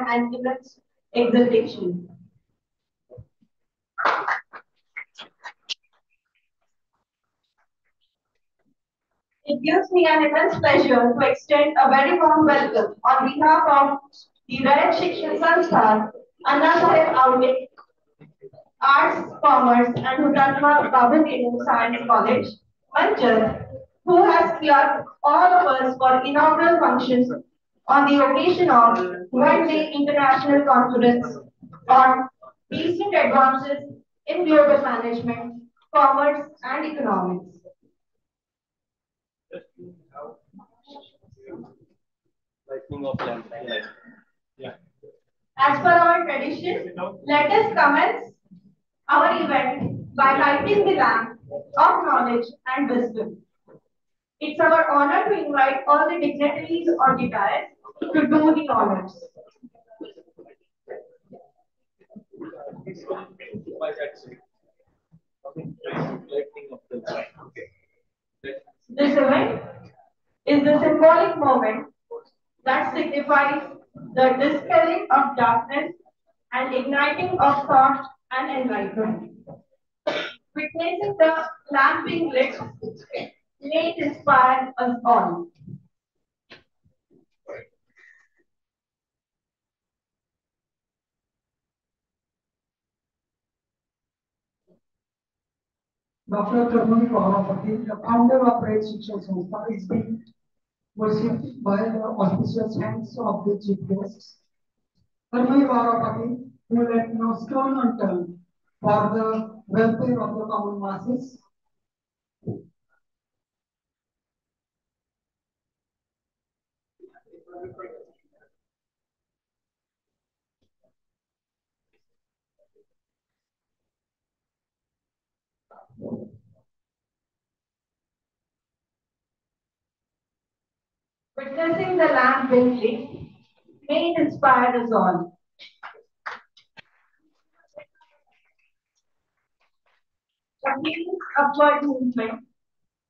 and immense exultation. It gives me an immense pleasure to extend a very warm welcome on behalf of the Rayat Shikshan Sansthan, Anna Sahib Audit, Arts, Commerce, and Hutanma Babakenu Science College, Manchar, who has cleared all of us for inaugural functions on the occasion of one-day international conference on recent advances in global management, commerce, and economics. Lightning of lamp. Yeah. As per our tradition, let us commence our event by lighting the lamp of knowledge and wisdom. It's our honor to invite all the dignitaries on the dais to do the honors. Lightning of the lamp. This event is the symbolic moment that signifies the dispelling of darkness and igniting of thought and enlightenment. Witnessing the lamp being lit may it inspire us all. Dr. Karmani Kauravati, the founder of RAGMCE-2025, is being worshipped by the auspicious hands of the chief guests. Karmani Kauravati will let no stone unturned for the welfare of the common masses. Witnessing the lamp being lit may it inspire us all. The Phoenix upward movement,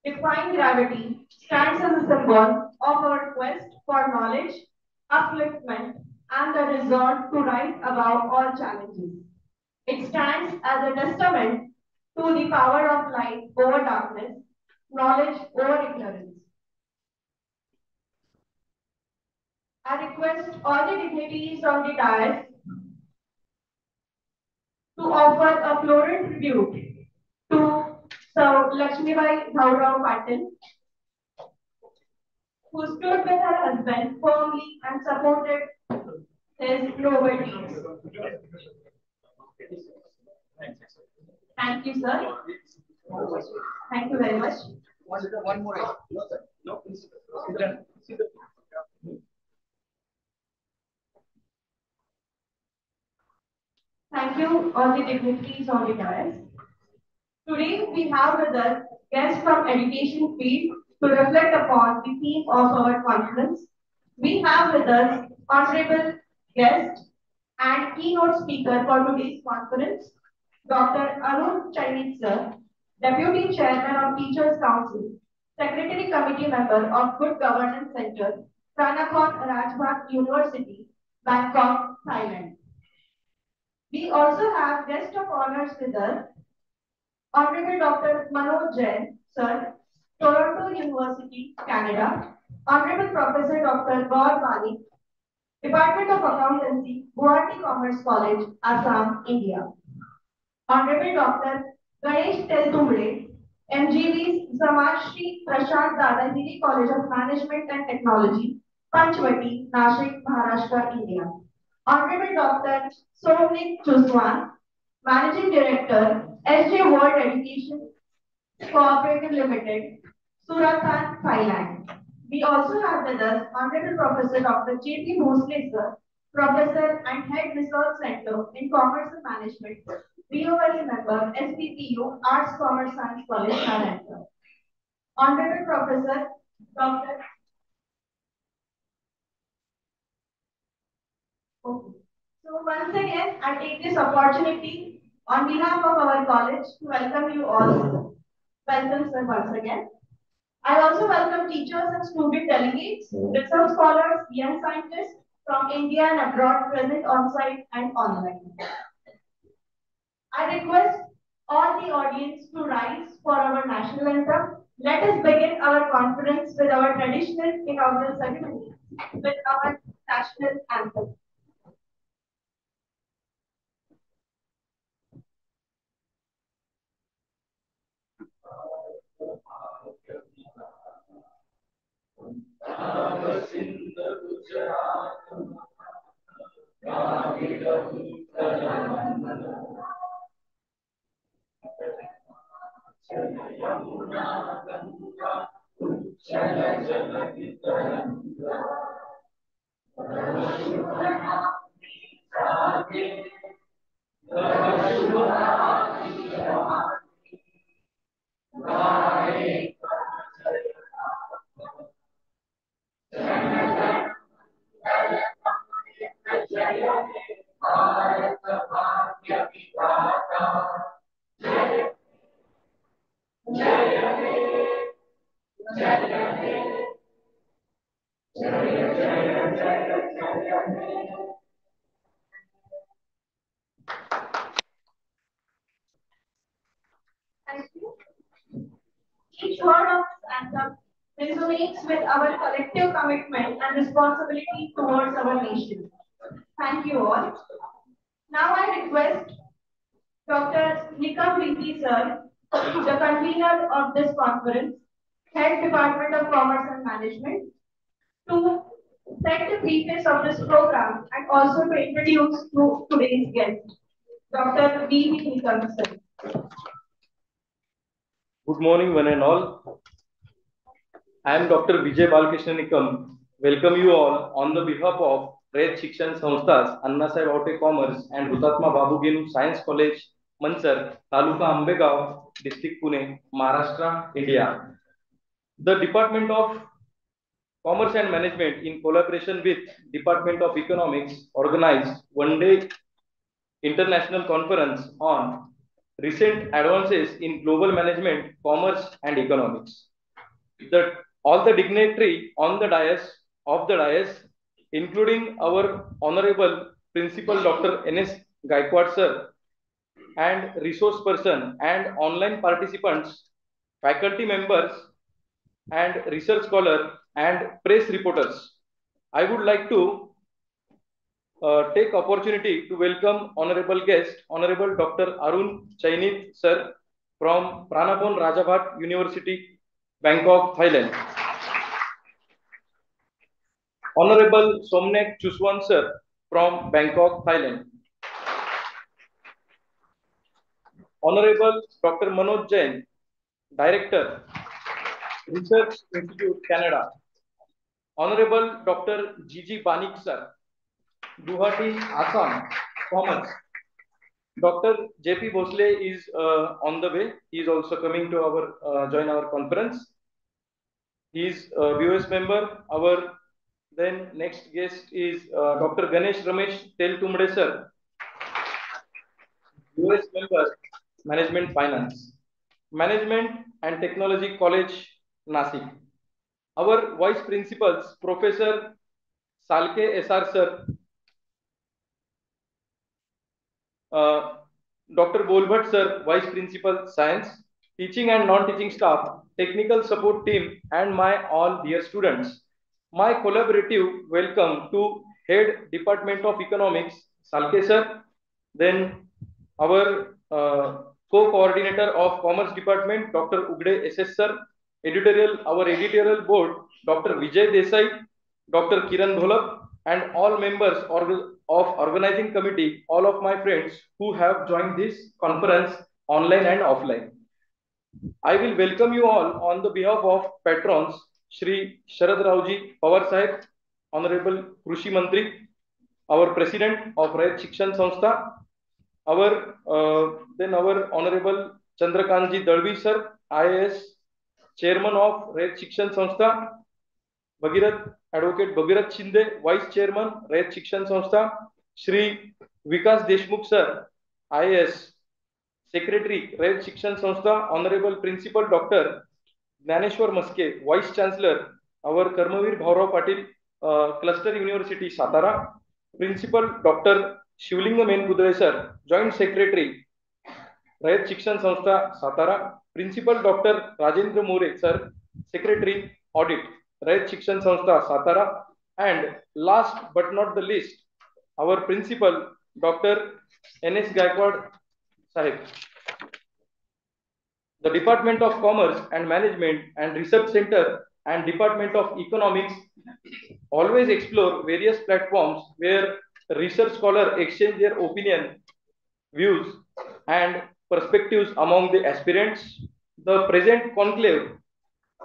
defying gravity, stands as a symbol of our quest for knowledge, upliftment, and the resolve to rise above all challenges. It stands as a testament to the power of light over darkness, knowledge over ignorance. I request all the dignitaries on the dais to offer a floral tribute to Sir Lakshmibai Dhaurao Patil, who stood with her husband firmly and supported his noble deeds. Thank you, sir. Thank you very much. One more. No, please. Thank you, all the dignitaries on the dais. Today, we have with us guests from education field to reflect upon the theme of our conference. We have with us honorable guest and keynote speaker for today's conference, Dr. Arun Chinese sir, Deputy Chairman of Teachers Council, Secretary Committee Member of Good Governance Center, Pranathon Rajbhat University, Bangkok, Thailand. We also have guest of honors with us, Honorable Dr. Manoj Jain, Sir, Toronto University, Canada. Honorable Professor Dr. Gaur Bani, Department of Accountancy, Guwahati Commerce College, Assam, India. Honorable Dr. Ganesh Teltumbre, MGV's Samashri Prashant Dadagiri College of Management and Technology, Panchvati, Nashik, Maharashtra, India. Honorable Dr. Somnik Chuswan, Managing Director, SJ World Education Cooperative Limited, Suratan, Thailand. We also have with us Honorable Professor Dr. J.P. Bhosle, sir, Professor and Head Research Center in Commerce and Management, VOLE member, SPPU, Arts, Commerce, Science College, Maharashtra. Honorable Professor Dr. Okay. So once again, I take this opportunity on behalf of our college to welcome you all. Welcome, sir, once again. I also welcome teachers and student delegates, research scholars, young scientists, from India and abroad present on-site and online. I request all the audience to rise for our national anthem. Let us begin our conference with our traditional inaugural ceremony with our national anthem. Thank you. Each word of this anthem resonates with our collective commitment and responsibility towards our nation. Thank you all. Now I request Dr. Nikam Rinki sir, the convener of this conference, Head Department of Commerce and Management, to set the preface of this program and also to introduce to today's guest, Dr. V. Nikam sir. Good morning, one and all. I am Dr. Vijay Balkrishna Nikam. Welcome you all on the behalf of RAGMCE Shikshan Samsthas, Annasaheb Avte Commerce and Hutatma Babu Genu Science College, Mansar, Taluka Ambegaon, District Pune, Maharashtra, India. The Department of Commerce and Management, in collaboration with Department of Economics, organized one-day international conference on recent advances in global management, commerce, and economics. All the dignitary on the dais, including our Honorable Principal Dr. N.S. Gaikwad sir, and resource person and online participants, faculty members, and research scholar and press reporters. I would like to take opportunity to welcome honorable guest, Honorable Dr. Arun Chainit sir from Pranapon Rajabhat University, Bangkok, Thailand. Honorable Somnek Chuswan sir from Bangkok, Thailand. Honorable Dr. Manoj Jain, Director, Research Institute, Canada. Honorable Dr. Gigi Banik sir, Guwahati, Assam, Commerce. Dr. JP Bhosle is on the way. He is also coming to our join our conference. He is a BOS member. Our then next guest is Dr. Ganesh Ramesh Teltumde sir, BOS member, Management Finance, Management and Technology College, Nasik. Our vice principals, Professor Salke SR sir, Dr. Bolbhat sir, Vice Principal Science, teaching and non-teaching staff, technical support team, and my all dear students. My collaborative welcome to Head Department of Economics, Salke sir, then our co-coordinator of Commerce Department, Dr. Ugde SS sir, our editorial board, Dr. Vijay Desai, Dr. Kiran Dholap, and all members of organizing committee, all of my friends who have joined this conference online and offline. I will welcome you all on the behalf of patrons, Shri Sharad Raoji Pawar Sahib, Honorable Krushi Mantri, our President of RAGMCE Shikshan Samstha, our Honorable Chandrakantji Dalvi sir, IAS Chairman of RAGMCE Shikshan Samstha, Advocate Bhagirath Shinde, Vice Chairman, RAGMCE Shikshan Samstha, Shri Vikas Deshmukh sir, IAS Secretary, RAGMCE Shikshan Samstha, Honorable Principal Dr. Gnaneshwar Maske, Vice Chancellor, our Karmavir Bhaurav Patil, Cluster University, Satara. Principal Dr. Shivlingam N. Kudre sir, Joint Secretary, Rayat Shikshan Sanstha, Satara. Principal Dr. Rajendra More sir, Secretary, Audit, Rayat Shikshan Sanstha, Satara. And last but not the least, our Principal Dr. N.S. Gaikwad Sahib. The Department of Commerce and Management and Research Center and Department of Economics always explore various platforms where research scholars exchange their opinion, views, and perspectives among the aspirants. The present conclave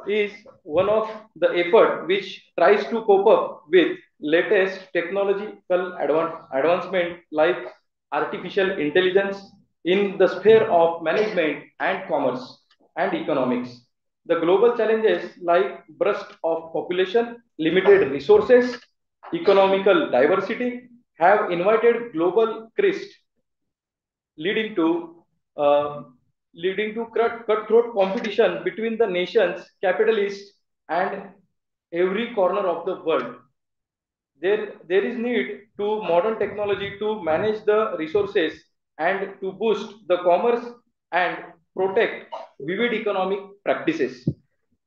is one of the effort which tries to cope up with latest technological advancement like artificial intelligence in the sphere of management and commerce and economics. The global challenges like burst of population, limited resources, economical diversity have invited global crest leading to uh, cutthroat competition between the nations, capitalists, and every corner of the world. There is need to modern technology to manage the resources and to boost the commerce and protect vivid economic practices.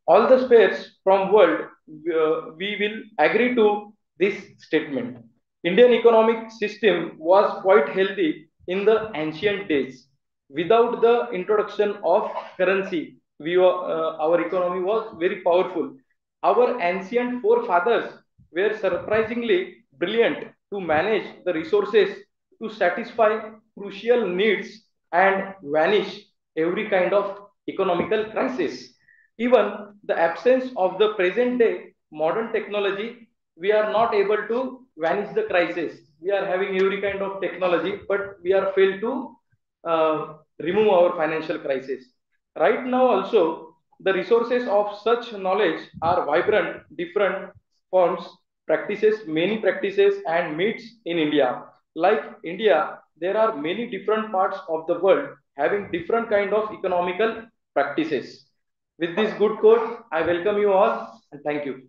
All the spheres from world, we will agree to this statement. Indian economic system was quite healthy in the ancient days. Without the introduction of currency, our economy was very powerful. Our ancient forefathers were surprisingly brilliant to manage the resources to satisfy crucial needs and vanish every kind of economical crisis. Even the absence of the present day modern technology, we are not able to vanish the crisis. We are having every kind of technology, but we are failed to remove our financial crisis. Right now also, the resources of such knowledge are vibrant, different forms, practices, many practices and meets in India. Like India, there are many different parts of the world having different kind of economical practices. With this good quote, I welcome you all and thank you.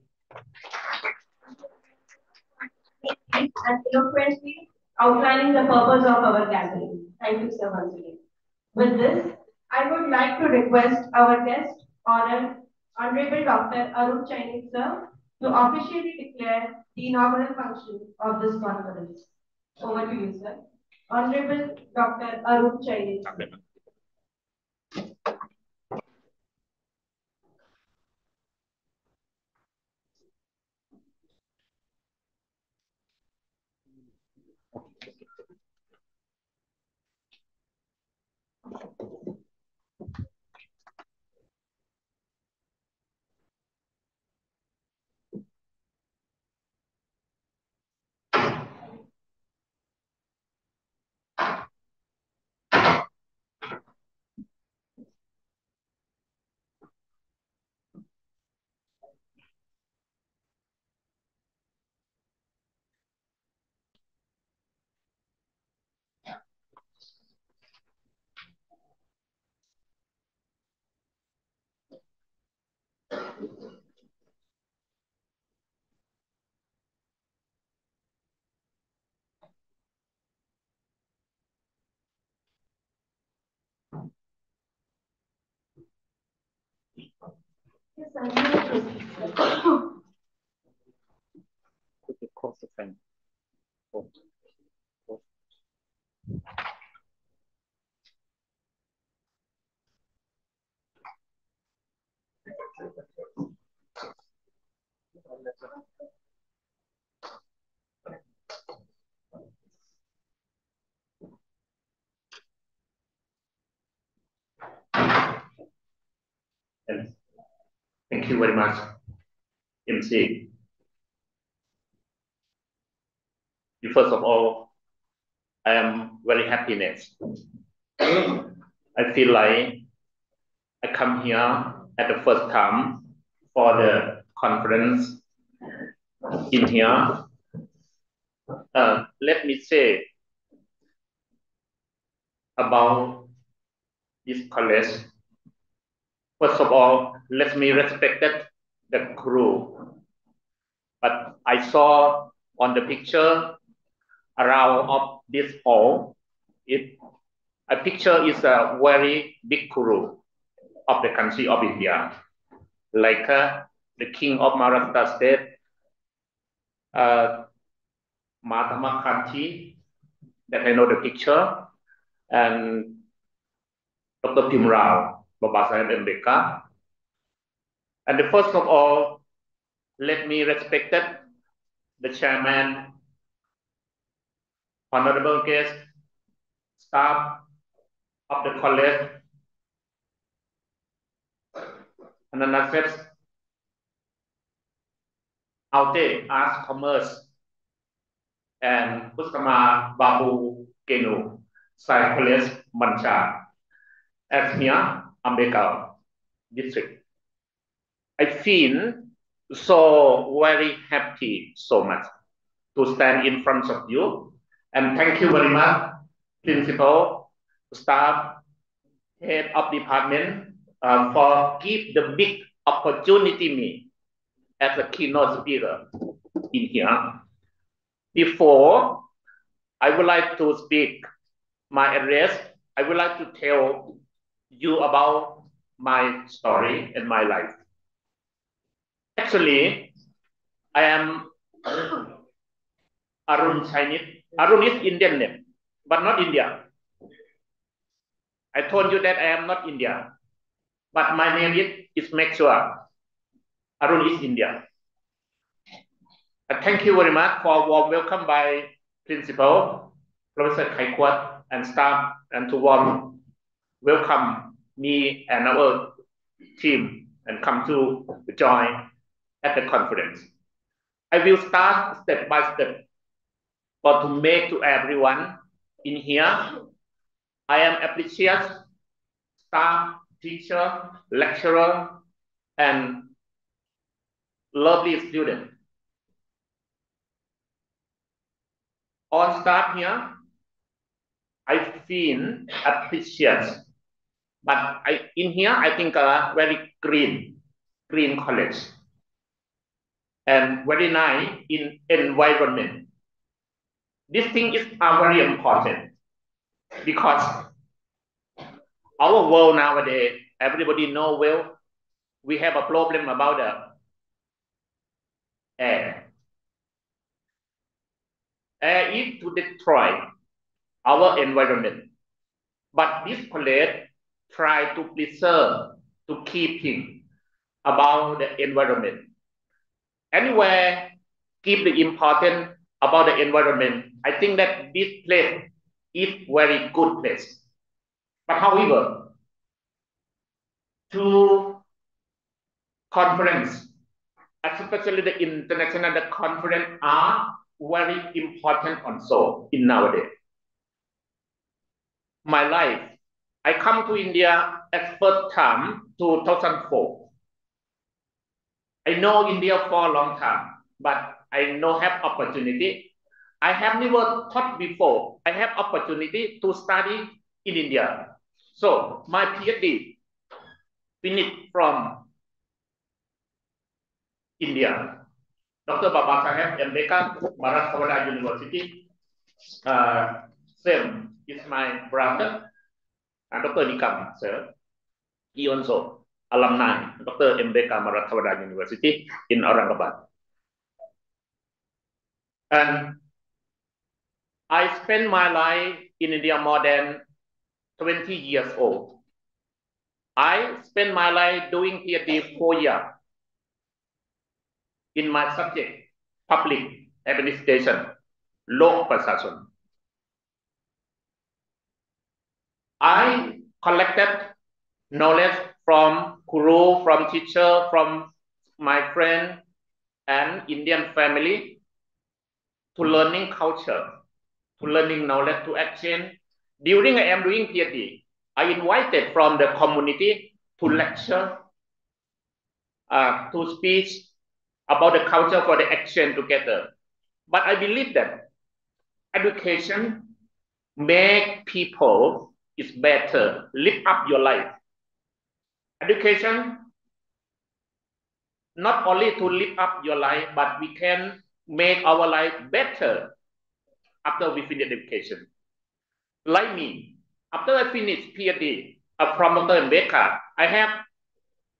And eloquently outlining the purpose of our gathering. Thank you, sir, once again. With this, I would like to request our guest, Honorable Dr. Arun Chinese, sir, to officially declare the inaugural function of this conference. Over to you, sir. Honorable Dr. Arun Chinese. Yes, sir. Thank you very much, MC. First of all, I am very happiness. I feel like I come here at the first time for the conference in here. Let me say about this college. First of all, let me respect the crew but I saw on the picture around of this hall, a picture is a very big guru of the country of India, like the king of Maharashtra state, Mahatma Gandhi, that I know the picture, and Dr. Bhimrao, Babasaheb Ambedkar. And the first of all, let me respect the chairman, honorable guest, staff of the college, and then accepts Alte Arts Commerce and Kusama Babu Kenu, Sai College Mancha, Asmia Ambedkar district. I feel so very happy so much to stand in front of you, and thank you very much, principal, staff, head of department, for give the big opportunity me as a keynote speaker in here. Before I would like to speak my address, I would like to tell you about my story and my life. Actually, I am Arun Chinese. Arun is Indian name, but not India. I told you that I am not India, but my name is make sure Arun is India. Thank you very much for warm welcome by Principal, Professor Kaikwat, and staff, and to warm welcome me and our team and come to join at the conference. I will start step by step, but to make to everyone in here, I am appreciate staff, teacher, lecturer, and lovely student. On staff here, I feel appreciate, but in here I think very green college, and very nice in environment. This thing is very important because our world nowadays, everybody know well, we have a problem about the air. Air is to destroy our environment, but this college try to preserve, to keeping about the environment. Anywhere give the important about the environment. I think that this place is very good place. But however, to conference, especially the international conference, are very important also in nowadays. My life, I come to India at first time 2004. I know India for a long time, but I no have opportunity. I have never thought before I have opportunity to study in India. So my PhD finished from India. Dr. Babasaheb Ambedkar, Maharashtra University. Same is my brother, Dr. Nikam, sir. He also alumni, Dr. Ambedkar Maratha University in Aurangabad. And I spent my life in India more than 20 years old. I spent my life doing PhD 4 years in my subject, public administration, Lok Prasashon. I collected knowledge from guru, from teacher, from my friend and Indian family to learning culture, to learning knowledge, to exchange. During I am doing PhD, I invited from the community to lecture, to speak about the culture for the exchange together. But I believe that education make people is better, lift up your life. Education not only to live up your life, but we can make our life better after we finish education. Like me, after I finish PhD from Dr. Mbeka,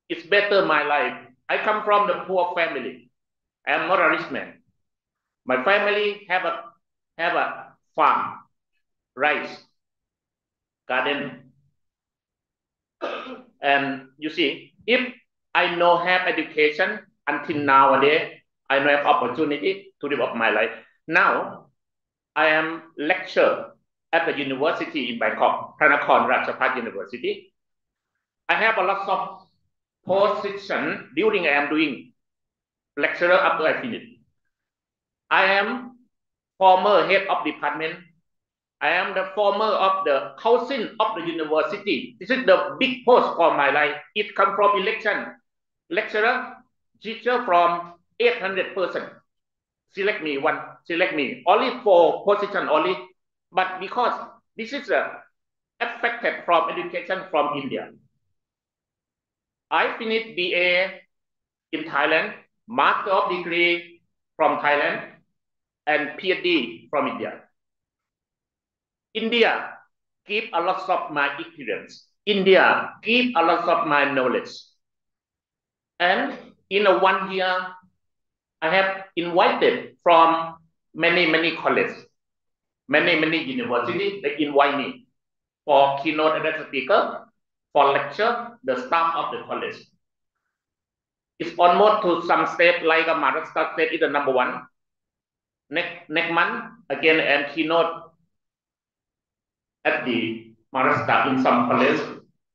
it's better my life. I come from the poor family. I am not a rich man. My family have a farm, rice, garden. And you see, if I no have education until nowadays, I no have opportunity to develop my life. Now, I am lecturer at the university in Bangkok, Pranakon Ratchapat University. I have a lot of position during I am doing lecturer after I finish. I am former head of department. I am the former of the council of the university. This is the big post for my life. It comes from election. Lecturer, teacher from 800 person. Select me. Only for position only. But because this is affected from education from India. I finished BA in Thailand, Master of Degree from Thailand, and PhD from India. India give a lot of my experience. India give a lot of my knowledge. And in a 1 year, I have invited from many colleges, many universities. They invite me for keynote address speaker, for lecture, the staff of the college. It's almost to some state like Maharashtra state is the number one. Next month, again, and keynote at the Maharashtra in some college,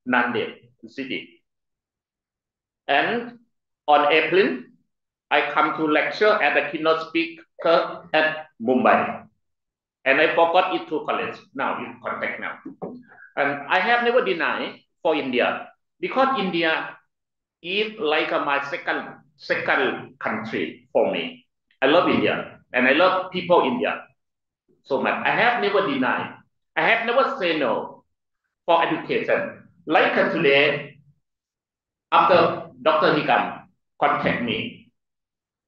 Nanded city. And on April, I come to lecture at the keynote speaker at Mumbai. And I forgot it to college. Now in contact now. And I have never denied for India because India is like my second country for me. I love India and I love people India so much. I have never denied. I have never said no for education. Like today, after Dr. Hikam contact me,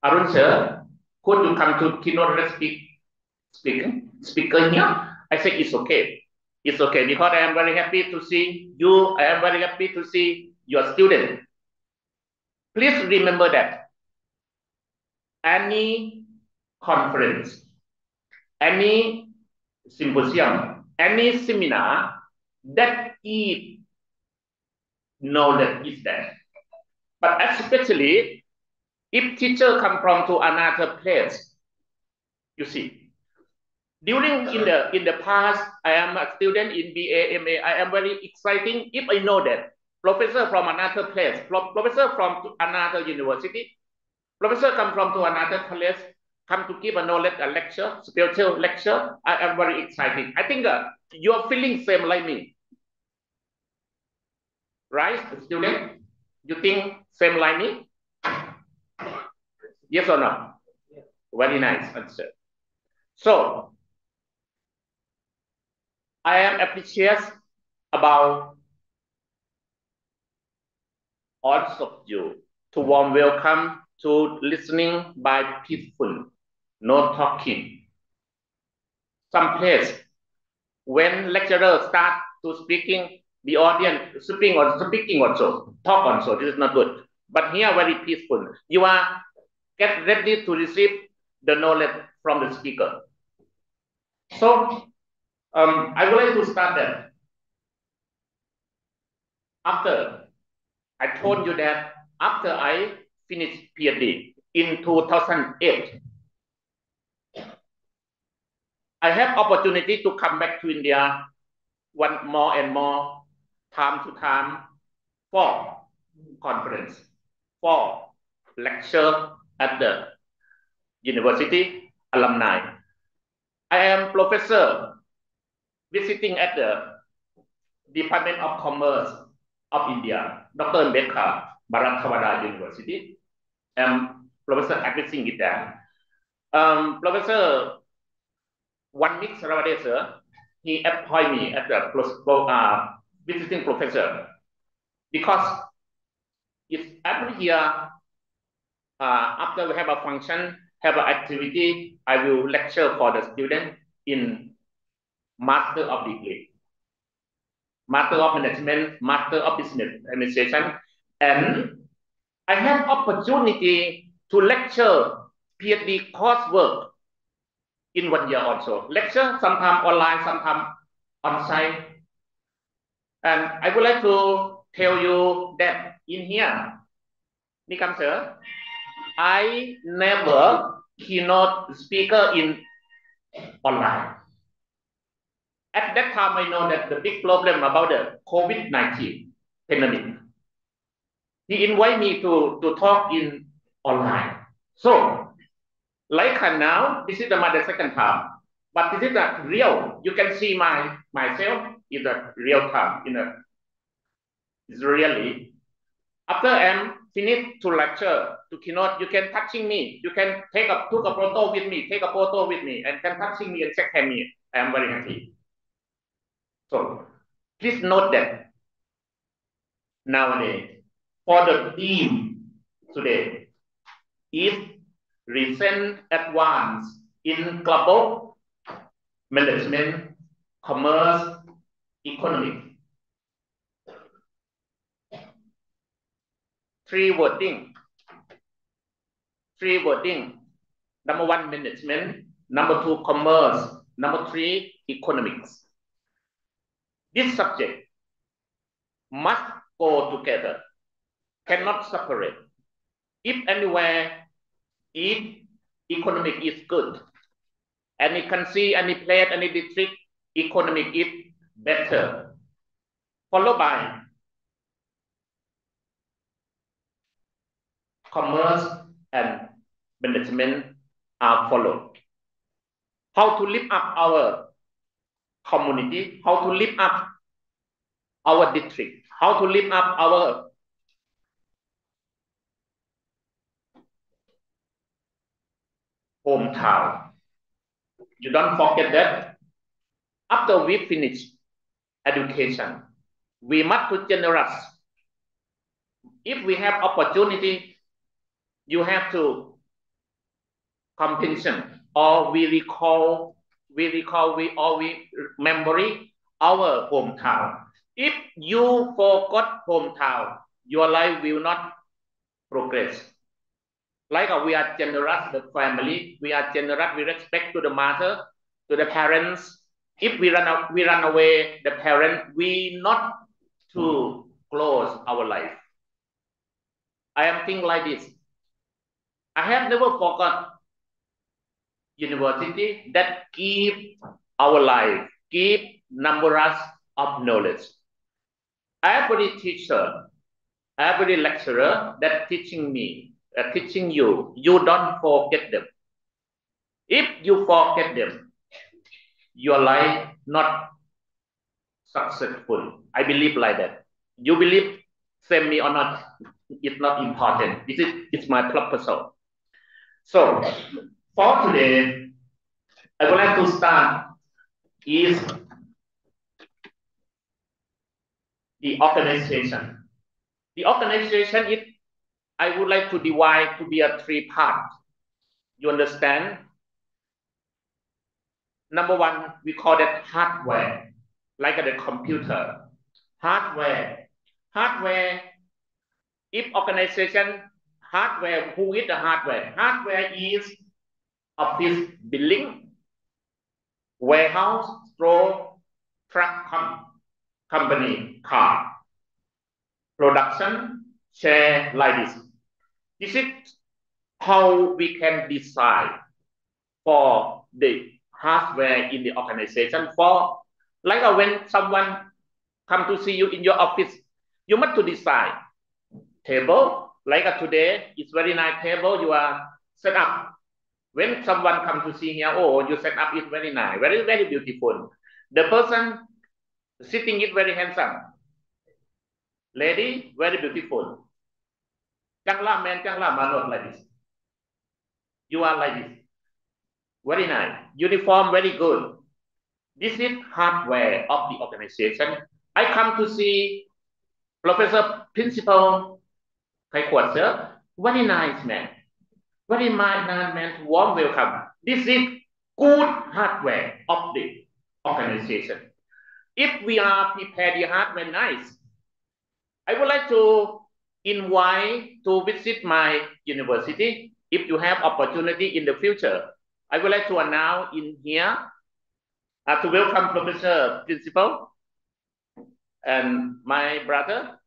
Arun sir, could you come to keynote speaker here? I said it's okay. It's okay because I am very happy to see you. I am very happy to see your student. Please remember that any conference, any symposium, any seminar that is knowledge is there. But especially if teacher come from to another place, you see. During in the past, I am a student in BA, MA. I am very exciting if I know that professor from another place, professor from another university, professor come from to another college, come to give a knowledge, a lecture, spiritual lecture. I am very exciting. I think you are feeling same like me, right, student? You think same like me? Yes or no? Very nice answer. So I am appreciative about all of you to warm welcome to listening by peaceful, no talking. Some place when lecturer start to speaking, the audience speaking also, talk also. This is not good. But here very peaceful. You are get ready to receive the knowledge from the speaker. So I would like to start that. After I told you that after I finished PhD in 2008, I have opportunity to come back to India one more and more time to time for conference, for lecture at the university alumni. I am professor visiting at the Department of Commerce of India, Dr. Mbeka, Bharatawada University. Professor addressing it there. Professor one week Saravade sir, he appointed me as the visiting professor because it's every year After we have a function, have an activity, I will lecture for the student in Master of Degree, Master of Management, Master of Business Administration, and I have opportunity to lecture PhD coursework in 1 year also. Lecture sometimes online, sometimes on site. And I would like to tell you that in here, Nikam sir, I never keynote speaker in online. At that time, I know that the big problem about the COVID-19 pandemic. He invited me to talk in online. So, like now, this is the second time, but this is a real. You can see myself in the real time. It's really after I'm finished to lecture to keynote, you can touching me. You can took a photo with me, take a photo with me, and can touching me and check hand me. I am very happy. So please note that nowadays for the theme today is recent advance in global management, commerce, economic. Three wording. Number one, management. Number two, commerce. Number three, economics. This subject must go together, cannot separate. If anywhere, if economic is good, any country, any place, any district, economic is better. Followed by commerce and management are followed. How to lift up our community, how to lift up our district, how to lift up our hometown. You don't forget that after we finish education, we must be generous. If we have opportunity, you have to compensation or we memory our hometown. If you forgot hometown, your life will not progress. Like we are generous, the family, we are generous, we respect to the mother, to the parents. If we run away, the parent, we not to close our life. I am thinking like this. I have never forgot university that give our life, give numbers of knowledge. Every teacher, every lecturer that teaching me, teaching you, you don't forget them. If you forget them, your life not successful. I believe like that. You believe same me or not? It's not important. It's my proposal. So for today, I would like to start is the organization. The organization is I would like to divide to be a three part. You understand? Number one, we call that hardware, like the computer. Hardware. Hardware, if organization, hardware, who is the hardware? Hardware is office building, warehouse, store, truck company, car. Production, share like this. This is how we can decide for the hardware in the organization. For like when someone come to see you in your office, you must to decide table. Like today, it's very nice table you are set up. When someone come to see here, oh, you set up it very nice, very, very beautiful. The person sitting it very handsome. Lady, very beautiful. Changla man, changla man, like this. You are like this. Very nice. Uniform, very good. This is hardware of the organization. I come to see Professor Principal Kai Kwat, sir. Very nice man. very management warm welcome. This is good hardware of the organization. If we are prepared the hardware nice, I would like to invite to visit my university. If you have opportunity in the future, I would like to announce in here to welcome Professor Principal and my brother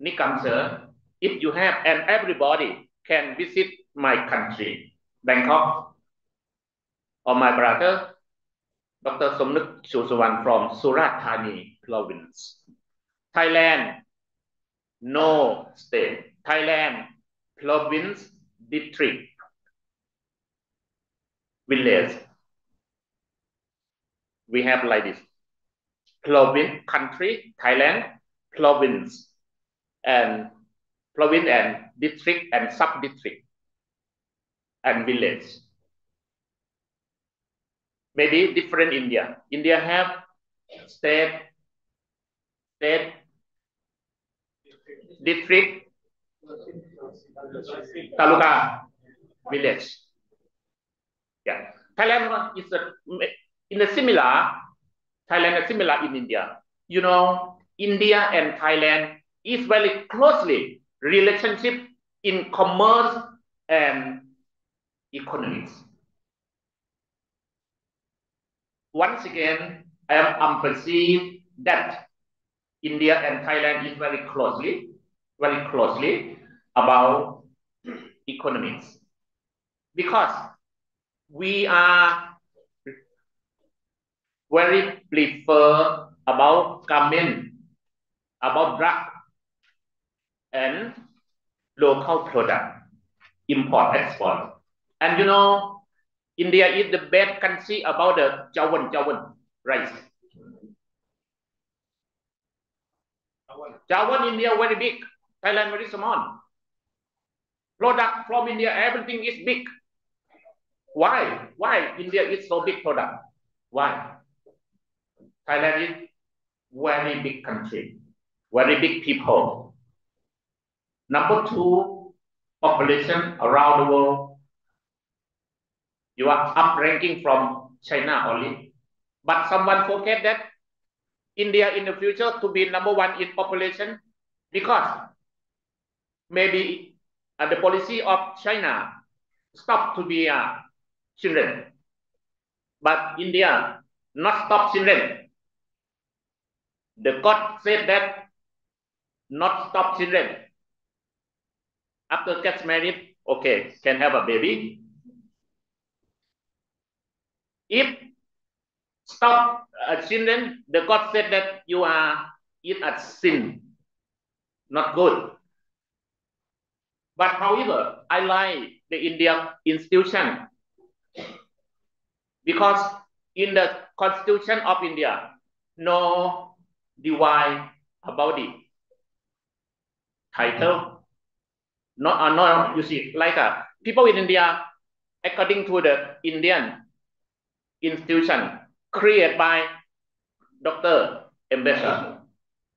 Nikam sir. If you have and everybody can visit my country, Bangkok, or my brother Dr. Somnuk Chusuwan from Surat Thani province, Thailand. No state. Thailand, province, district, village. We have like this. Province, country, Thailand, province, and district and sub-district, and village. Maybe different India. India have state, district, taluka, village. Yeah. Thailand is in a similar. Thailand is similar in India. You know, India and Thailand is very closely relationship in commerce and economics. Once again, I am perceived that India and Thailand is very closely about economics, because we are very prefer about garment, about drug, and local product, import, export. And you know, India is the best country about the jawan rice. Jawan India very big, Thailand very small. Product from India, everything is big. Why? Why India is so big product? Why? Thailand is very big country, very big people. Number two, population around the world. You are up ranking from China only. But someone forget that India in the future to be number one in population, because maybe the policy of China stop to be children. But India not stop children. The God said that not stop children. After gets married, okay, can have a baby. If stop children, the God said that you are in a sin, not good. But however, I like the India institution, because in the constitution of India, no divide about the title. No, you see, like people in India, according to the Indian institution created by Dr. Ambassador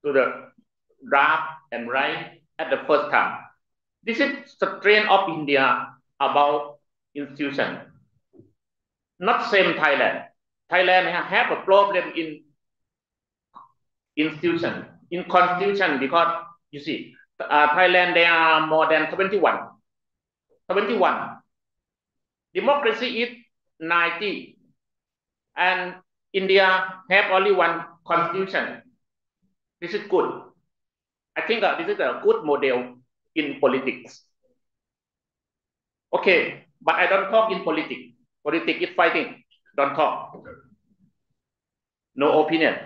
to the draft and write at the first time. This is the trend of India about institution. Not same Thailand. Thailand have a problem in institution, in constitution, because you see, Thailand there are more than 21. Democracy is 90, and India have only one constitution. This is good. I think this is a good model in politics. Okay, but I don't talk in politics. Politics is fighting. Don't talk. No opinion.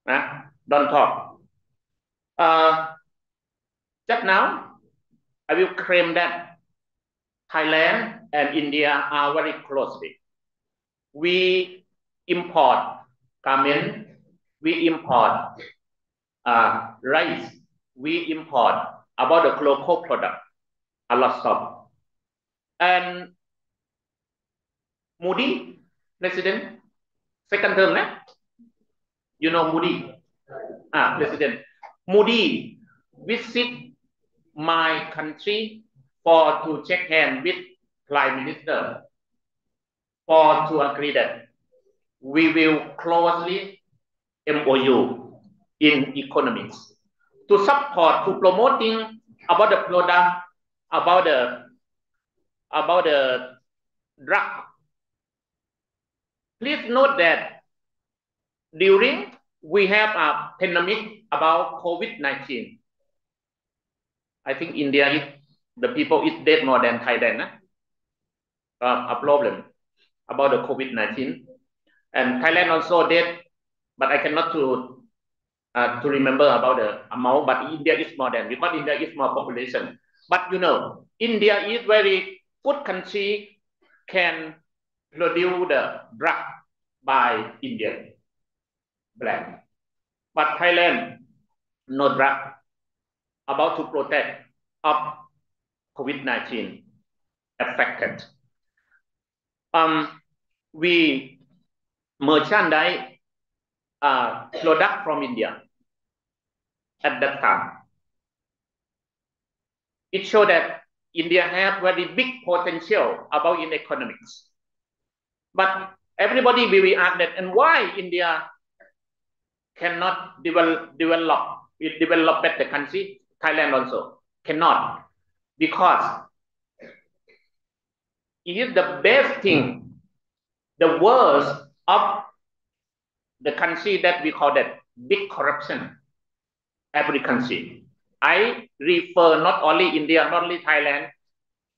Don't talk. Just now, I will claim that Thailand and India are very closely. We import garment, we import rice, we import about the local product, a lot of. And Moody, president, second term, you know Moody, president. Moody visit my country for to check hand with Prime Minister for to agree that we will closely MOU in economics to support to promoting about the product about the drug. Please note that during we have a pandemic about COVID-19. I think India is the people is dead more than Thailand. A problem about the COVID-19, and Thailand also dead, but I cannot to remember about the amount. But India is more than because India is more population. But you know, India is very good country, can produce the drug by Indian brand. But Thailand, no drug about to protect of COVID-19 affected. We merchandise product from India at that time. It showed that India have very big potential about in economics. But everybody will be asked that, and why India cannot develop the country? Thailand also cannot, because it is the best thing, the worst of the country that we call that big corruption. Every country. I refer not only India, not only Thailand,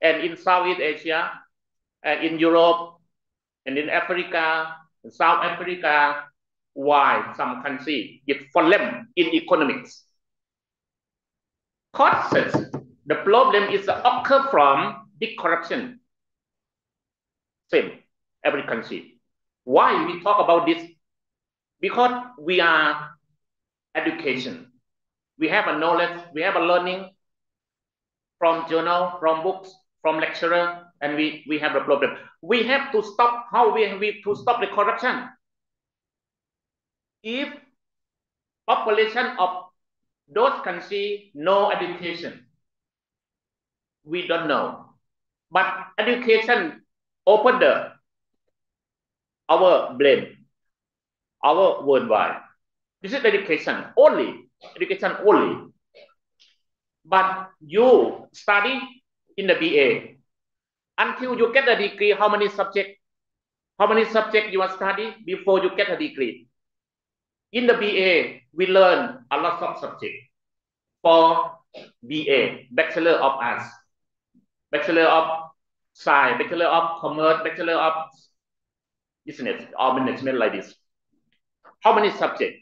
and in Southeast Asia, and in Europe, and in Africa, South Africa, why some country get fallen in economics. Causes, the problem is occur from big corruption. Same, every country. Why we talk about this? Because we are education. We have a knowledge, we have a learning from journal, from books, from lecturer, and we have a problem. We have to stop, how we to stop the corruption. If population of those countries no education, we don't know. But education open our brain, our worldwide. This is education only. Education only. But you study in the BA until you get a degree. How many subjects you are study before you get a degree? In the BA, we learn a lot of subjects. For BA, Bachelor of Arts, Bachelor of Science, Bachelor of Commerce, Bachelor of Business or Management, like this. How many subjects?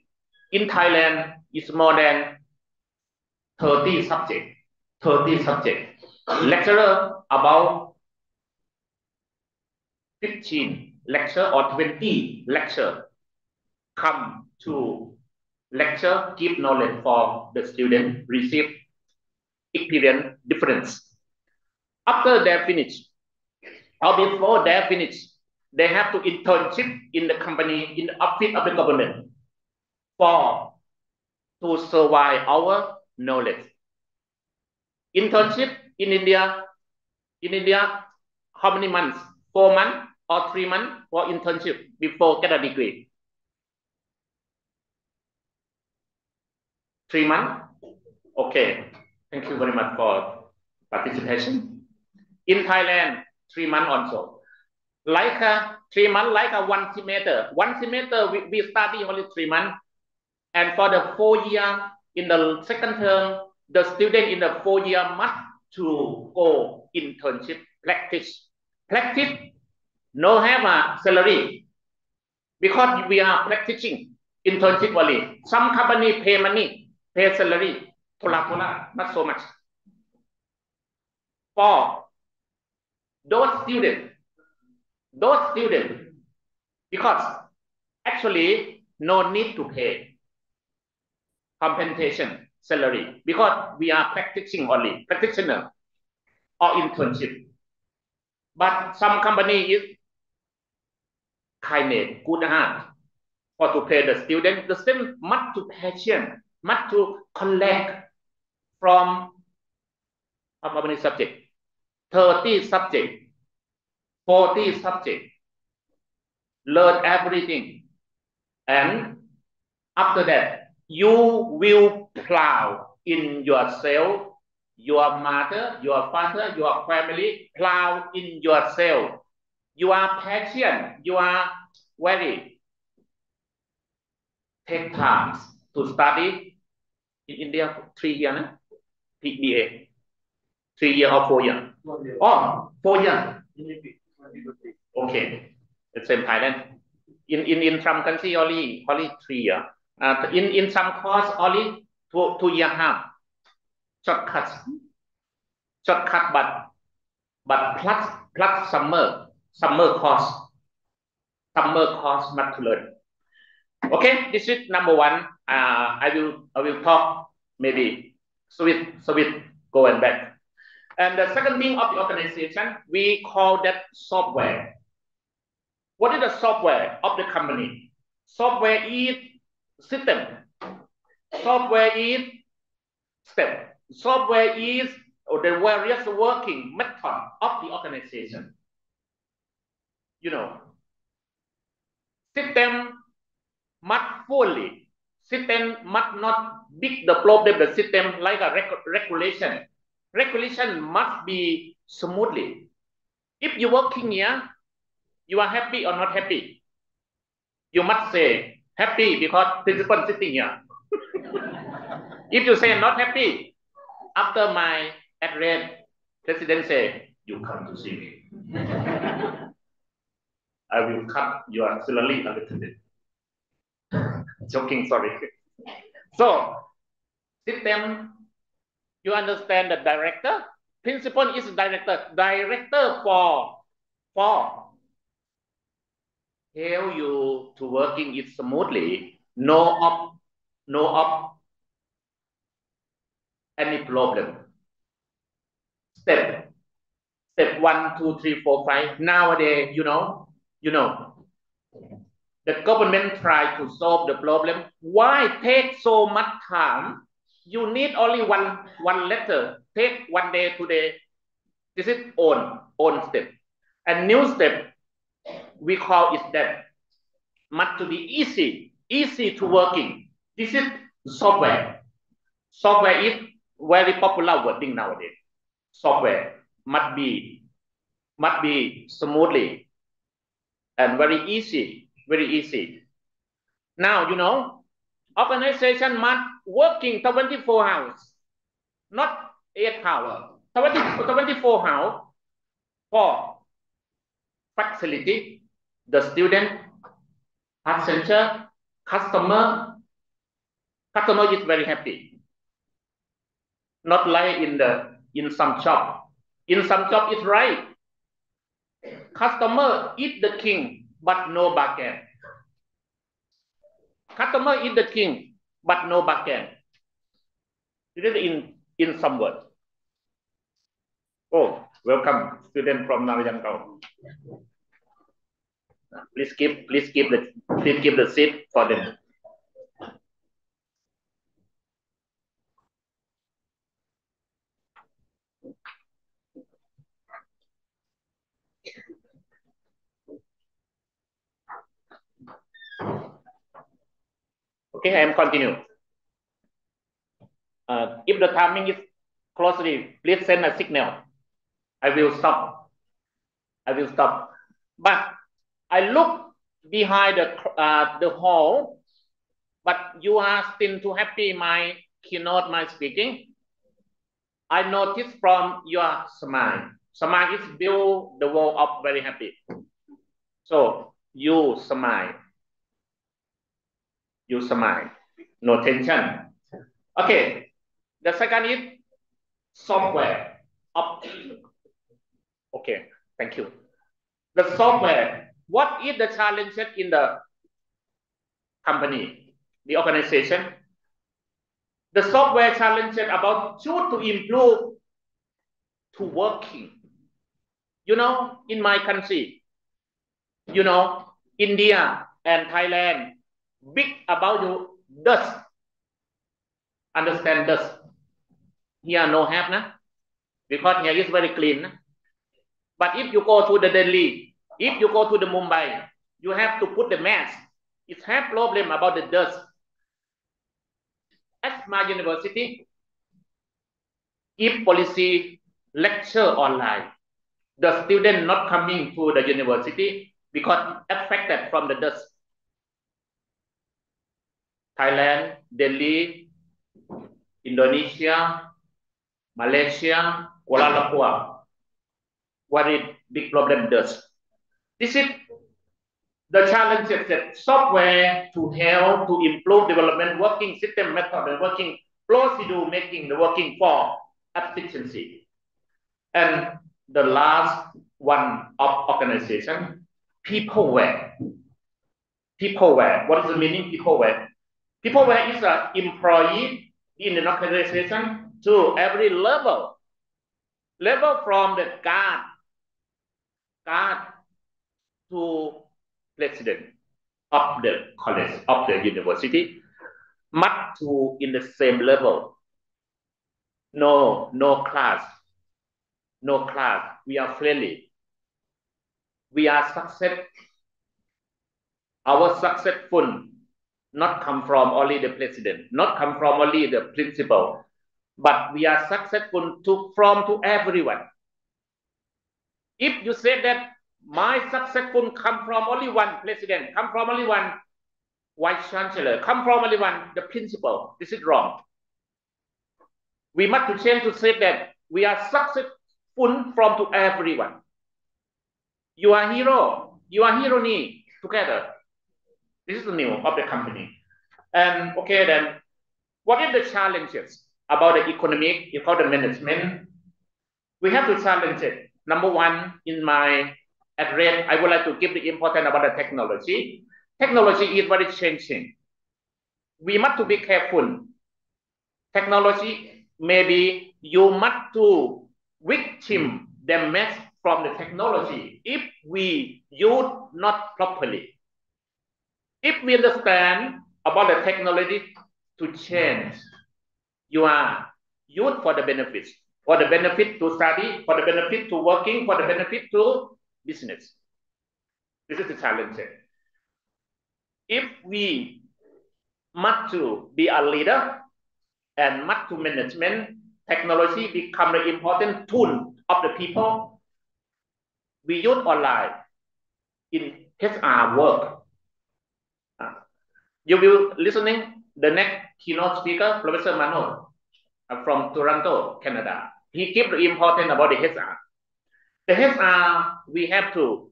In Thailand, it's more than 30 subjects. 30 subjects. Lecturer about 15 lecture or 20 lecture come to lecture, give knowledge for the student, receive experience difference. After they finish, or before they finish, they have to internship in the company, in the office of the government to survive our knowledge. Internship in India, how many months? 4 months or 3 months for internship before get a degree? 3 months? Okay. Thank you very much for participation. In Thailand, 3 months also. Like 3 months, like a 1 semester. 1 semester, we study only 3 months. And for the 4 year, in the second term, the student in the 4 year must to go internship, practice. Practice, no have a salary. Because we are practicing internship only. Some company pay money, pay salary, not so much. For those students, because actually no need to pay compensation salary, because we are practicing only, practitioner or internship. But some company is kindness, good heart, for to pay the student. The student must to patient, must to collect from how many subjects? 30 subjects. 40 subjects, learn everything, and after that, you will plow in yourself, your mother, your father, your family, plow in yourself. You are patient, you are very take time to study in India 3 years, BA, 3 years or 4 years? Oh, 4 years. Okay, the same Thailand. In some country only 3 years. In some course only 2 years half. Shortcut, but plus summer course not to learn. Okay, this is number one. I will talk maybe switch go and back. And the second thing of the organization, we call that software. What is the software of the company? Software is system. Software is step. Software is the various working method of the organization. You know, system must fully. System must not big the problem. The system like a regulation. Regulation must be smoothly. If you working here, you are happy or not happy? You must say happy because principal sitting here. If you say not happy, after my address, president say, you come to see me. I will cut your salary a little bit. Joking, sorry. So, system, you understand the director? Principal is director. Director for help you to working it smoothly. No any problem. Step 1, 2, 3, 4, 5. Nowadays, you know, the government try to solve the problem. Why take so much time? You need only one letter. Take 1 day, 2 days. This is own step. And new step, we call it that must to be easy to working. This is software. Software is very popular wording nowadays. Software must be smoothly and very easy. Now, you know, organization must working 24 hours, not 8 hours, 24 hours for facility, the student, passenger, customer is very happy. Not like in some shop. In some shop it's right. Customer is the king, but no bargain. Customer is the king, but no bargain. It is in some words. Oh, welcome, student from Narayankau. Please keep the seat for them. Okay, I am continue. If the timing is closely, please send a signal. I will stop. But I look behind the hall, but you are still too happy my keynote, my speaking. I noticed from your smile. Smile is build the world up very happy. So you smile. No tension. Okay. The second is software. Okay. Thank you. The software. What is the challenge in the company, the organization? The software challenge about you to improve to working. You know, in my country, you know, India and Thailand, big about you dust. Understand dust. Here no have, na? Because here is very clean. Na? But if you go to the Delhi, if you go to the Mumbai, you have to put the mask. It's have problem about the dust. At my university, if policy lecture online, the student not coming to the university because affected from the dust. Thailand, Delhi, Indonesia, Malaysia, Kuala Lumpur, very big problem dust. This is the challenge that software to help to improve development working system method and working procedure making the working for efficiency. And the last one of organization, peopleware. Peopleware. What is the meaning peopleware? Peopleware is an employee in an organization to every level. Level from the guard to president of the college, of the university, must to in the same level. No class. No class. We are friendly. We are success. Our successful not come from only the president, not come from only the principal, but we are successful to everyone. If you say that my successful come from only one president, come from only one vice chancellor, come from only one the principal, this is wrong. We must to change to say that we are successful from to everyone. You are hero, you are heroine together. This is the name of the company. And okay, then what are the challenges about the economic, about the management? We have to challenge it. Number one, in my address, I would like to give the importance about the technology. Technology is very changing. We must to be careful. Technology, maybe you must to victim damage from the technology if we use not properly. If we understand about the technology to change, you are used for the benefits, for the benefit to study, for the benefit to working, for the benefit to business. This is the challenge. If we must to be a leader and must to management, technology become the important tool of the people. We use online in HR work. You will listening the next keynote speaker, Professor Manoj from Toronto, Canada. He gave the importance about the HR. The HR, we have to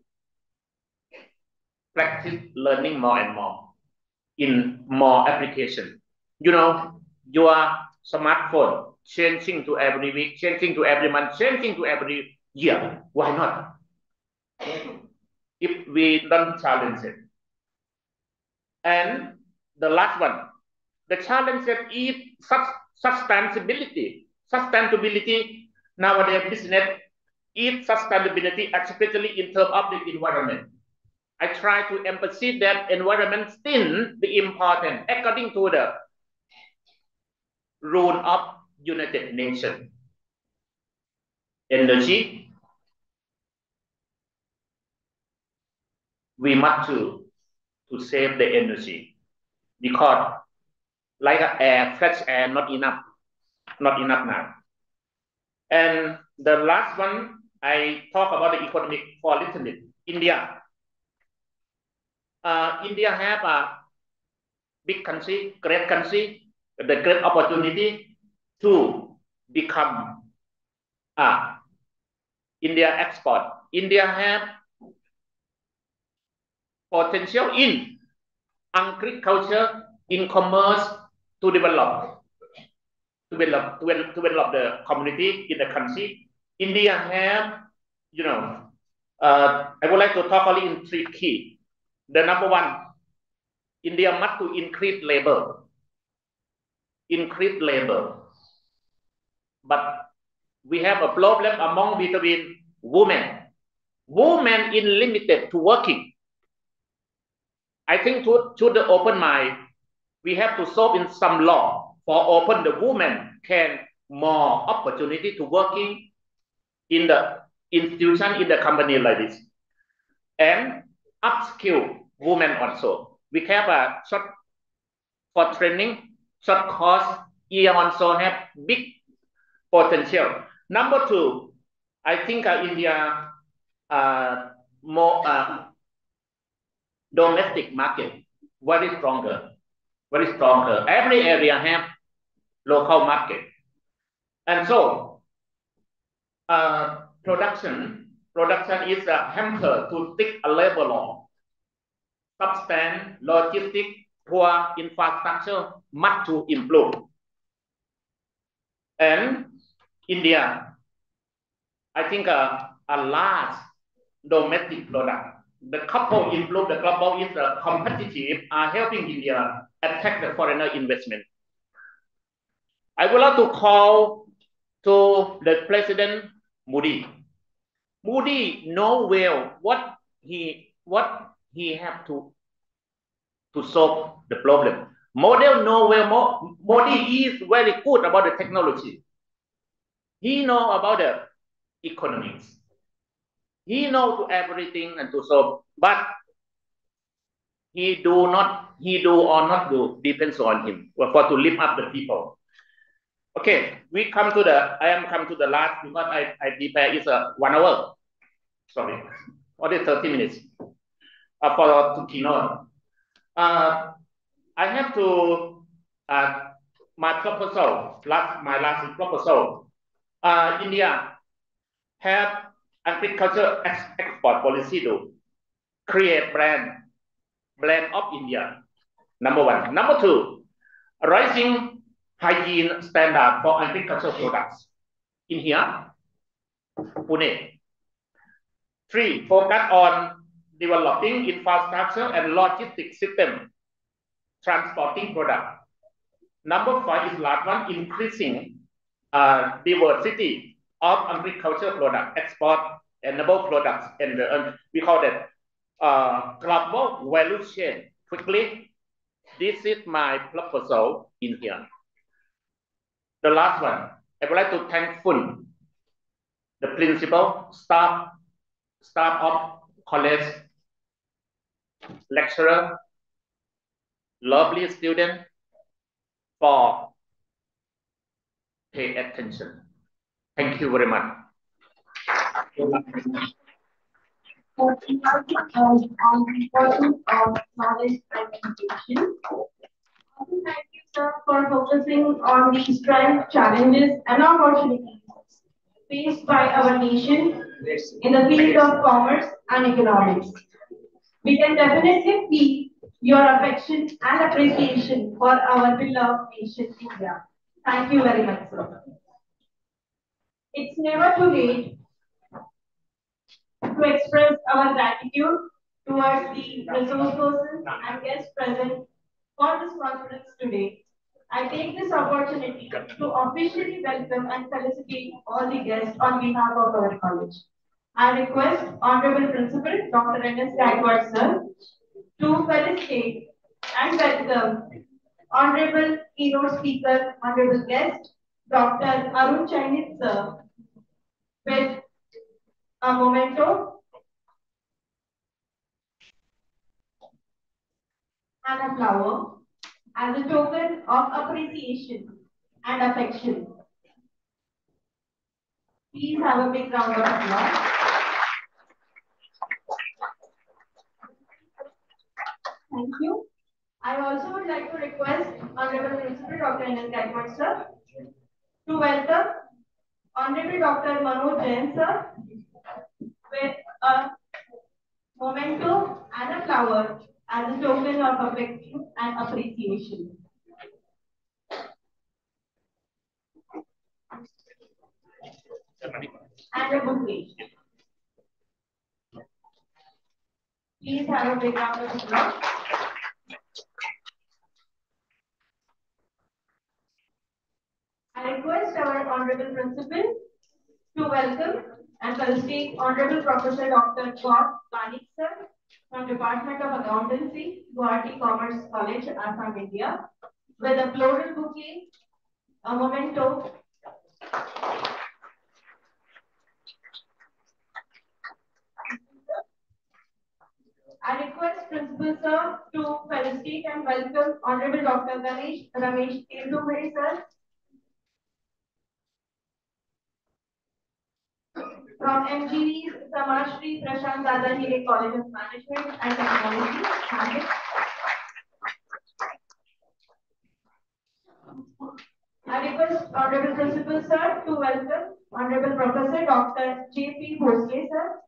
practice learning more and more in more application. You know, your smartphone changing to every week, changing to every month, changing to every year. Why not? If we don't challenge it. And the last one, the challenge that is sustainability. Sustainability nowadays business is sustainability, especially in terms of the environment. I try to emphasize that environment still the important according to the rule of United Nations. Energy, we must to save the energy because like air, fresh air, not enough now. And the last one, I talk about the economic for a little bit. India. India have a big country, great country, the great opportunity to become India export. India have potential in agriculture, in commerce to develop the community in the country. India have, I would like to talk only in three key. The number one, India must to increase labor. But we have a problem among between women. Women is limited to working. I think to the open mind, we have to solve in some law for open the woman can more opportunity to working in institution in the company like this. And upskill women also. We have a short for training, short course. Here also have big potential. Number two, I think India more domestic market very stronger, very stronger. Every area have local market, and so production is a hamper to stick a level of substance, logistic, poor infrastructure, much to improve. And India, I think a large domestic product. The couple improve the global is competitive, are helping India attract the foreigner investment. I would like to call to the President Modi. Modi know well what he have to solve the problem. Model know well. Modi is very good about the technology. He know about the economics. He know to everything and to solve, but he do or not do depends on him for to lift up the people. Okay, I am come to the last because I prepare is a 1 hour. Sorry, only 30 minutes for to keynote. I have to my proposal, my last proposal. India have agriculture export policy to create brand of India. Number one. Number two, rising hygiene standard for agricultural products in here, Pune. Three, focus on developing infrastructure and logistics system, transporting product. Number five is last one, increasing diversity of agricultural product, export enable products, and we call that global value chain. Quickly, this is my proposal in here. The last one, I would like to thankful the principal, staff of college, lecturer, lovely student for pay attention. Thank you very much. On the importance of knowledge and education. Also, thank you, sir, for focusing on the strengths, challenges, and opportunities faced by our nation in the field of commerce and economics. We can definitely feel your affection and appreciation for our beloved nation, India. Thank you very much, sir. It's never too late to express our gratitude towards the resource persons and guests present for this conference today. I take this opportunity to officially welcome and felicitate all the guests on behalf of our college. I request Honorable Principal Dr. N.S. Gaikwad sir to felicitate and welcome Honorable Keynote Speaker, Honorable Guest, Dr. Arun Chainit sir with a memento and a flower as a token of appreciation and affection. Please have a big round of applause. Thank you. I also would like to request Honorable Principal Dr. N.S. Gaikwad sir to welcome Honorable Dr. Manoj Jain sir with a memento and a flower as a token of affection and appreciation. And a bouquet. Please have a big round of applause. I request our Honorable Principal to welcome and felicitate Honorable Professor Dr. God Panik sir from Department of Accountancy, Guwahati Commerce College, Assam, India, with a floral bouquet, a memento, Principal Sir, to felicitate and welcome Honorable Dr. Ramesh Kedumbe Sir from MGV's Samashri Prashant Dada Hire College of Management and Technology. I request Honorable Principal Sir to welcome Honorable Professor Dr. J.P. Bhosle Sir.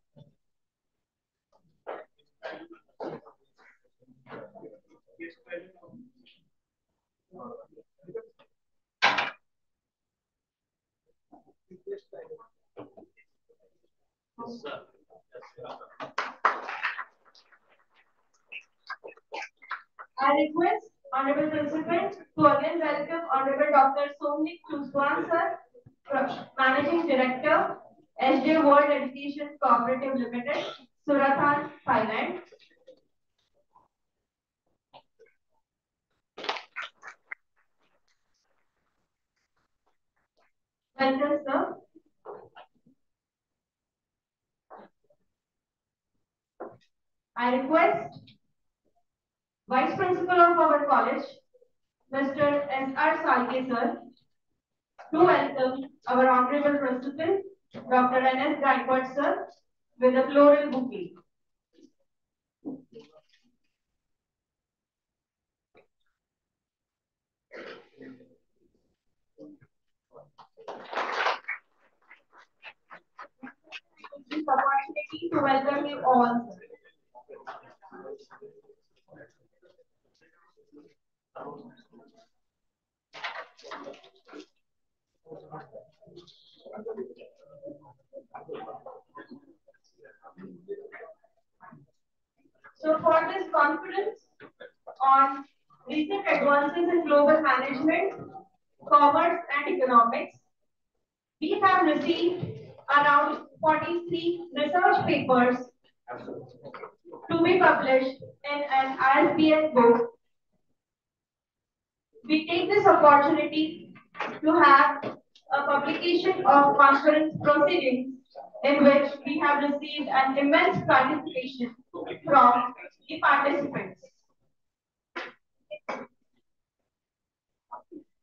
I request Honorable Principal to again welcome Honorable Dr. Somnik Chuswan Sir, Managing Director, SJ World Education Cooperative Limited, Surathan, Thailand. Welcome, sir. I request Vice Principal of our college, Mr. S.R. Salke sir, to welcome our Honorable Principal, Dr. N.S. Gaikwad sir, with a floral bouquet. This opportunity to welcome you all. So for this conference on recent advances in global management, commerce and economics, we have received around 43 research papers to be published in an ISBN book. We take this opportunity to have a publication of conference proceedings in which we have received an immense participation from the participants.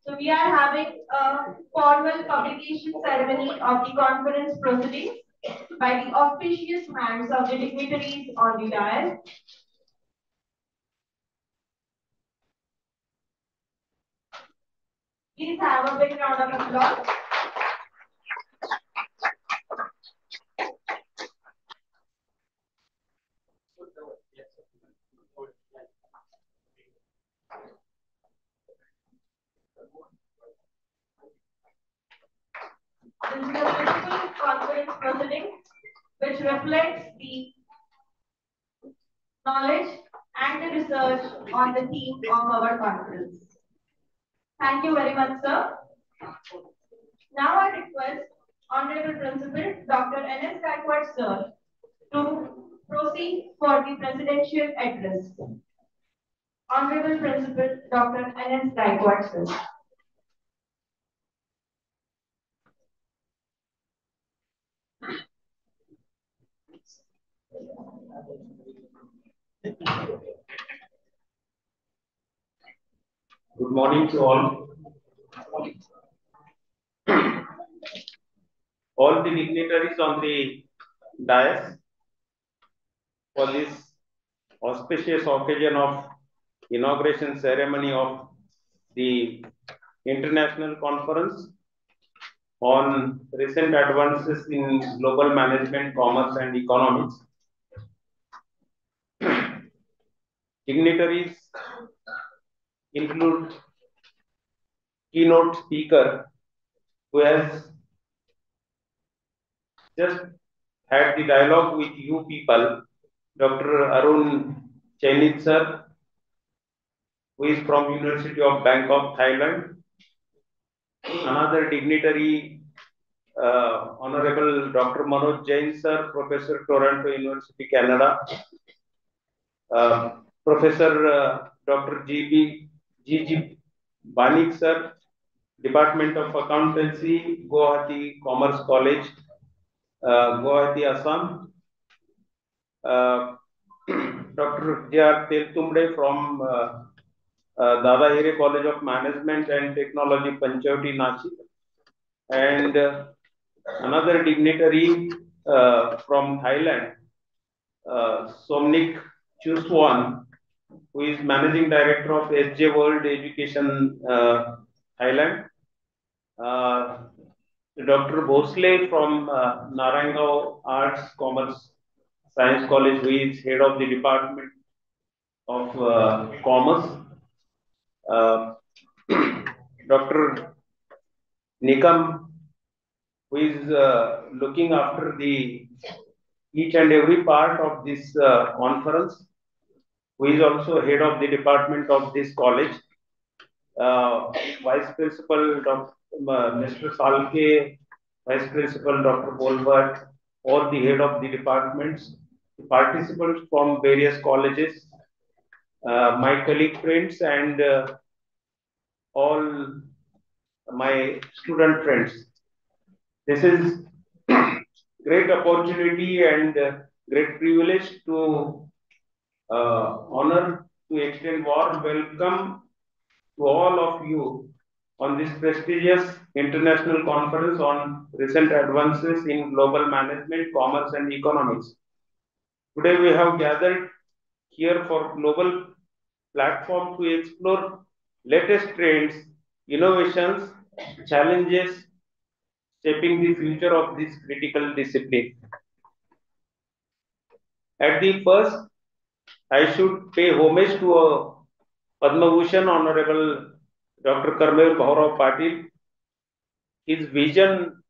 So we are having a formal publication ceremony of the conference proceedings by the auspicious hands of the dignitaries on the dais. Please have a big round of applause. This is a beautiful conference proceeding which reflects the knowledge and the research on the theme of our conference. Thank you very much, sir. Now I request Honorable Principal Dr. N.S. Gaikwad, sir, to proceed for the presidential address. Honorable Principal Dr. N.S. Gaikwad, sir. Good morning to all. All the dignitaries on the dais for this auspicious occasion of inauguration ceremony of the International Conference on recent advances in global management, commerce and economics. Dignitaries include keynote speaker who has just had the dialogue with you people, Dr. Arun Chainit sir, who is from University of Bangkok, Thailand. Another dignitary, Honorable Dr. Manoj Jain sir, Professor, Toronto University, Canada. Professor Dr. G.G. Banik sir, Department of Accountancy, Guwahati Commerce College, Guwahati, Assam. Dr. J.R. Teltumde from Dada Here College of Management and Technology, Panchayoti, Nashik, and another dignitary from Thailand, Somnik Chuswan, who is Managing Director of SJ World Education Thailand. Dr. Bhosle from Narangao Arts, Commerce, Science College, who is head of the Department of Commerce. Dr. Nikam, who is looking after the each and every part of this conference, who is also head of the department of this college. Vice Principal Dr. Mr. Salke, Vice Principal Dr. Bolbert, all the head of the departments, participants from various colleges, my colleague friends, and all my student friends. This is great opportunity and great privilege to honor to extend warm welcome to all of you on this prestigious international conference on recent advances in global management, commerce, and economics. Today we have gathered here for global platform to explore latest trends, innovations, challenges shaping the future of this critical discipline. At the first, I should pay homage to Padma Bhushan Honorable Dr. Karmveer Bhaurao Patil. His vision,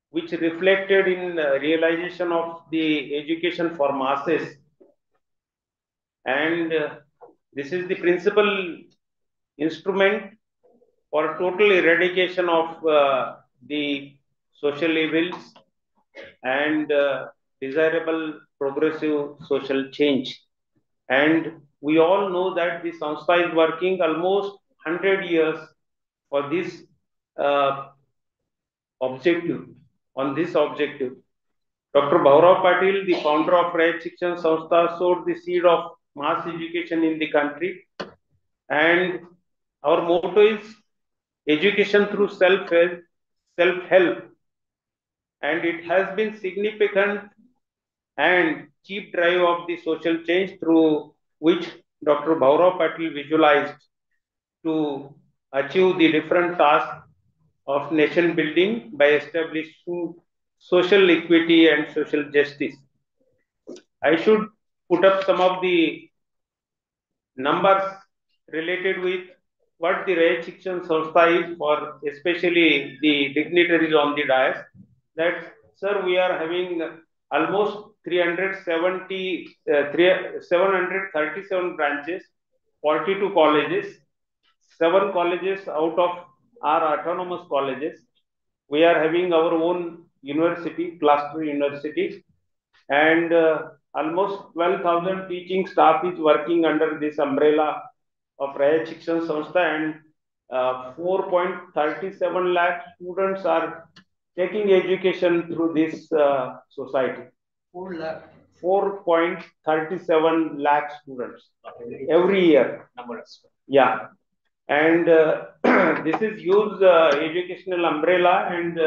which reflected in realization of the education for masses, and this is the principal instrument for total eradication of the social evils and desirable progressive social change. And we all know that the Sanstha is working almost 100 years for this objective, on this objective. Dr. Bhaurao Patil, the founder of Raj Shikshan Sanstha, sowed the seed of mass education in the country. And our motto is education through self-help. And it has been significant and cheap drive of the social change through which Dr. Bhaurao Patil visualized to achieve the different tasks of nation building by establishing social equity and social justice. I should put up some of the numbers related with what the Raj Shikshan Sanstha is for especially the dignitaries on the dais. That, sir, we are having almost 737 branches, 42 colleges, 7 colleges out of our autonomous colleges. We are having our own university, cluster university, and almost 12,000 teaching staff is working under this umbrella of Raj Shikshan Sanstha, and 4.37 lakh students are taking education through this society. 4.37 lakh students every year. Yeah. And this is used educational umbrella, and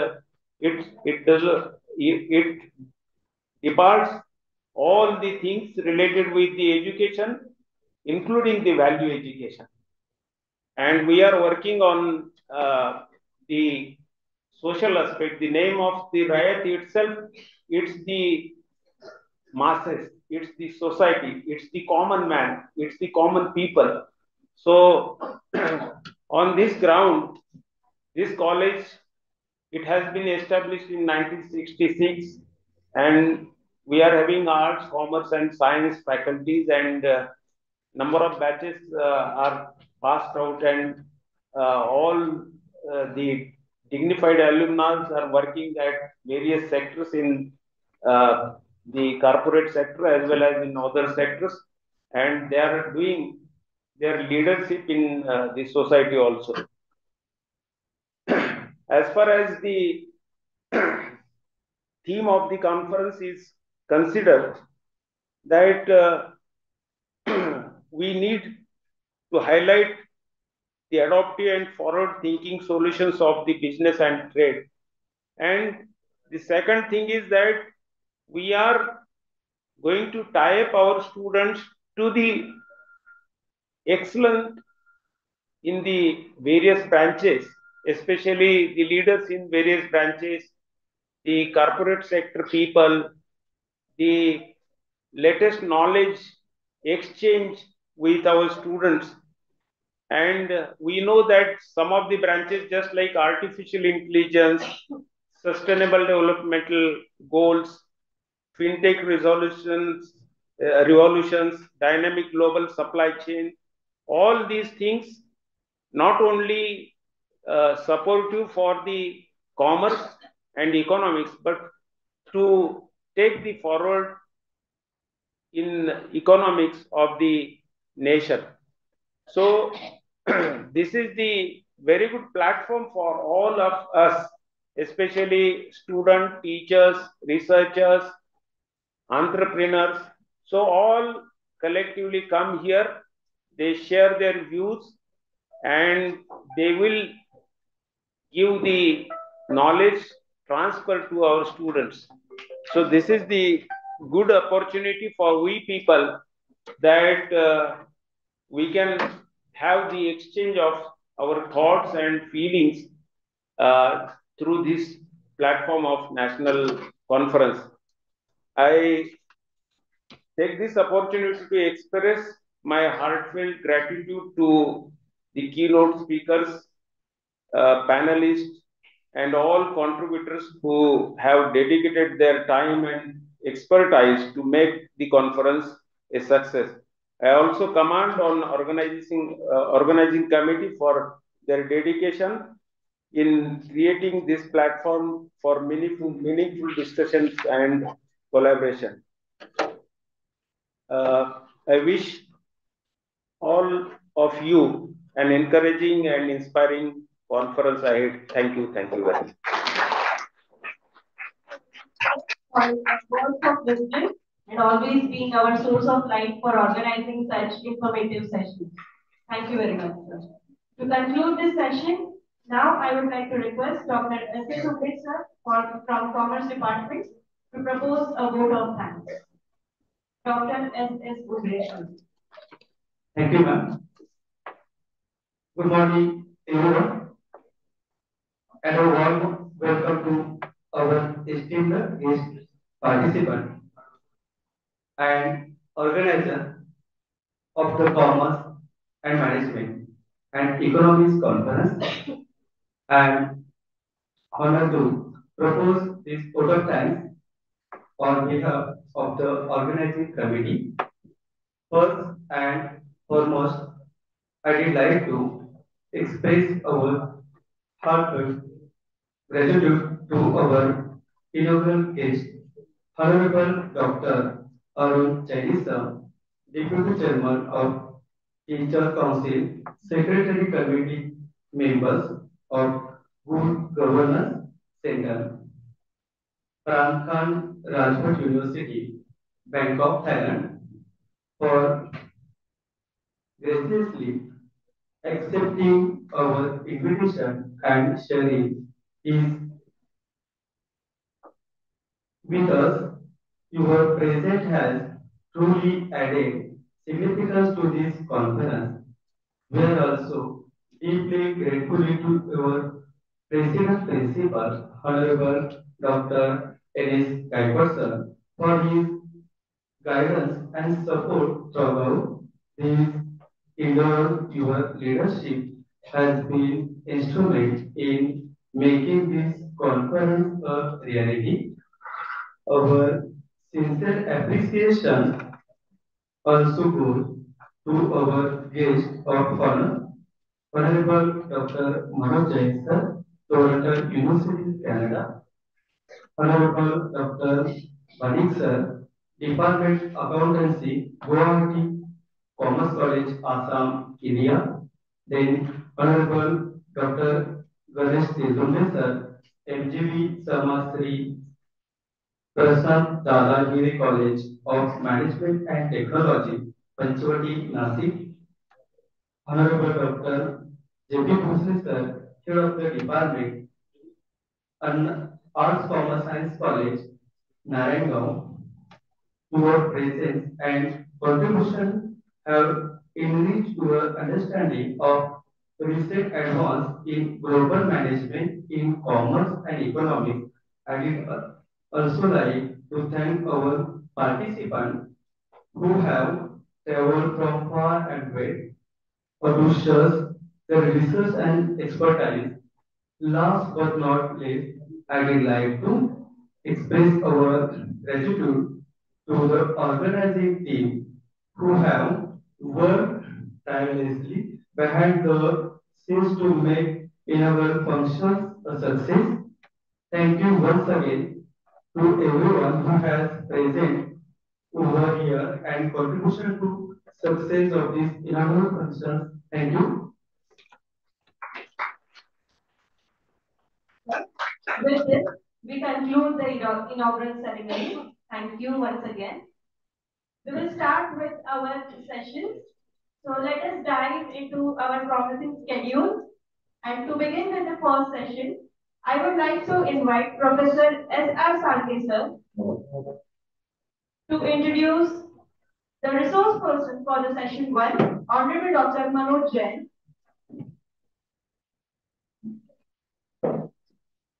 it departs all the things related with the education, including the value education. And we are working on the social aspect. The name of the riot itself, it's the masses, it's the society, it's the common man, it's the common people. So on this ground, this college, it has been established in 1966, and we are having arts, commerce, and science faculties, and number of batches are passed out, and all the dignified alumni are working at various sectors in the corporate sector as well as in other sectors, and they are doing their leadership in the society also. As far as the theme of the conference is considered, that we need to highlight the adaptive and forward thinking solutions of the business and trade. And the second thing is that we are going to tie up our students to the excellent in the various branches, especially the leaders in various branches, the corporate sector people, the latest knowledge exchange with our students. And we know that some of the branches, just like artificial intelligence, sustainable developmental goals, fintech revolutions, dynamic global supply chain, all these things not only supportive for the commerce and economics, but to take the forward in economics of the nation. So this is the very good platform for all of us, especially students, teachers, researchers, entrepreneurs. So all collectively come here, they share their views, and they will give the knowledge transfer to our students. So this is the good opportunity for we people that we can have the exchange of our thoughts and feelings through this platform of national conference. I take this opportunity to express my heartfelt gratitude to the keynote speakers, panelists, and all contributors who have dedicated their time and expertise to make the conference a success. I also commend on organizing committee for their dedication in creating this platform for meaningful discussions and collaboration. I wish all of you an encouraging and inspiring conference ahead. Thank you. Thank you very much. For words of wisdom and always being our source of light for organizing such informative sessions. Thank you very much, sir. To conclude this session, now I would like to request Dr. S.S. Upit, sir, from Commerce Department to propose a vote of thanks. Dr. S.S. Upit, sir. Thank you, ma'am. Good morning, everyone, and a warm welcome to our esteemed guest participant and organizer of the Commerce and Management and Economics Conference. And honored to propose this vote of thanks on behalf of the organizing committee. First and foremost, I would like to express our heartfelt gratitude to our inaugural guest, Honorable Dr. Arun Chainisa, Deputy Chairman of Teacher Council, Secretary Committee members of Good Governance Center, Pramkhan Rajput University, Bangkok, Thailand, for graciously accepting our invitation and sharing his with us. Your presence has truly added significance to this conference. We are also deeply grateful to our President Principal, Honorable Dr. N.S. Gaikwad, for his guidance and support throughout this endeavor. Your leadership has been instrumental in making this conference a reality. Our sincere appreciation also goes to our guest of honor, Honorable Dr. Manoj Jain, sir, Toronto University, Canada, Honorable Dr. Manik, sir, Department Accountancy, Guwahati Commerce College, Assam, India, then Honorable Dr. Ganesh Tezumbe, sir, MGB Samasri Prasad Dadagiri College of Management and Technology, Panchvati, Nasik. Honorable Dr. J.P. Bhusri Sir, Head of the Department, Arts, Commerce, Science College, Narangao. Your presence and contribution have enriched your understanding of recent advances in global management in commerce and economics. I would also like to thank our participants who have traveled from far and wide to share their research and expertise. Last but not least, I would like to express our gratitude to the organizing team who have worked tirelessly behind the scenes to make annual functions a success. Thank you once again to everyone who has present over here and contribution to success of this inaugural function. Thank you. With this, we conclude the inaugural ceremony. Thank you once again. We will start with our sessions. So let us dive into our promising schedule. And to begin with the first session, I would like to invite Professor S.R. Salke sir to introduce the resource person for the session 1, Honorable Dr. Manoj Jain.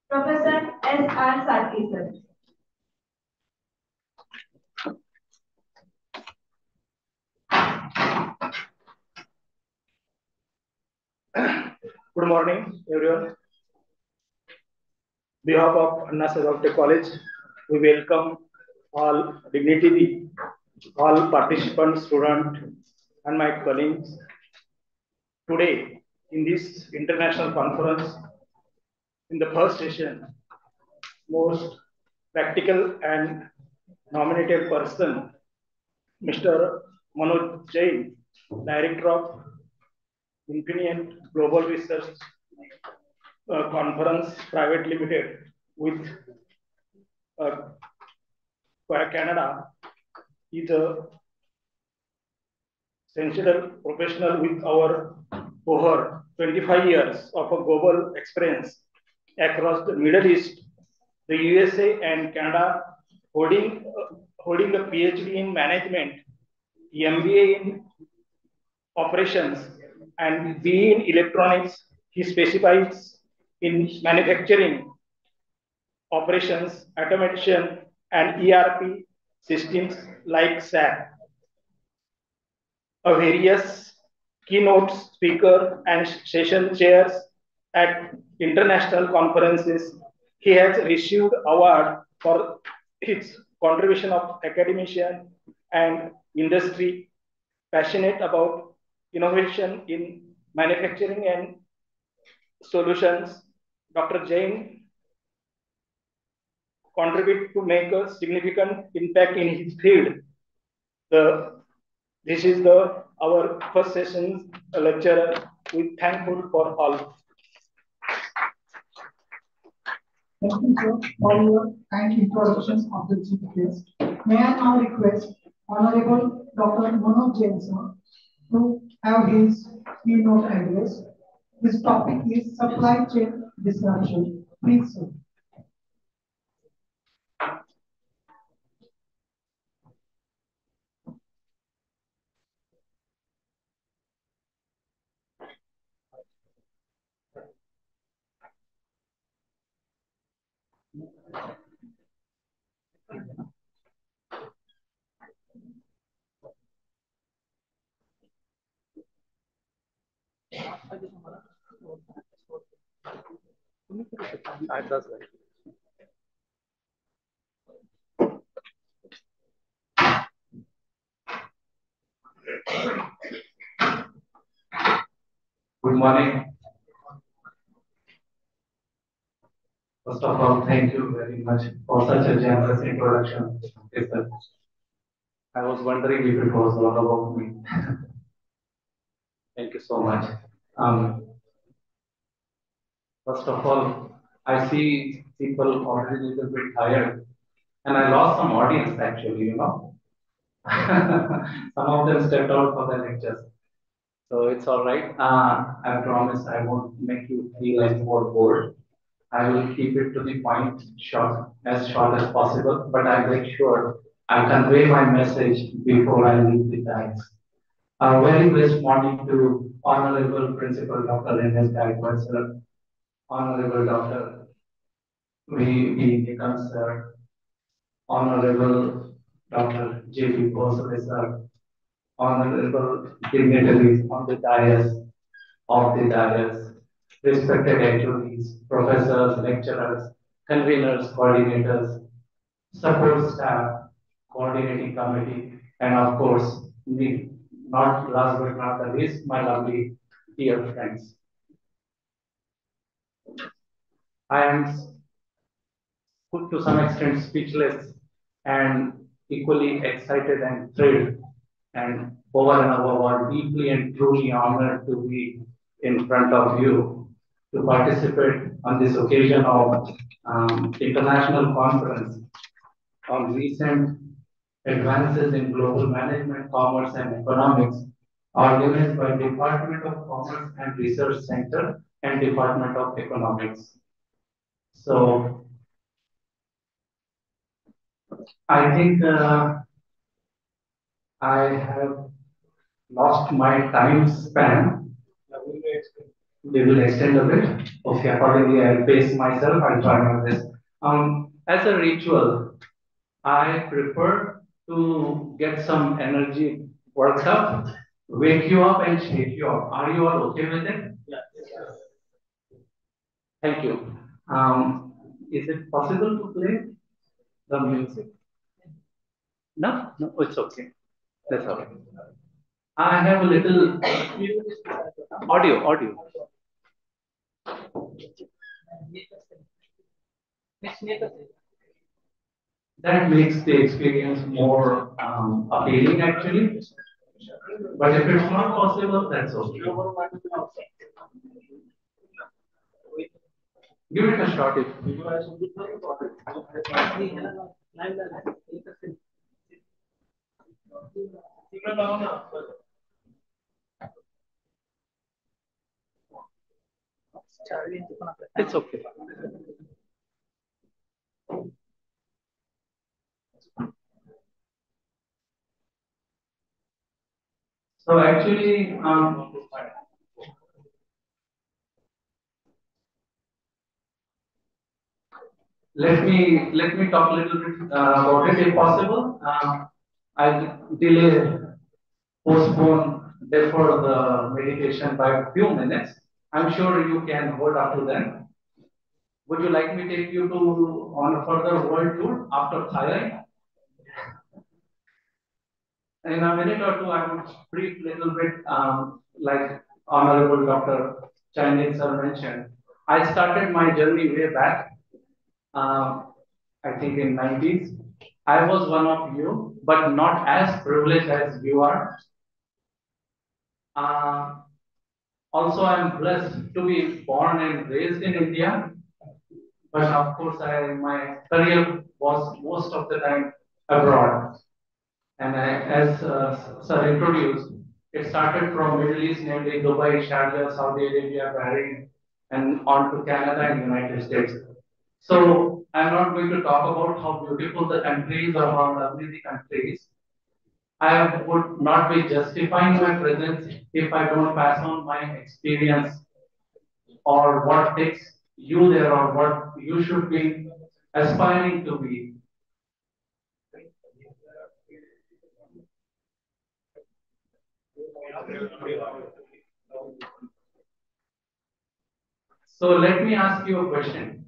Professor S.R. Salke sir. Good morning, everyone. On behalf of Anna Saravate College, we welcome all dignity, all participants, students, and my colleagues today in this international conference. In the first session, most practical and nominated person, Mr. Manoj Jain, Director of Infinite Global Research Conference Private Limited with Canada, is a sensible professional with over 25 years of a global experience across the Middle East, the USA, and Canada, holding a PhD in management, MBA in operations, and B in electronics. He specializes in manufacturing operations, automation, and ERP systems like SAP. A various keynote speaker and session chairs at international conferences. He has received award for his contribution of academician and industry, passionate about innovation in manufacturing and solutions. Dr. Jain contribute to make a significant impact in his field. This is our first session lecturer. We thankful for all. Thank you, sir, for your kind introduction of the chief guest. May I now request Honorable Dr. Manoj Jain, sir, to have his keynote address. His topic is supply chain disruption. Please, sir. Good morning. First of all, thank you very much for such a generous introduction. Yes, sir. I was wondering if it was all about me. Thank you so much. First of all, I see people already a little bit tired and I lost some audience actually, you know. Some of them stepped out for the lectures. So it's all right. I promise I won't make you feel any more bored. I will keep it to the point, short as possible, but I'll make sure I convey my message before I leave the dais. A very blessed morning to Honorable Principal Dr. N.S. Gaikwad, Honorable Dr. V. Nikam sir, Honorable Dr. J.P. Bosway sir, Honorable dignitaries on the dais, of the dais, respected HODs, professors, lecturers, conveners, coordinators, support staff, coordinating committee, and of course, me, not last but not the least, my lovely dear friends. I am to some extent speechless and equally excited and thrilled and over and above all deeply and truly honored to be in front of you to participate on this occasion of international conference on recent advances in global management, commerce and economics organized by Department of Commerce and Research Center and Department of Economics. So I think I have lost my time span. We will extend a bit. Okay, accordingly, I'll pace myself. I'll try my best. As a ritual, I prefer to get some energy worked up, wake you up, and shake you up. Are you all okay with it? Yeah. Thank you. Is it possible to play the music? No, no, it's okay. That's all right. I have a little audio. That makes the experience more appealing actually. But if it's not possible, that's okay. Give it a shot if it's okay. So actually, let me talk a little bit about it if possible. I'll delay, postpone, defer the meditation by a few minutes. I'm sure you can hold up to them. Would you like me to take you to on a further world tour after Thailand? In a minute or two, I would brief little bit, like Honorable Dr. Chinese sir mentioned. I started my journey way back, I think in 90s. I was one of you, but not as privileged as you are. Also, I'm blessed to be born and raised in India, but of course, my career was most of the time abroad. And as sir introduced, it started from Middle East, namely Dubai, Sharjah, Saudi Arabia, Bahrain, and on to Canada and United States. So I'm not going to talk about how beautiful the countries or how lovely the countries. I would not be justifying my presence if I don't pass on my experience or what takes you there or what you should be aspiring to be. So let me ask you a question.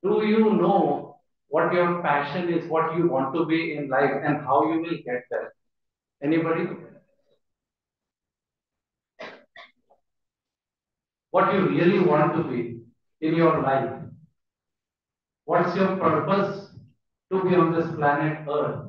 Do you know what your passion is, what you want to be in life, and how you will get there? Anybody? What you really want to be in your life? What's your purpose to be on this planet Earth?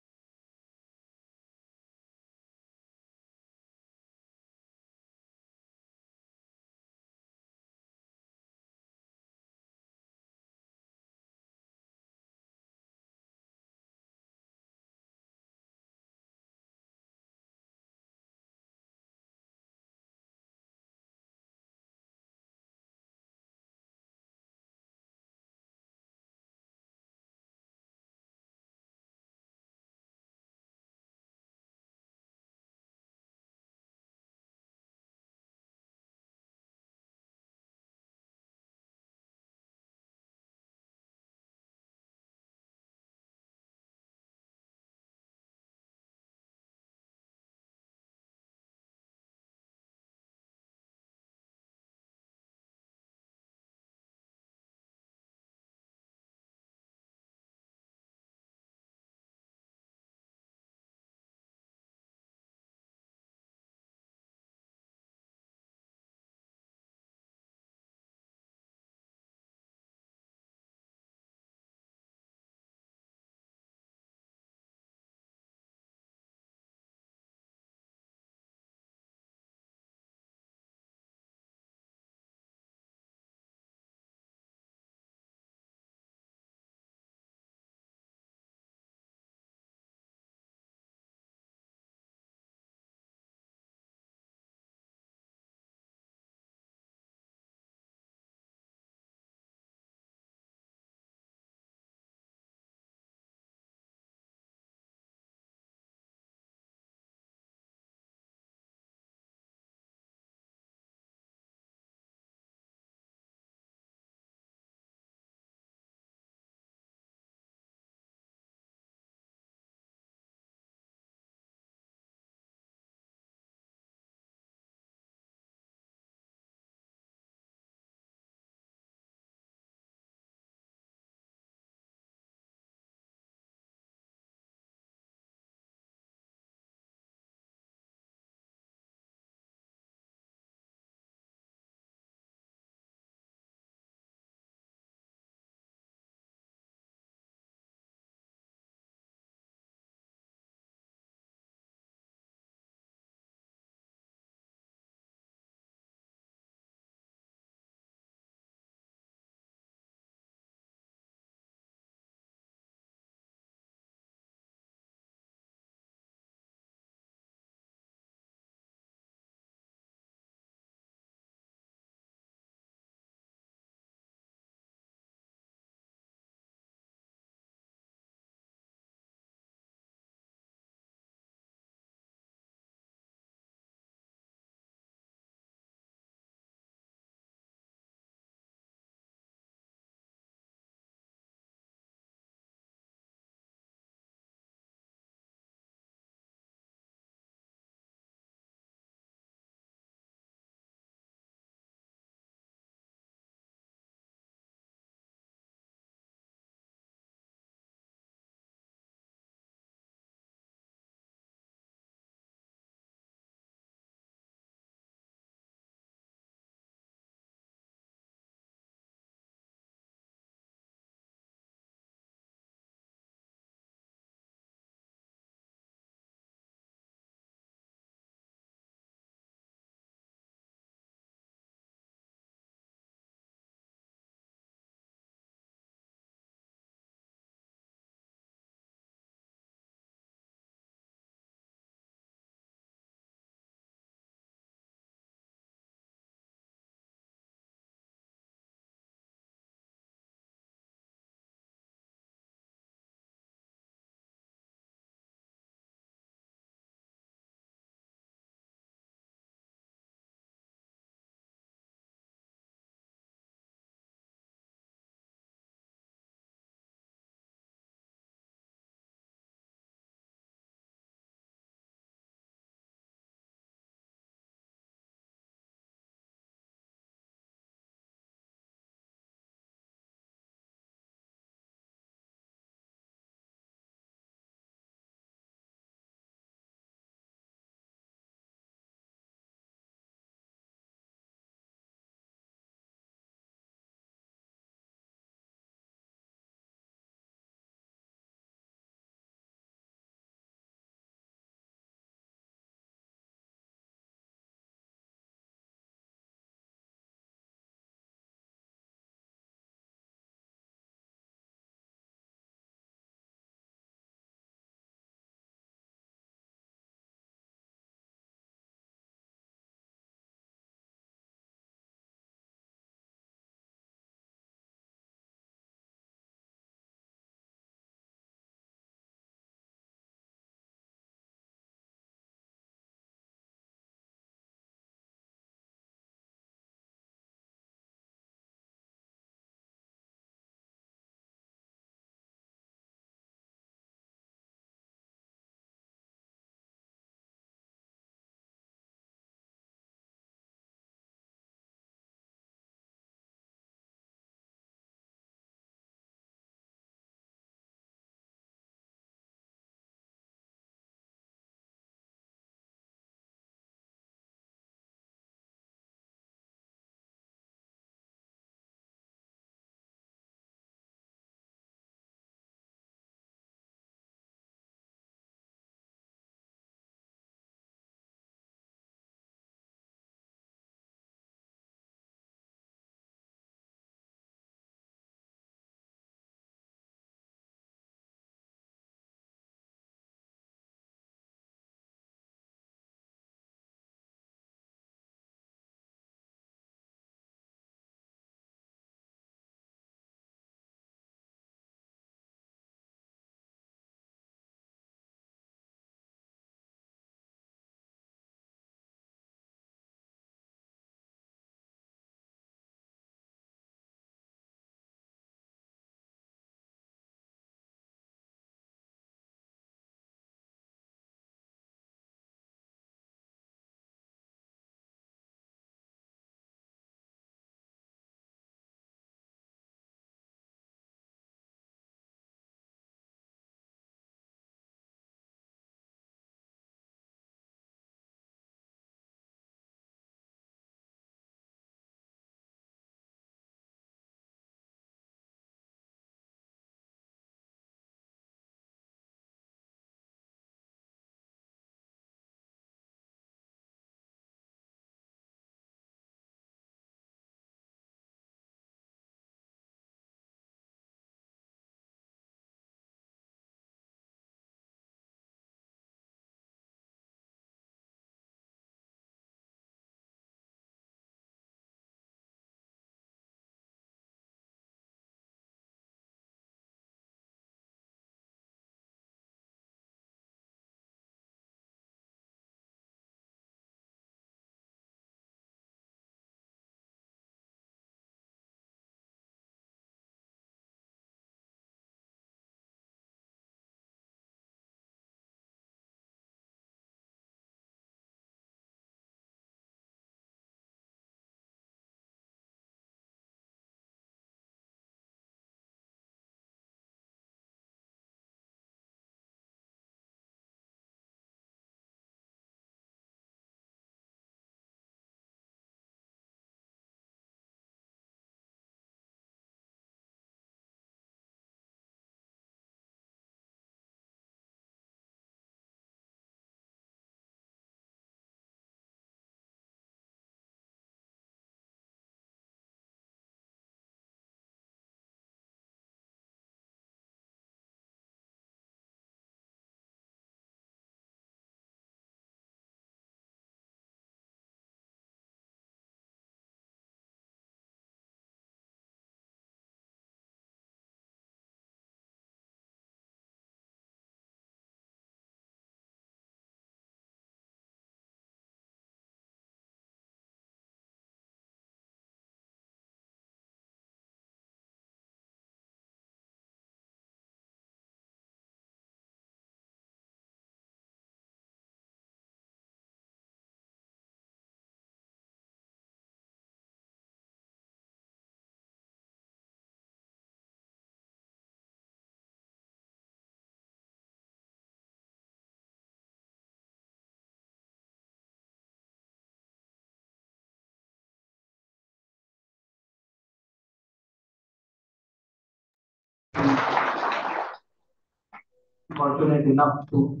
fortunate enough to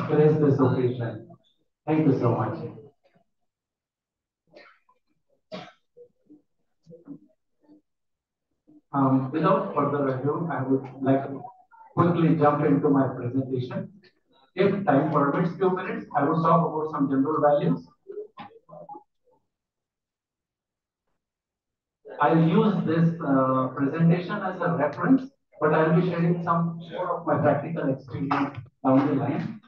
grace this occasion. Thank you so much. Without further ado, I would like to quickly jump into my presentation. If time permits, few minutes, I will talk about some general values. I'll use this presentation as a reference, but I'll be sharing some more of my practical experience down the line.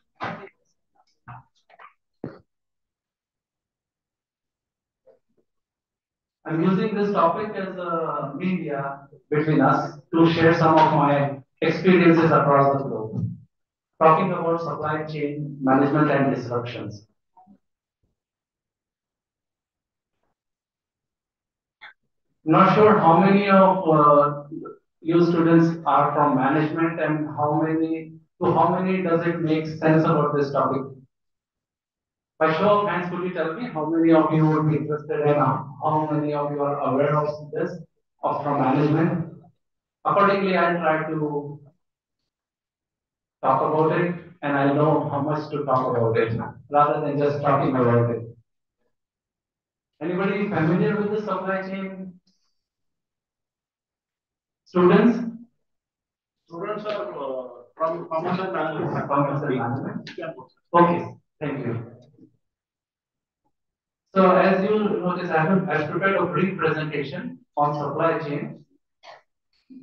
I'm using this topic as a media between us to share some of my experiences across the globe, talking about supply chain management and disruptions. Not sure how many of you students are from management and how many does it make sense about this topic? By show of hands, could you tell me how many of you would be interested in how many of you are aware of this, of from management? Accordingly, I'll try to talk about it and I know how much to talk about it rather than just talking about it. Anybody familiar with the supply chain? Students? Students are from commercial management. Commercial management. Okay, thank you. So as you notice, I've prepared a brief presentation on supply chain.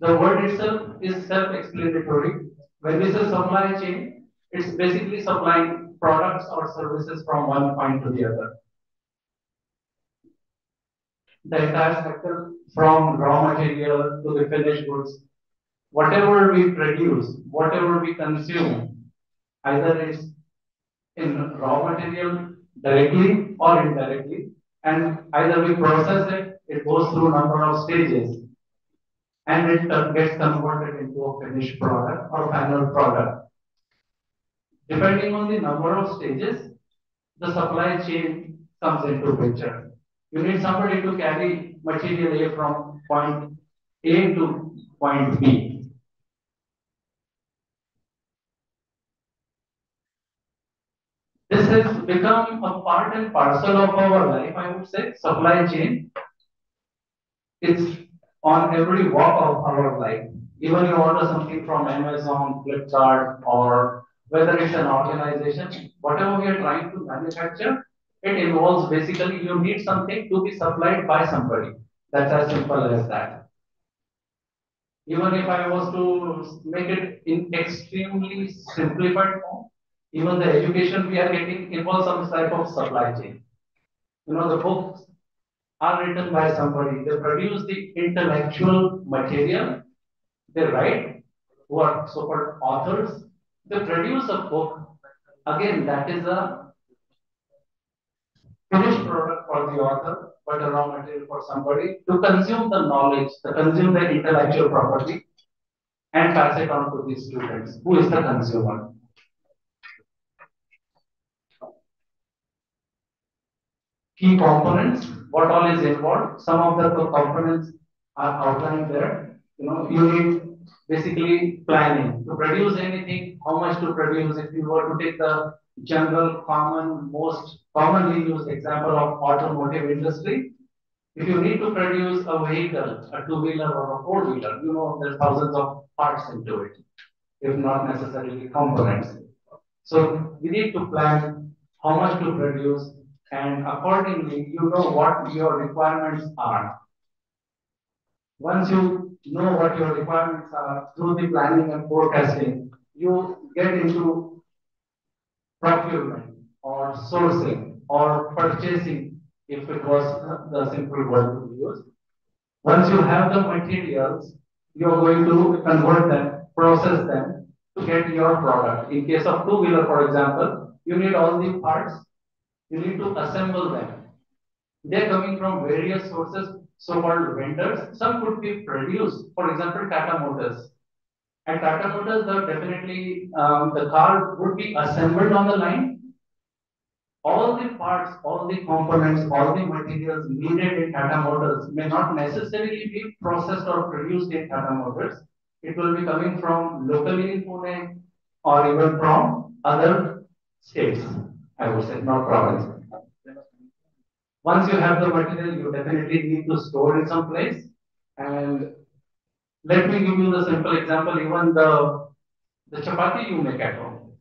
The word itself is self-explanatory. When we say supply chain, it's basically supplying products or services from one point to the other. The entire sector from raw material to the finished goods, whatever we produce, whatever we consume, either it's in raw material directly or indirectly, and either we process it, it goes through a number of stages, and it gets converted into a finished product or final product. Depending on the number of stages, the supply chain comes into picture. You need somebody to carry material A from point A to point B. This has become a part and parcel of our life, I would say. Supply chain, it's on every walk of our life. Even you order something from Amazon, Flipkart, or whether it's an organization, whatever we are trying to manufacture, it involves basically you need something to be supplied by somebody. That's as simple as that. Even if I was to make it in extremely simplified form, even the education we are getting involves some type of supply chain. You know, the books are written by somebody. They produce the intellectual material. They write, who are so-called authors. They produce a book. Again, that is a finished product for the author, but a raw material for somebody to consume the knowledge, to consume the intellectual property, and pass it on to the students. Who is the consumer? Key components, what all is involved. Some of the components are outlined there. You know, you need basically planning to produce anything, how much to produce. If you were to take the general, common, most commonly used example of automotive industry, if you need to produce a vehicle, a two-wheeler or a four-wheeler, you know there's thousands of parts into it, if not necessarily components. So we need to plan how much to produce, and accordingly, you know what your requirements are. Once you know what your requirements are through the planning and forecasting, you get into procurement or sourcing or purchasing, if it was the simple word to use. Once you have the materials, you're going to convert them, process them to get your product. In case of two-wheeler, for example, you need all the parts, you need to assemble them. They're coming from various sources, so-called vendors. Some could be produced, for example, Tata Motors. At Tata Motors, definitely the car would be assembled on the line. All the parts, all the components, all the materials needed in Tata Motors may not necessarily be processed or produced in Tata Motors. It will be coming from locally in Pune or even from other states, I would say, not province. Once you have the material, you definitely need to store it someplace. And let me give you the simple example, even the chapati you make at home.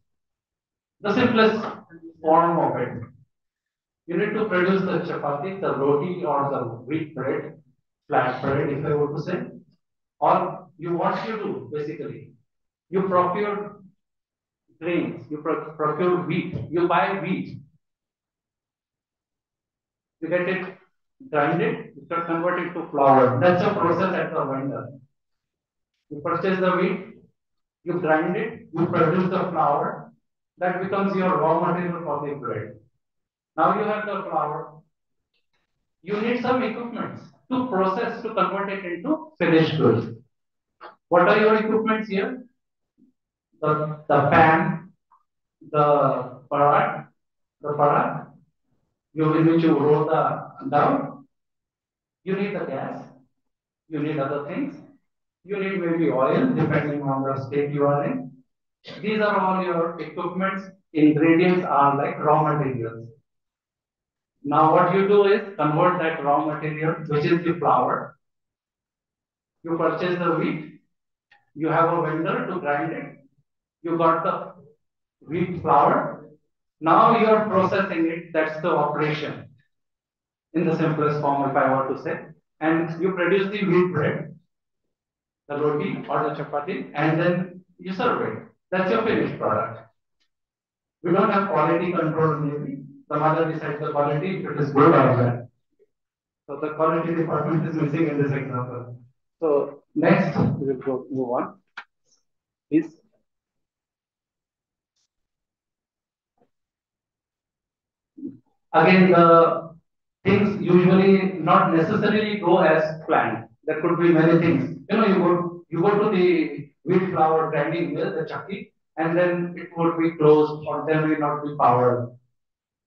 The simplest form of it. You need to produce the chapati, the roti or the wheat bread, flat bread if I were to say. Or what you do basically, you procure grains, you procure wheat, you buy wheat, you get it grinded, you convert it to flour. That's a process at the vendor. You purchase the wheat, you grind it, you produce the flour, that becomes your raw material for the bread. Now you have the flour, you need some equipment to process, to convert it into finished goods. What are your equipments here? The pan, the parat, in which you roll the dough. You need the gas, you need other things, you need maybe oil depending on the state you are in. These are all your equipments. Ingredients are like raw materials. Now what you do is convert that raw material, which is the flour. You purchase the wheat, you have a vendor to grind it, you got the wheat flour. Now you are processing it, that's the operation in the simplest form, if I were to say. And you produce the wheat bread, the roti or the chapati, and then you serve it. That's your finished product. We don't have quality control maybe. The mother decides the quality, if it is good or bad. So the quality department is missing in this example. So next, we will move on. Please. Again, the things usually not necessarily go as planned. There could be many things. You go to the wheat flour grinding mill, the chakki, and then it would be closed or there may not be power.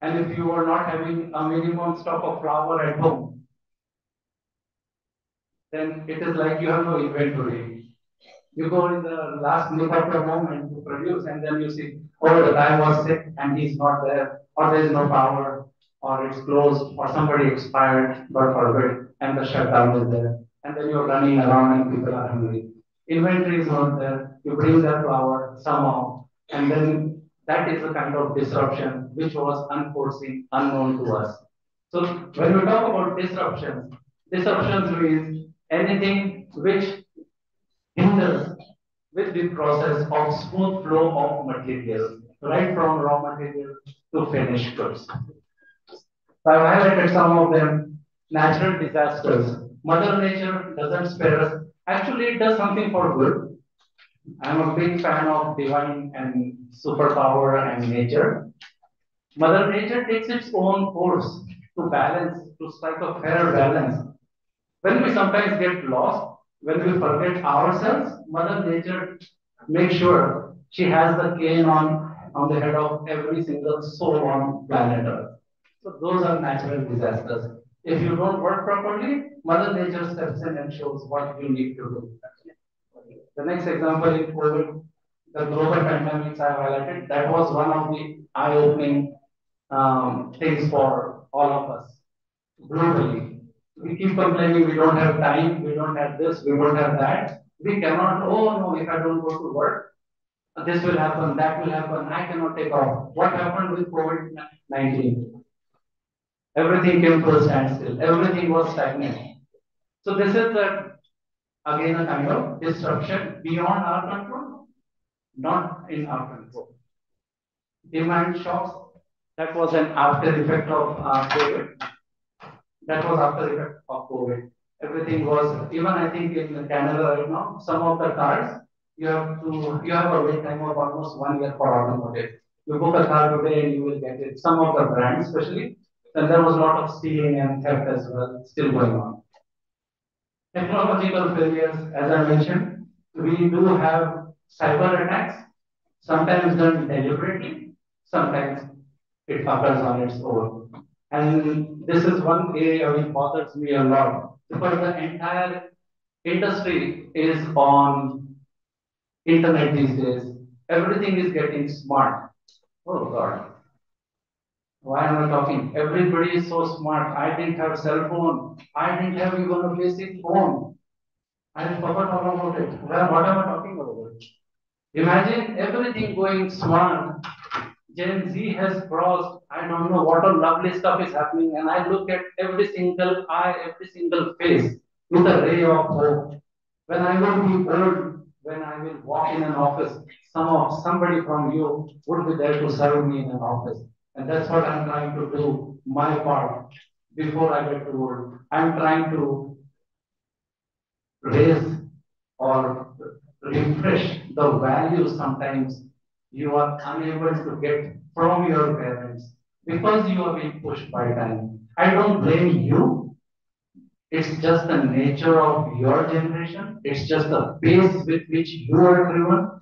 And if you are not having a minimum stock of flour at home, then it is like you have no inventory. You go in the last minute of the moment to produce, and then you see, oh, the guy was sick and he's not there, or there is no power, or it's closed, or somebody expired, God forbid, and the shutdown is there. And then you're running around and people are hungry. Inventory is not there. You bring that flour somehow, and then that is a kind of disruption which was unforeseen, unknown to us. So when we talk about disruptions means anything which hinders with the process of smooth flow of material, right from raw material to finished goods. So I've highlighted some of them. Natural disasters. Mother Nature doesn't spare us. Actually, it does something for good. I'm a big fan of divine and superpower and nature. Mother Nature takes its own course to balance, to strike a fair balance. When we sometimes get lost, when we forget ourselves, Mother Nature makes sure she has the cane on the head of every single soul on planet Earth. So those are natural disasters. If you don't work properly, Mother Nature steps in and shows what you need to do. The next example in COVID, the global pandemics I highlighted, that was one of the eye-opening things for all of us globally. We keep complaining we don't have time, we don't have this, we don't have that. We cannot, oh no, if I don't go to work, this will happen, that will happen, I cannot take off. What happened with COVID-19? Everything came to a standstill, everything was stagnant. So this is again a kind of disruption beyond our control, not in our control. Demand shocks, that was an after effect of COVID. That was after effect of COVID. Everything was, even I think in Canada right now, some of the cars, you have a wait time of almost 1 year for automotive. You book a car today and you will get it. Some of the brands especially, and there was a lot of stealing and theft as well still going on. Technological failures, as I mentioned, we do have cyber attacks, sometimes done deliberately, sometimes it occurs on its own. And this is one area which bothers me a lot because the entire industry is on internet these days. Everything is getting smart. Oh God, why am I talking? Everybody is so smart. I didn't have cell phone. I didn't have even a basic phone. I forgot all about it. Well, what am I talking about? Imagine everything going smart. Gen Z has crossed. I don't know what a lovely stuff is happening, and I look at every single eye, every single face with a ray of hope. When I will be old, when I will walk in an office, somebody from you would be there to serve me in an office. And that's what I'm trying to do, my part, before I get too old. I'm trying to raise or refresh the values sometimes you are unable to get from your parents because you are being pushed by time. I don't blame you. It's just the nature of your generation. It's just the pace with which you are driven.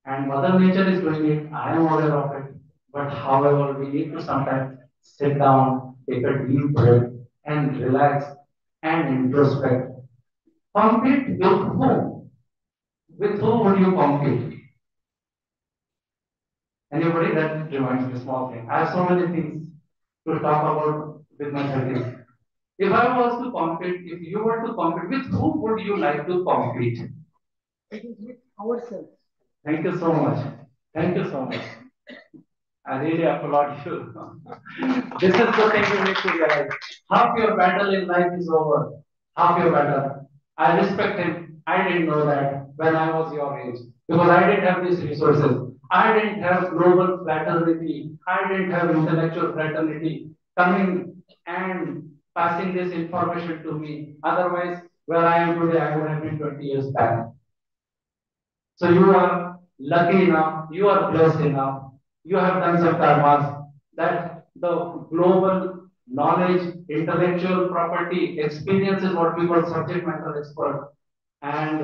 And Mother Nature is doing it. I am aware of it. But however, we need to sometimes sit down, take a deep breath, and relax and introspect. Compete with whom? With whom would you compete? Anybody? That reminds me small thing. I have so many things to talk about with my 30s. If I was to compete, if you were to compete, with whom would you like to compete? It is with ourselves. Thank you so much. Thank you so much. I really applaud you. This is the thing you need to realize. Half your battle in life is over. Half your battle. I respect him. I didn't know that when I was your age because I didn't have these resources. I didn't have global fraternity. I didn't have intellectual fraternity coming and passing this information to me. Otherwise, where I am today, I would have been 20 years back. So you are lucky enough, you are blessed enough, you have done some karmas that the global knowledge, intellectual property, experience is what we call subject matter expert. And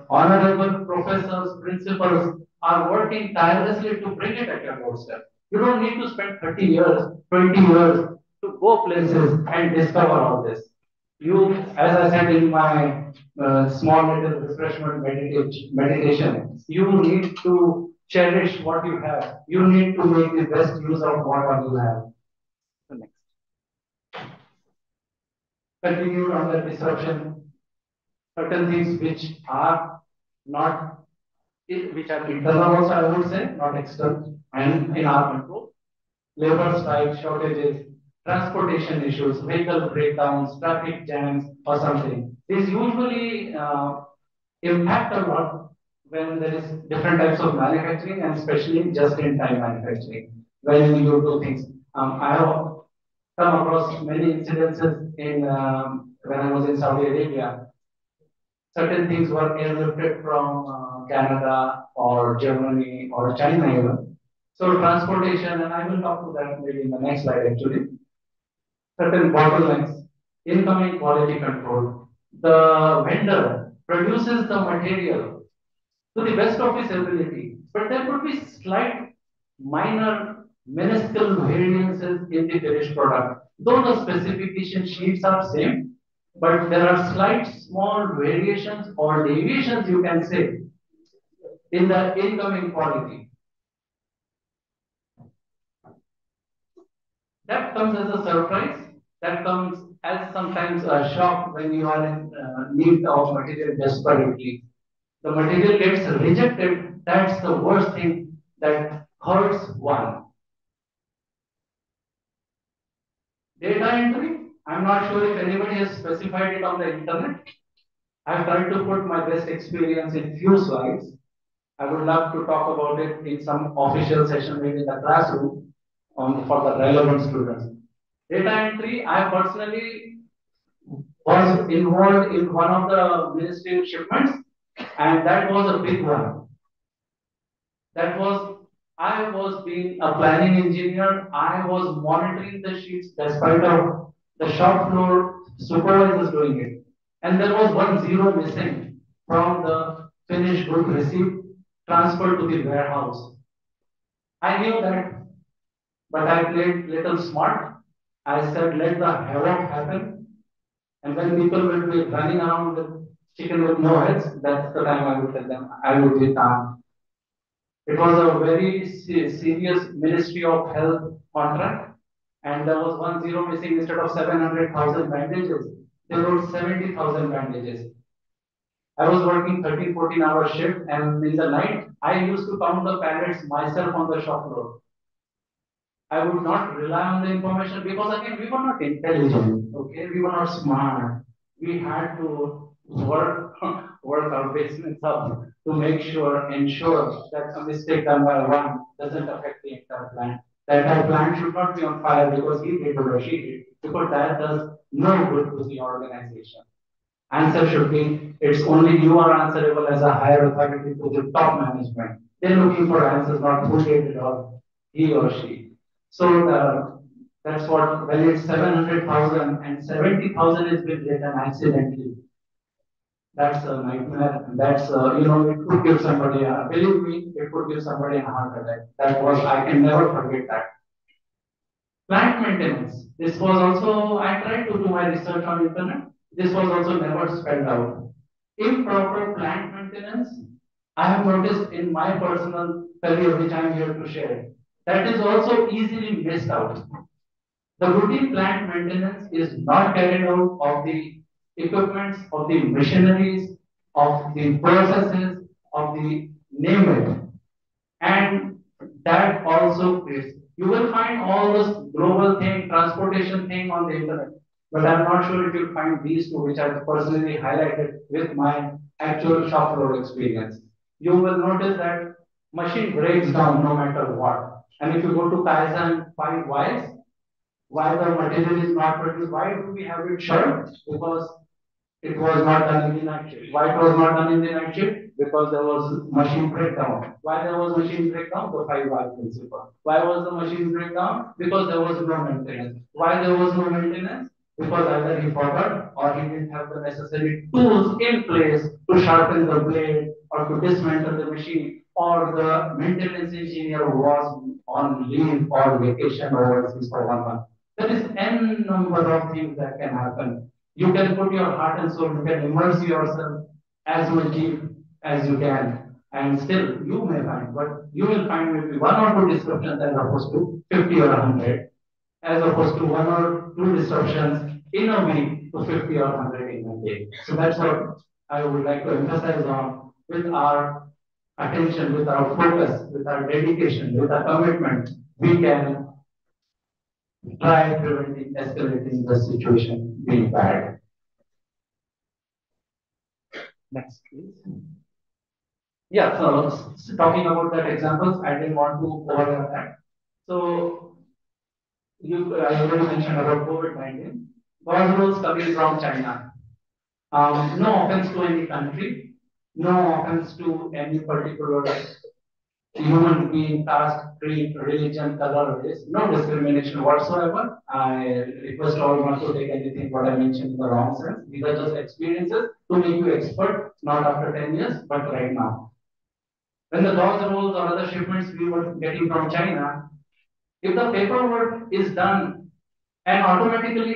honorable professors, principals are working tirelessly to bring it at your doorstep. You don't need to spend 30 years, 20 years to go places and discover all this. You, as I said in my small little refreshment meditation, you need to cherish what you have. You need to make the best use of what you have. The next. Continue on the disruption. Certain things which are not, which are internal also, I would say, not external, and in our control. Labor strikes, shortages, transportation issues, vehicle breakdowns, traffic jams, or something. These usually impact a lot when there is different types of manufacturing and especially just-in-time manufacturing. When you do things, I have come across many incidences in when I was in Saudi Arabia. Certain things were airlifted from Canada or Germany or China even. So transportation, and I will talk to that maybe in the next slide actually. Certain bottlenecks, incoming quality control. The vendor produces the material to the best of his ability, but there could be slight, minor, minuscule variances in the finished product. Though the specification sheets are same, but there are slight, small variations or deviations, you can say, in the incoming quality. That comes as a surprise. That comes as sometimes a shock when you are in need of material desperately. The material gets rejected. That's the worst thing that hurts one. Data entry. I'm not sure if anybody has specified it on the internet. I've tried to put my best experience in few slides. I would love to talk about it in some official session, maybe in the classroom, for the relevant students. Data entry, I personally was involved in one of the ministerial shipments, and that was a big one. That was, I was being a planning engineer, I was monitoring the sheets despite of the shop floor supervisors doing it. And there was one zero missing from the finished good receipt transferred to the warehouse. I knew that, but I played little smart. I said, let the havoc happen. And when people will be running around with chicken with no heads, that's the time I would tell them I would be calm. It was a very serious Ministry of Health contract, and there was one zero missing instead of 700,000 bandages. They wrote 70,000 bandages. I was working 13, 14-hour shift, and in the night, I used to count the pallets myself on the shop floor. I would not rely on the information because again, we were not intelligent, okay? We were not smart. We had to work our business up to ensure that a mistake done by one doesn't affect the entire plant. The entire plant should not be on fire because he did or she did, because that does no good to the organization. Answer should be, it's only you are answerable as a higher authority to the top management. They're looking for answers, not who did it or he or she. So that's what, when it's 700,000 and 70,000 has been written accidentally, that's a nightmare. That's, it could give somebody, believe me, it could give somebody a heart attack. I can never forget that. Plant maintenance. This was also, I tried to do my research on internet. This was also never spelled out. Improper plant maintenance, I have noticed in my personal career, which I am here to share, that is also easily missed out. The routine plant maintenance is not carried out of the equipments, of the machineries, of the processes, of the name it. And that also creates, you will find all this global thing, transportation thing on the internet. But I'm not sure if you'll find these two, which I personally highlighted with my actual shop floor experience. You will notice that machine breaks down no matter what. And if you go to Kaizen 5 whys, why the material is not produced, why do we have it short? Because it was not done in the night shift. Why it was not done in the night shift? Because there was machine breakdown. Why there was machine breakdown? The 5 why principle. Why was the machine breakdown? Because there was no maintenance. Why there was no maintenance? Because either he forgot or he didn't have the necessary tools in place to sharpen the blade or to dismantle the machine, or the maintenance engineer was on leave or vacation overseas for 1 month. There is n number of things that can happen. You can put your heart and soul, you can immerse yourself as much deep as you can, and still you may find, but you will find maybe one or two disruptions as opposed to 50 or 100, as opposed to one or two disruptions in a week to 50 or 100 in a day. So that's what I would like to emphasize on. With our attention, with our focus, with our dedication, with our commitment, we can try preventing escalating the situation being bad. Next, please. Yeah, so talking about that examples, I didn't want to overlap that. So I already mentioned about COVID-19. Those rules coming from China. No offense to any country, no offense to any particular human being, caste, creed, religion, color, race, no discrimination whatsoever. I request all not to take anything what I mentioned in the wrong sense. These are just experiences to make you expert, not after 10 years, but right now. When the dogs rolls or other shipments we were getting from China, if the paperwork is done and automatically,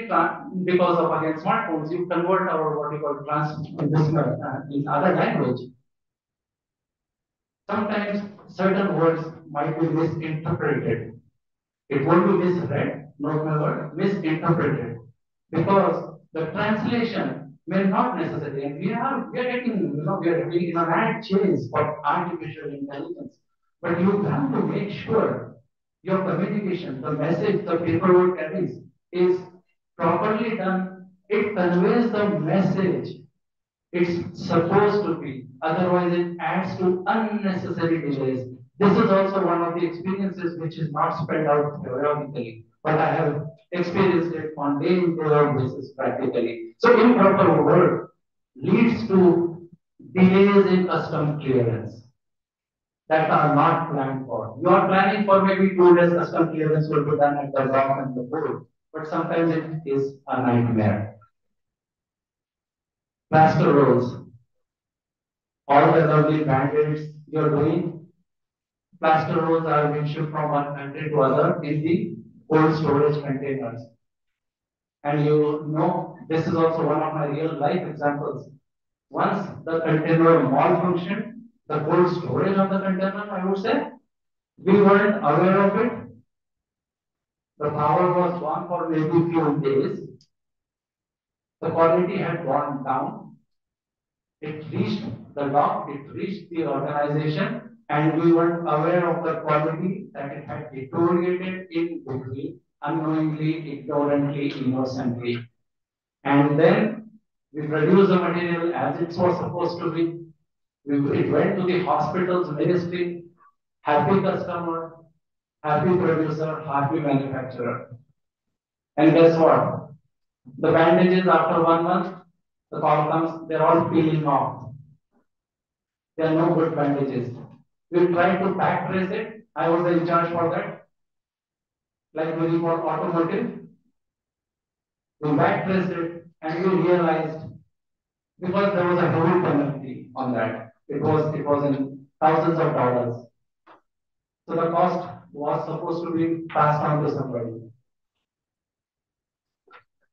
because of again smartphones, you convert our what you call in other language. Sometimes certain words might be misinterpreted. It won't be misread, not my word, misinterpreted. Because the translation may not necessarily, and we are getting, we are in a mad chase for artificial intelligence. But you have to make sure your communication, the message the paperwork carries is properly done. It conveys the message it's supposed to be. Otherwise, it adds to unnecessary delays. This is also one of the experiences which is not spelled out theoretically, but I have experienced it on day-in-day-out basis practically. So improper work leads to delays in custom clearance that are not planned for. You are planning for maybe 2 days custom clearance will be done at the dock and the port, but sometimes it is a nightmare. Plaster rolls, all the lovely band-aids you're doing, plaster rolls are being shipped from one country to other in the cold storage containers. And this is also one of my real life examples. Once the container malfunctioned, the cold storage of the container, I would say, we weren't aware of it. The power was gone for maybe few days. The quality had gone down. It reached the dock, it reached the organization, and we weren't aware of the quality that it had deteriorated in between, unknowingly, ignorantly, innocently. And then we produced the material as it was supposed to be. It went to the hospital's ministry, happy customer, happy producer, happy manufacturer. And guess what? The bandages after 1 month, the call comes, they're all peeling off. There are no good bandages. We tried to back trace it. I was in charge for that. Like we for automotive, we back traced it and we realized because there was a heavy penalty on that. It was in thousands of dollars. So the cost was supposed to be passed on to somebody.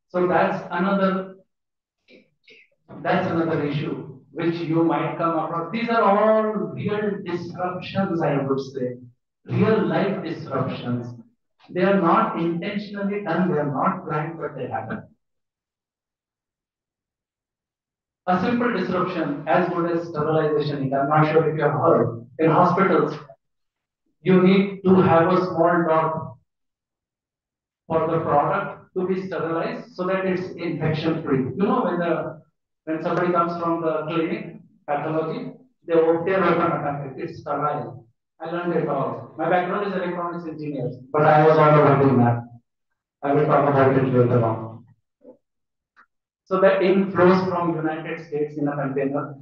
So that's another issue which you might come across. These are all real disruptions, I would say, real life disruptions. They are not intentionally done, they are not planned, but they happen. A simple disruption as good as sterilization. I'm not sure if you have heard. In hospitals, you need to have a small dot for the product to be sterilized so that it's infection free. You know, when somebody comes from the clinic, pathology, they will tear open a packet. It's sterile. I learned it all. My background is electronics engineers, but I was all over doing that. I will talk about it later on. So that inflows from United States in a container.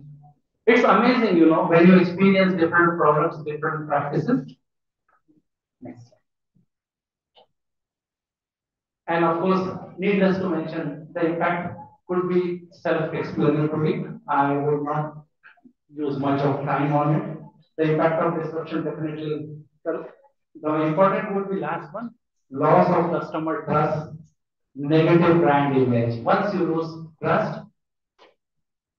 It's amazing, you know, when you experience different products, different practices. Next. And of course, needless to mention, the impact could be self-explanatory. I would not use much of time on it. The impact of disruption definitely. The important would be last one: loss of customer trust, negative brand image. Once you lose trust,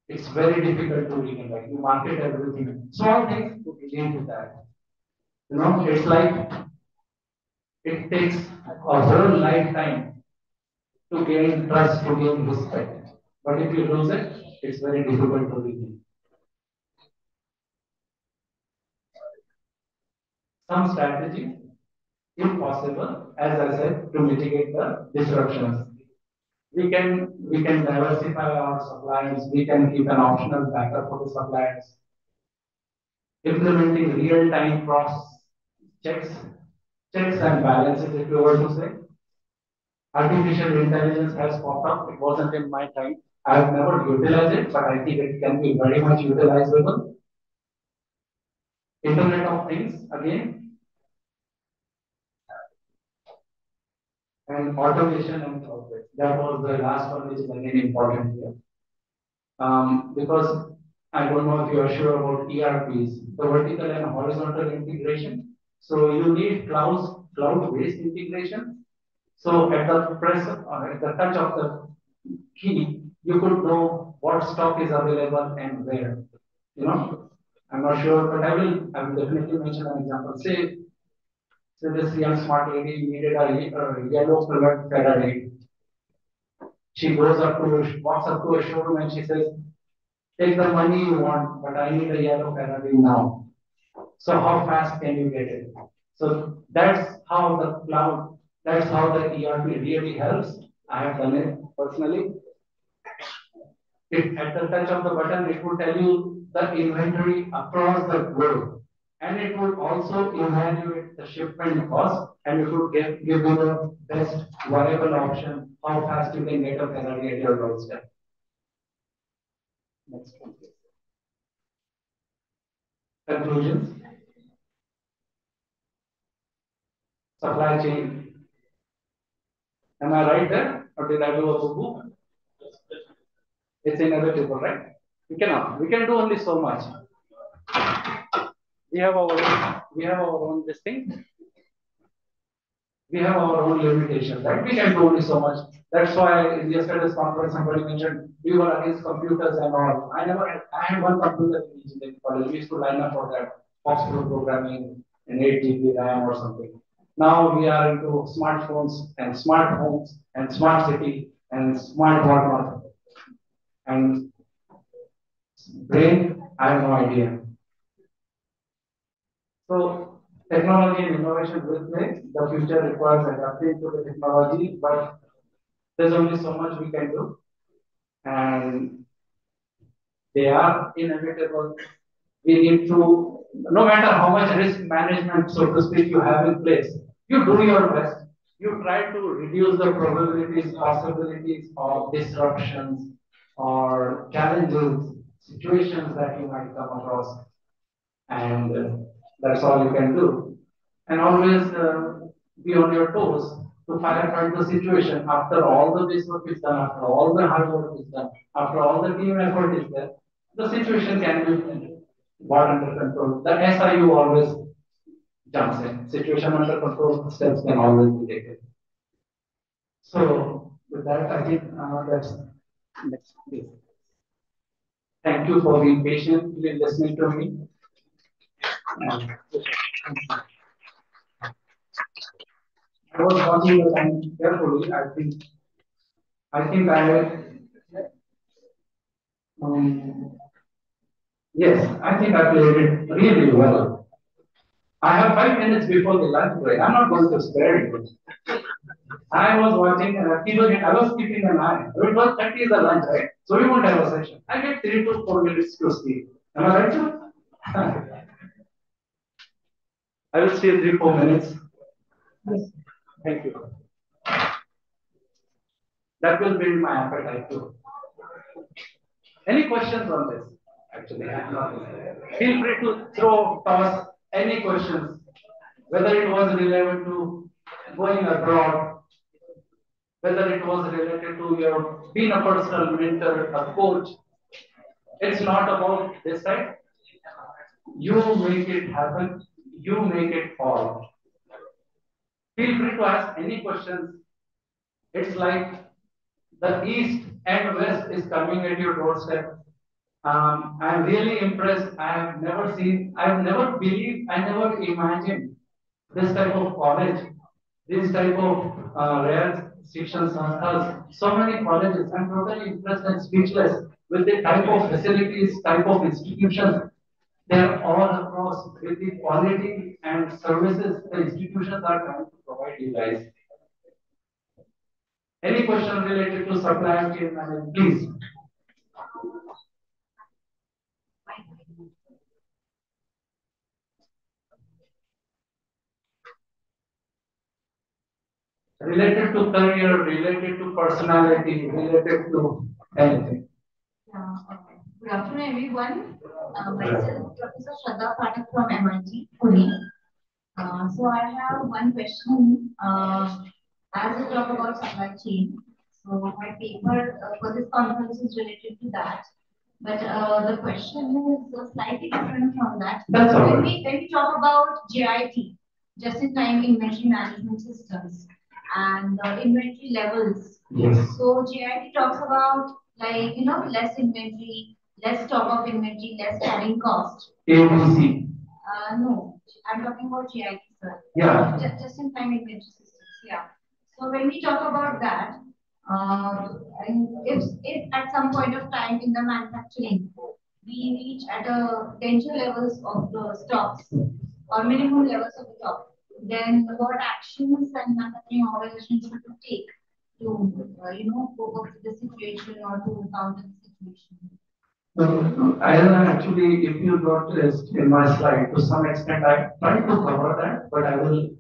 it's very difficult to regain back. You market everything. Small things to relate to that. You know, it's like it takes a whole lifetime to gain trust, to gain respect. But if you lose it, it's very difficult to regain. Some strategies, if possible, as I said, to mitigate the disruptions. We can diversify our suppliers. We can keep an optional backup for the suppliers. Implementing real-time cross checks and balances, if you were to say. Artificial intelligence has popped up. It wasn't in my time. I have never utilized it, but I think it can be very much utilizable. Internet of Things, again, and automation and software. That was the last one, which is again important here. Because I don't know if you are sure about ERPs, the vertical and horizontal integration. So you need cloud-based integration. So at the press or at the touch of the key, you could know what stock is available and where. You know, I'm not sure, but I will definitely mention an example. Say this young smart lady needed a yellow colored Ferrari. She walks up to a showroom and she says, "Take the money you want, but I need a yellow Ferrari now." So how fast can you get it? So that's how the ERP really helps. I have done it personally. At the touch of the button, it will tell you the inventory across the globe. And it would also evaluate the shipment cost and it would give you the best viable option, how fast you can get a Ferrari at your doorstep. Next one, please. Conclusions. Supply chain. Am I right there? Or did I do a boo? It's inevitable, right? We can do only so much. We have our own this thing. we have our own limitations, right? We can do only so much. That's why in yesterday's conference, somebody mentioned we were against computers and all. I had one computer in engineering college. We used to line up for that Foxtrot programming and 8 GB RAM or something. Now we are into smartphones and smart homes and smart city and smart whatnot. And brain, I have no idea. So technology and innovation will play. The future requires adapting to the technology, but there's only so much we can do. And they are inevitable. We need to, no matter how much risk management, so to speak, you have in place, you do your best. You try to reduce the probabilities, possibilities of disruptions or challenges, situations that you might come across. And that's all you can do. And always be on your toes to firefight the situation after all the base work is done, after all the hard work is done, after all the team effort is there. The situation can be brought under control. The SIU always jumps in. Situation under control steps can always be taken. So with that, I think that's next please. Thank you for being patiently listening to me. I was watching the time carefully. Yes, I think I played it really well. I have 5 minutes before the lunch break. I'm not going to spare you. I was watching, I was keeping an eye. It was 30 is the lunch, right? So we won't have a session. I get 3 to 4 minutes to sleep. Am I right, sir? I will stay 3 4 minutes. Yes. Thank you. That will build my appetite too. Any questions on this? Actually, feel free to toss any questions, whether it was related to going abroad, whether it was related to your being a personal mentor, a coach. It's not about this side. You make it happen. You make it fall. Feel free to ask any questions. It's like the east and west is coming at your doorstep. I'm really impressed. I have never seen, I've never believed, I never imagined this type of college, this type of rare section santhas, so many colleges. I'm totally impressed and speechless with the type of facilities, type of institutions. They're all across with the quality and services the institutions are trying to provide you guys. Any question related to supply chain management, please? Related to career, related to personality, related to anything. Yeah, okay. Good afternoon, everyone. Myself, Professor Shraddha Pathak from MIT, Pune. So I have one question. As we talk about supply chain, so my paper for this conference is related to that. But the question is slightly different from that. That's all right. When we talk about JIT, just-in-time inventory management systems, and inventory levels. Yes. So JIT talks about less inventory, less stock of inventory, less carrying cost. ABC. No, I'm talking about JIT, sir. Yeah. Just-in-time inventory systems. Yeah. So when we talk about that, and if at some point of time in the manufacturing we reach at a danger levels of the stocks or minimum levels of the stock, then what actions and manufacturing organizations should take to cope up with the situation or to counter the situation? I actually, if you noticed in my slide, to some extent, I tried to cover that, but I will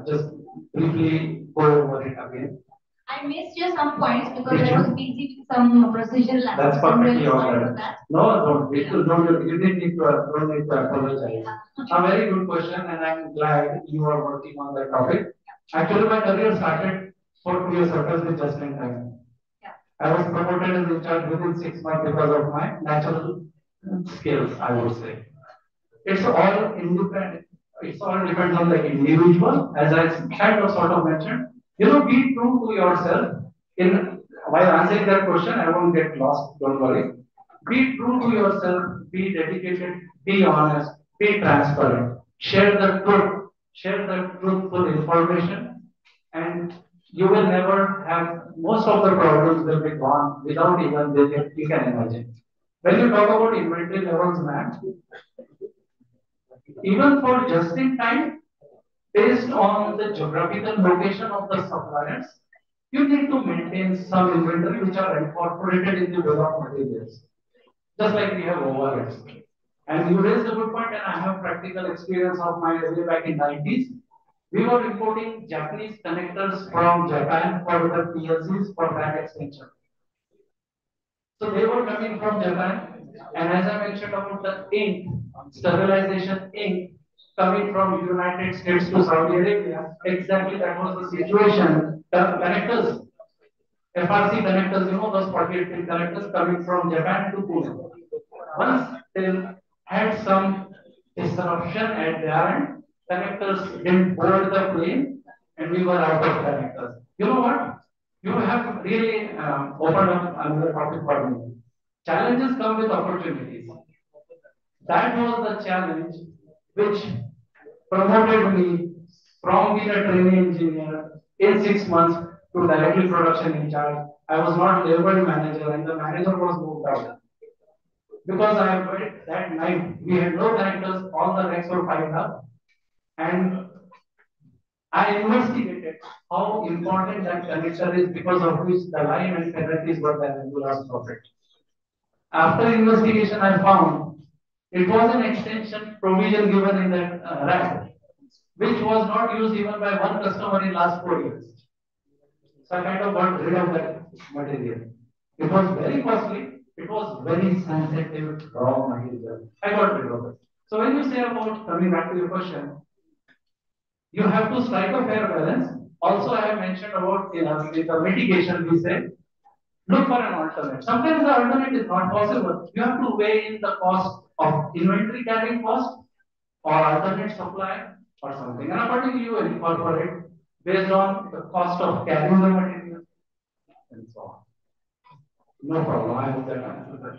just briefly go over it again. I missed your some points because I was busy with some procedural aspects. That's perfectly all sorry right. for that. No, you didn't need to, don't need to apologize. A very good question, and I'm glad you are working on that topic. Actually, my career started 4 years after with just in time. I was promoted as in charge within 6 months because of my natural skills, I would say. It's all independent. It's all depends on the individual. As I kind of sort of mentioned, be true to yourself. In while answering that question, I won't get lost. Don't worry. Be true to yourself. Be dedicated. Be honest. Be transparent. Share the truth. Share the truthful information, and you will never have most of the problems will be gone without even you can imagine. When you talk about inventory levels, man, even for just in time, based on the geographical location of the suppliers, you need to maintain some inventory which are incorporated in the bill of materials, just like we have overheads. And you raised a good point, and I have practical experience of mine way back in 90s. We were importing Japanese connectors from Japan for the PLCs for that extension. So they were coming from Japan, and as I mentioned about the ink, sterilization ink coming from United States to Saudi Arabia, exactly that was the situation. The connectors, FRC connectors, those 48 pin connectors coming from Japan to Pune. Once they had some disruption at their end, connectors didn't board the plane, and we were out of connectors. You know what? You have really opened up another topic for me. Challenges come with opportunities. That was the challenge which promoted me from being a training engineer in 6 months to directly production in charge. I was not labeled manager, and the manager was moved out. Because I went that night, we had no connectors, all the racks were piled up, and I investigated how important that connector is, because of which the line and penalties were there in the last profit. After investigation, I found it was an extension provision given in that rack, which was not used even by one customer in last 4 years. So I kind of got rid of that material. It was very costly. It was very sensitive raw material. I got rid of it. So when you say about, coming back to your question, you have to strike a fair balance. Also, I have mentioned about with the mitigation, we say, look for an alternate. Sometimes the alternate is not possible. You have to weigh in the cost of inventory carrying cost or alternate supply or something. And accordingly, you incorporate based on the cost of carrying the material and so on. No problem. I hope that answers that.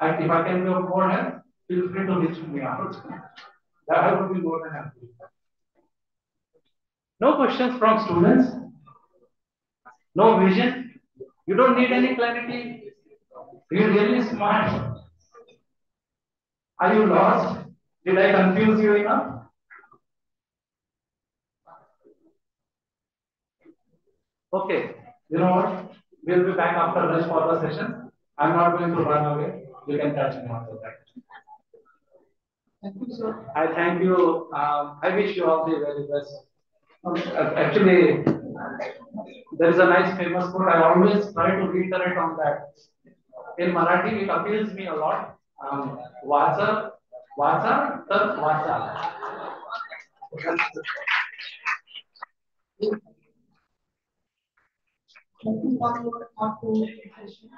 And if I can be of more help, feel free to reach me out. That I would be more than happy. No questions from students? No vision? You don't need any clarity? You're really smart. Are you lost? Did I confuse you enough? Okay. You know what? We'll be back after lunch for the session. I'm not going to run away. You can catch me after that. Thank you, sir. I thank you. I wish you all the very best. Actually, there is a nice famous quote. I always try to reiterate on that. In Marathi, it appeals me a lot. Vacha, vacha, tat vacha. Thank you for your thoughtful session.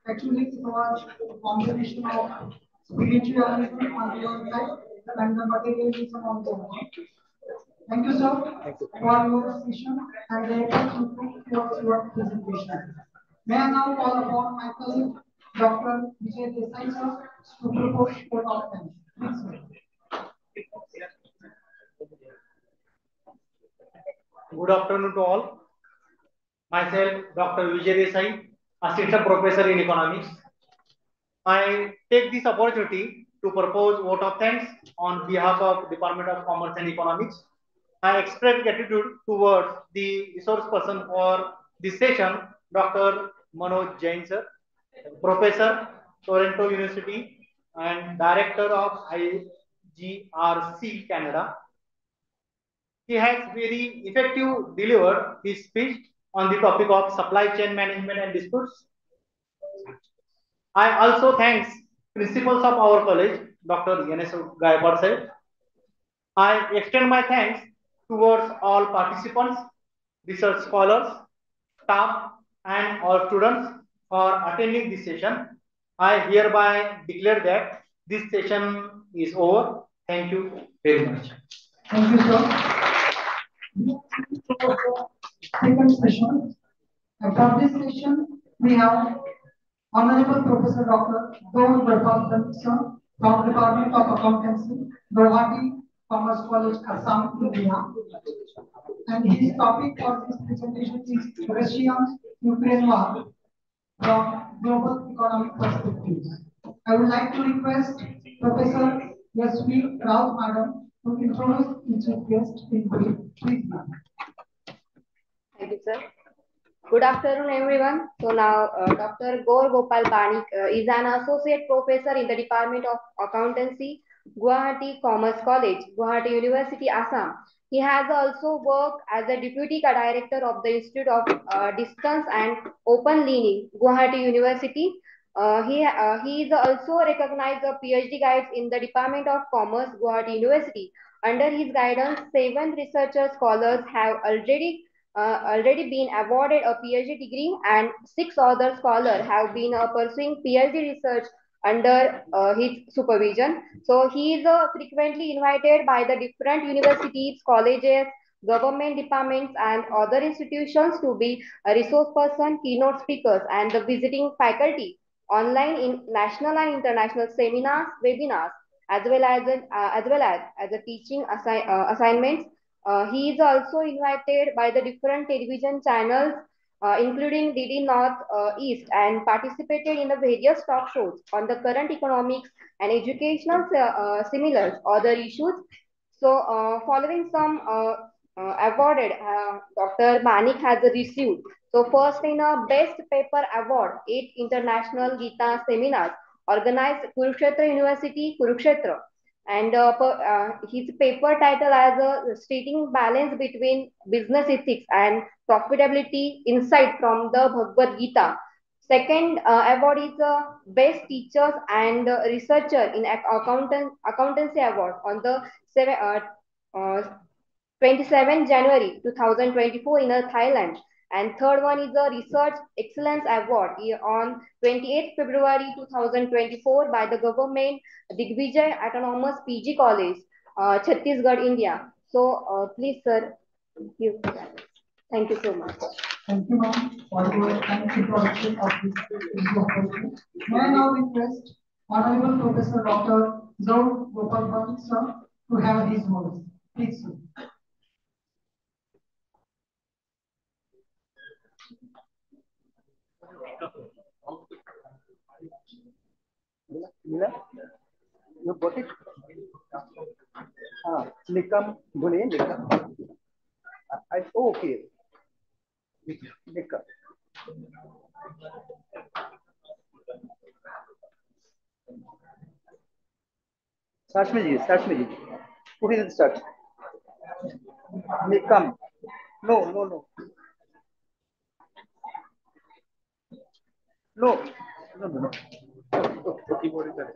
Actually, it was a combination of spiritualism on the one side and the materialism on the other. Thank you, sir, for your session and the efforts towards your presentation. May I now call upon my colleague, Dr. Vijay Desai, sir, to propose the conference. Please, sir. Good afternoon to all. Myself, Dr. Vijay Desai, Assistant Professor in Economics. I take this opportunity to propose vote of thanks on behalf of Department of Commerce and Economics. I express gratitude towards the resource person for this session, Dr. Manoj Jain sir, Professor, Toronto University, and Director of IGRC Canada. He has very effective delivered his speech on the topic of supply chain management and disputes. I also thanks principals of our college, Dr. N.S. Gaikwad sir. I extend my thanks towards all participants, research scholars, staff, and all students for attending this session. I hereby declare that this session is over. Thank you very much. Thank you, sir. Second session. And for this session, we have Honorable Professor Dr. Don Gopal sir from Department of Accountancy, Guwahati Commerce College, Assam, India. And his topic for this presentation is Russia-Ukraine war from global economic perspective. I would like to request Professor S.V. Raut Madam to introduce each guest in brief. Please, ma'am. Thank you, sir. Good afternoon, everyone. So now, Dr. Gaur Gopal Banik is an associate professor in the Department of Accountancy, Guwahati Commerce College, Guwahati University, Assam. He has also worked as a deputy director of the Institute of Distance and Open Learning, Guwahati University. He is also recognized as PhD guides in the Department of Commerce, Guwahati University. Under his guidance, 7 researcher scholars have already been awarded a PhD degree, and 6 other scholars have been pursuing PhD research under his supervision. So he is frequently invited by the different universities, colleges, government departments, and other institutions to be a resource person, keynote speakers, and the visiting faculty online in national and international seminars, webinars, as a teaching assignments. He is also invited by the different television channels, including DD North East, and participated in the various talk shows on the current economics and educational similar other issues. So, following some awarded, Dr. Manik has received. So, first in a Best Paper Award, 8 international Gita seminars organized Kurukshetra University, Kurukshetra, and his paper title as stating balance between business ethics and profitability insight from the Bhagavad Gita. Second award is best teachers and researcher in accountancy award on the 27 January 2024 in Thailand. And third one is a Research Excellence Award on 28 February 2024 by the government Digvijay Autonomous PG College, Chhattisgarh, India. So please, sir, give. Thank you so much. Thank you, ma'am, for your kind introduction of this presentation. May I now request Honorable Professor Dr. Gaur Gopal Banik sir to have his words. Please, sir. You got it? Nikam, बोलिए Nikam. Okay. Nikam. Start में जी. Put it in start. Nikam. No. No. Keyboard is there.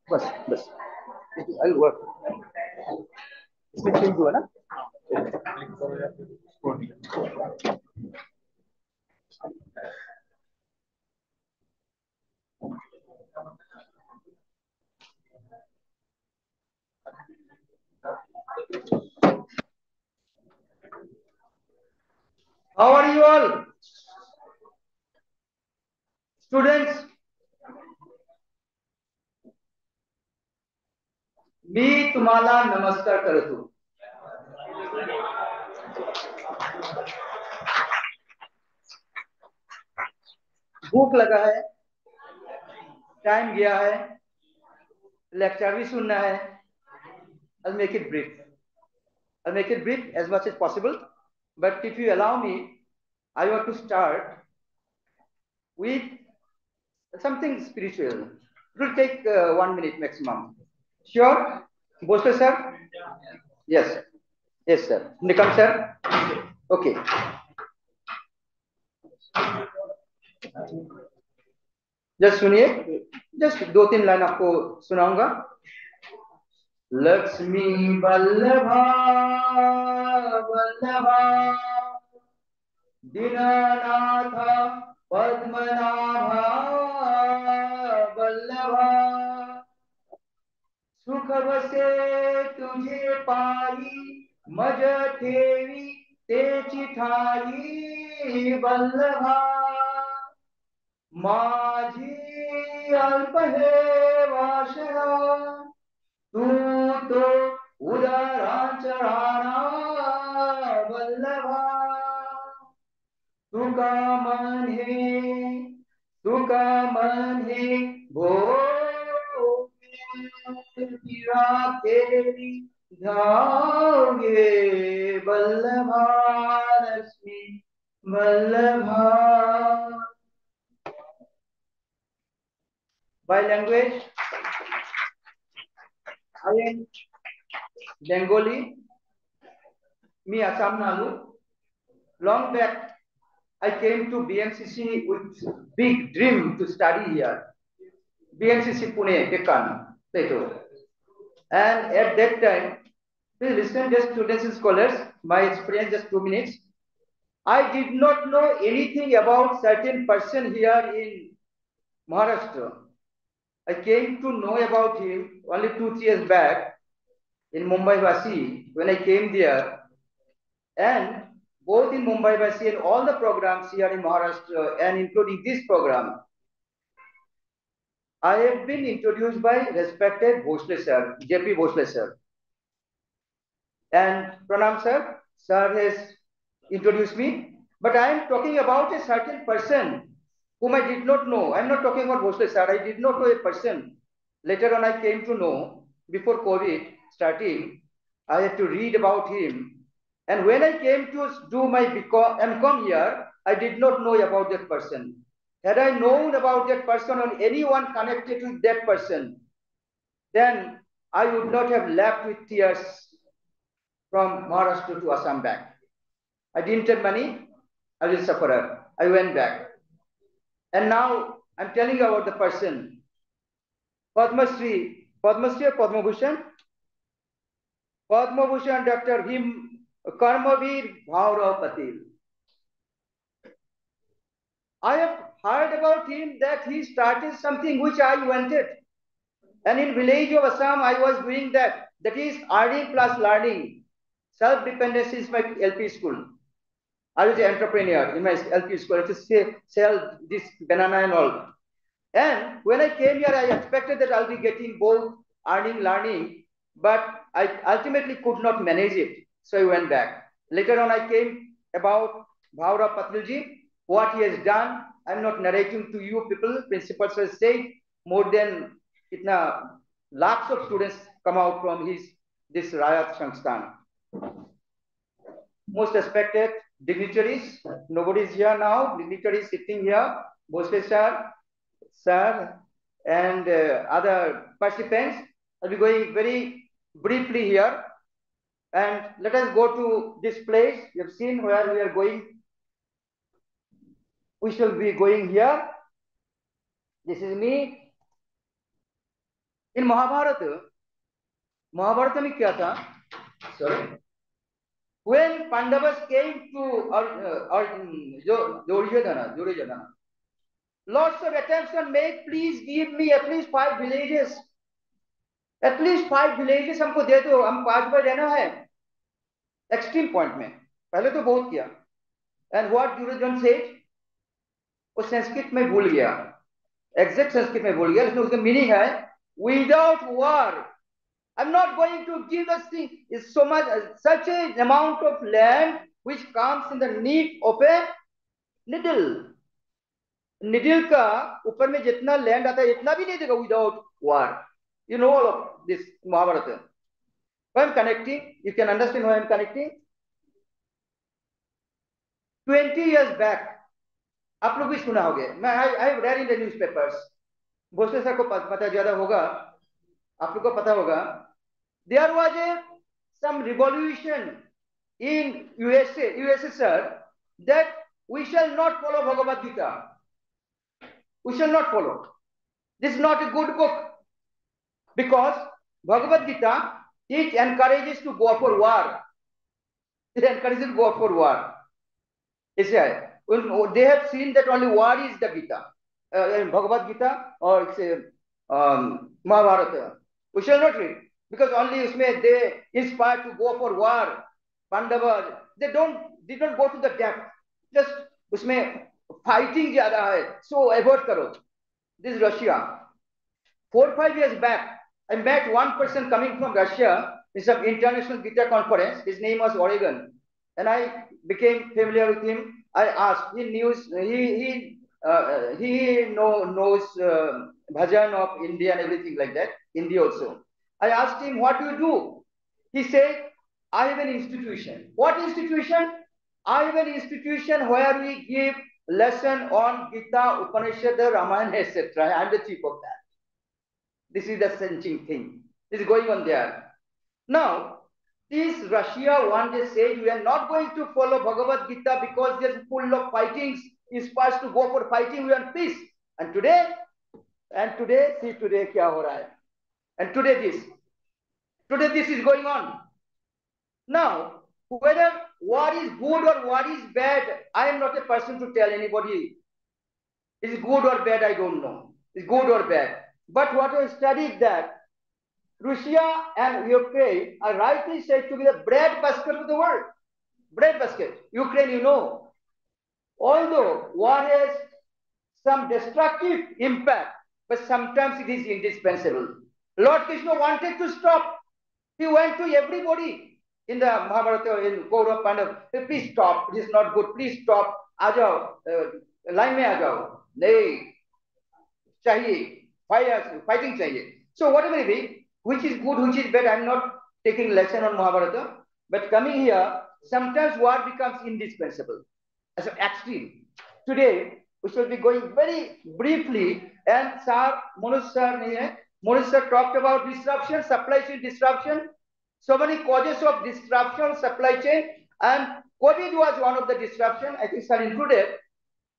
बस I'll work. इसमें change हुआ ना? How are you all? Students, मी तुम्हाला नमस्कार करतो. भूख लगा है टाइम गया है, लेक्चर भी सुनना है. I'll make it brief. I'll make it brief as much as possible. But if you allow me, I want to start with something spiritual. It will take 1 minute maximum. Sure? Bosle sir? Yes. Yes sir. Nikam sir? Okay. Just सुनिए, just 2-3 line आपको सुनाऊंगा. लक्ष्मी वल्लभा वल्लभा दीननाथ पद्मनाभा वल्लभा सुख बसे तुझे पाई मज ठेवी तेची ठाई वल्लभा माझी अल्प है वासना तू तो उदरांचा राणा वल्लभा तुका मन हे भोगिरा तेरी धागे वल्लभा लक्ष्मी वल्लभा. By language, I am Bengali. Me Assam Nalu. Long back, I came to BMCC with big dream to study here. BMCC Pune, Deccan, Plato. And at that time, please listen, just students and scholars, my experience just 2 minutes. I did not know anything about certain person here in Maharashtra. I came to know about him only 2-3 years back in Mumbai Vasi when I came there. And both in Mumbai Vasi and all the programs here in Maharashtra and including this program, I have been introduced by respected Bhosle sir, JP Bhosle sir. And Pranam sir, sir has introduced me. But I am talking about a certain person whom I did not know. I am not talking about Bhosle sir. I did not know a person. Later on, I came to know, before COVID starting, I had to read about him. And when I came to do my MCOM here, I did not know about that person. Had I known about that person or anyone connected with that person, then I would not have left with tears from Maharashtra to Assam back. I didn't have money. I was a sufferer. I went back. And now I'm telling you about the person. Padma Shri or Padma Bhushan? Padma Bhushan Dr. Karmavir Bhaurav Patil. I have heard about him that he started something which I wanted. And in village of Assam, I was doing that. That is earning plus learning. Self-dependency is my LP school. I was an entrepreneur in my LP school. I just sell this banana and all. And when I came here, I expected that I'll be getting both earning, learning, but I ultimately could not manage it. So I went back. Later on, I came about Bhaura Patilji, what he has done. I'm not narrating to you people. Principals have said more than lakhs of students come out from this Rayat Sansthan. Most respected dignitaries, nobody is here now. Dignitaries sitting here, Bhosle sir, and other participants. I'll be going very briefly here. And let us go to this place. You have seen where we are going. We shall be going here. This is me. In Mahabharata में क्या था? Sorry. When Pandavas came to Duryodhana, lots of attempts were made. Please give me at least 5 villages. At least 5 villages हमको दे दो, हम 5 बार रहना है. Extreme point में. पहले तो बहुत किया. And what Duryodhana said? वो संस्कृत में भूल गया. Exact संस्कृत में भूल गया. लेकिन उसका meaning है, without war, I'm not going to give us is so much, such an amount of land which comes in the need of a needle. Needle का ऊपर में जितना लैंड आता है इतना भी नहीं देगा without war. You know all of this Mahabharata. Why I'm connecting? You can understand why I'm connecting. 20 years back, आप लोग भी सुना होगे. I have read in the newspapers. Bhosle sir को पता ज्यादा होगा, आप लोग को पता होगा. There was some revolution in USSR that we shall not follow Bhagavad Gita. We shall not follow. This is not a good book because Bhagavad Gita, it encourages to go for war. It encourages to go for war. They have seen that only war is the Gita, Bhagavad Gita or Mahabharata. We shall not read because only they inspired to go for war. Pandava, they did not go to the depth. Just उसमें fighting ज़्यादा है, so avoid करो. This is Russia. 4 or 5 years back, I met one person coming from Russia in some international Gita conference. His name was Oregon, and I became familiar with him. I asked. He knows bhajan of India and everything like that. Hindi also. I asked him, "What do you do?" He said, "I have an institution." What institution? I have an institution where we give lesson on Gita, Upanishad, Ramayana, etc. I am the chief of that. This is the sensing thing. This is going on there. Now, this Russia one day said, we are not going to follow Bhagavad Gita because they are full of fightings. Is supposed to go for fighting, we want peace. And today, see today kya ho raha hai. And today this is going on. Now, whether war is good or war is bad, I am not a person to tell anybody. Is it good or bad? I don't know. Is good or bad? But what I studied that Russia and Ukraine are rightly said to be the bread basket of the world. Bread basket. Ukraine, you know. Although war has some destructive impact, but sometimes it is indispensable. Lord Krishna wanted to stop. He went to everybody in the Mahabharata, in Kaurav Pandav. Please stop. It is not good. Please stop. आ जाओ, line में आ जाओ. नहीं, चाहिए. Fighting चाहिए. So whatever it is, which is good, which is bad, I am not taking lesson on Mahabharata. But coming here, sometimes war becomes indispensable. As an extreme. Today, we shall be going very briefly, and Manoj sir talked about disruption, supply chain disruption. So many causes of disruption, supply chain, and COVID was one of the disruption, I think sir included.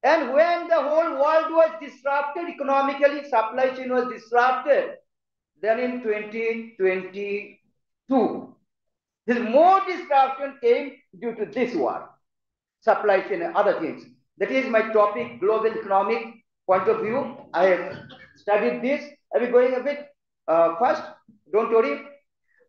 And when the whole world was disrupted economically, supply chain was disrupted, then in 2022, this more disruption came due to this war, supply chain and other things. That is my topic, global economic point of view. I have studied this. I will be going a bit fast, don't worry.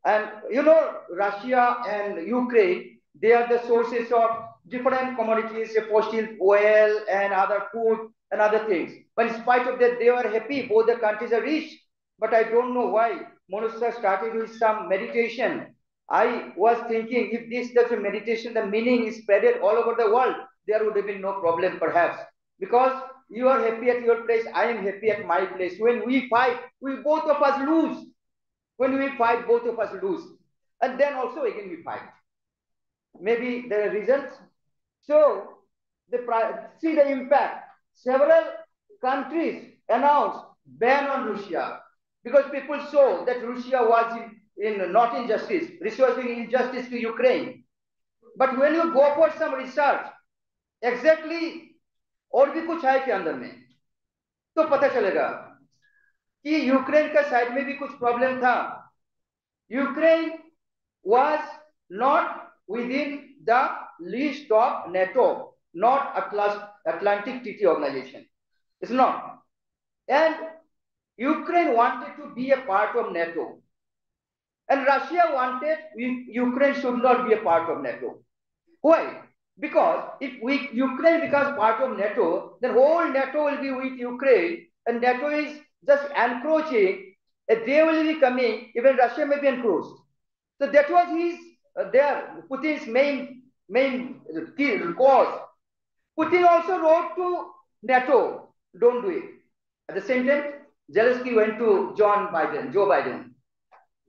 And you know, Russia and Ukraine, they are the sources of different commodities, fossil oil and other food and other things. But in spite of that, they were happy. Both the countries are rich. But I don't know why. Manoj sir started with some meditation. I was thinking if this does a meditation, the meaning is spread all over the world, there would have been no problem perhaps. Because you are happy at your place, I am happy at my place. When we fight, we both of us lose. When we fight, both of us lose. And then also again we fight. Maybe there are results. So, see the impact. Several countries announced ban on Russia because people saw that Russia was not injustice. Russia was doing injustice to Ukraine. But when you go for some research, exactly और भी कुछ है के अंदर में, तो पता चलेगा कि यूक्रेन का साइड में भी कुछ प्रॉब्लम था. Ukraine was not within the list of NATO, not Atlantic Treaty Organization. It's not. And Ukraine wanted to be a part of NATO. And Russia wanted Ukraine should not be a part of NATO. Why? Because if Ukraine becomes part of NATO, then whole NATO will be with Ukraine, and NATO is just encroaching. They will be coming, even Russia may be encroached. So that was Putin's main cause. Putin also wrote to NATO don't do it. At the same time, Zelensky went to Joe Biden.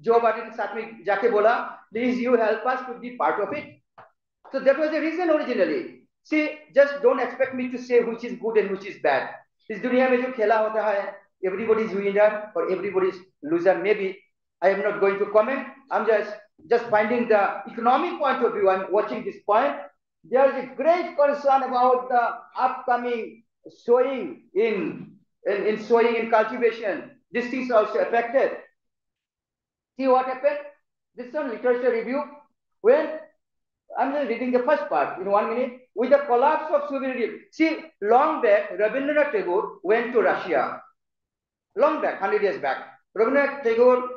Joe Biden साथ में जाके बोला, please you help us to be part of it. So that was the reason originally. See, just don't expect me to say which is good and which is bad. इस दुनिया में जो खेला होता है, everybody is winner or everybody is loser. Maybe I am not going to comment. I'm just finding the economic point of view. I'm watching this point. There is a great concern about the upcoming sowing in sowing in cultivation. These things are also affected. See what happened? This is a literature review. When I'm just reading the first part in 1 minute. With the collapse of Soviet Union, see, long back, Rabindranath Tagore went to Russia. Long back, 100 years back. Rabindranath Tagore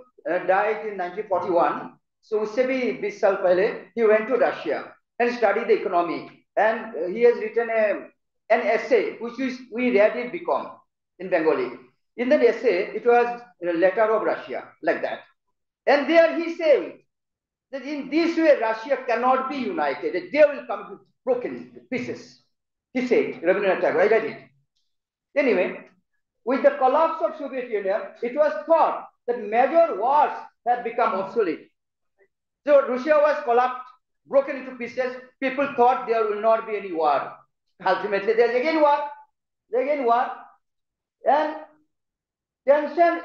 died in 1941. So, usse bhi 20 saal pehle, he went to Russia and studied the economy. And he has written an essay, which we read in BCom in Bengali. In that essay, it was a letter of Russia, like that. And there he said that in this way, Russia cannot be united. They will come to broken pieces. He said, Rabindranath Tagore, I read it. Anyway, with the collapse of Soviet Union, it was thought that major wars had become obsolete. So Russia was collapsed, broken into pieces. People thought there will not be any war. Ultimately, there's again war, and tension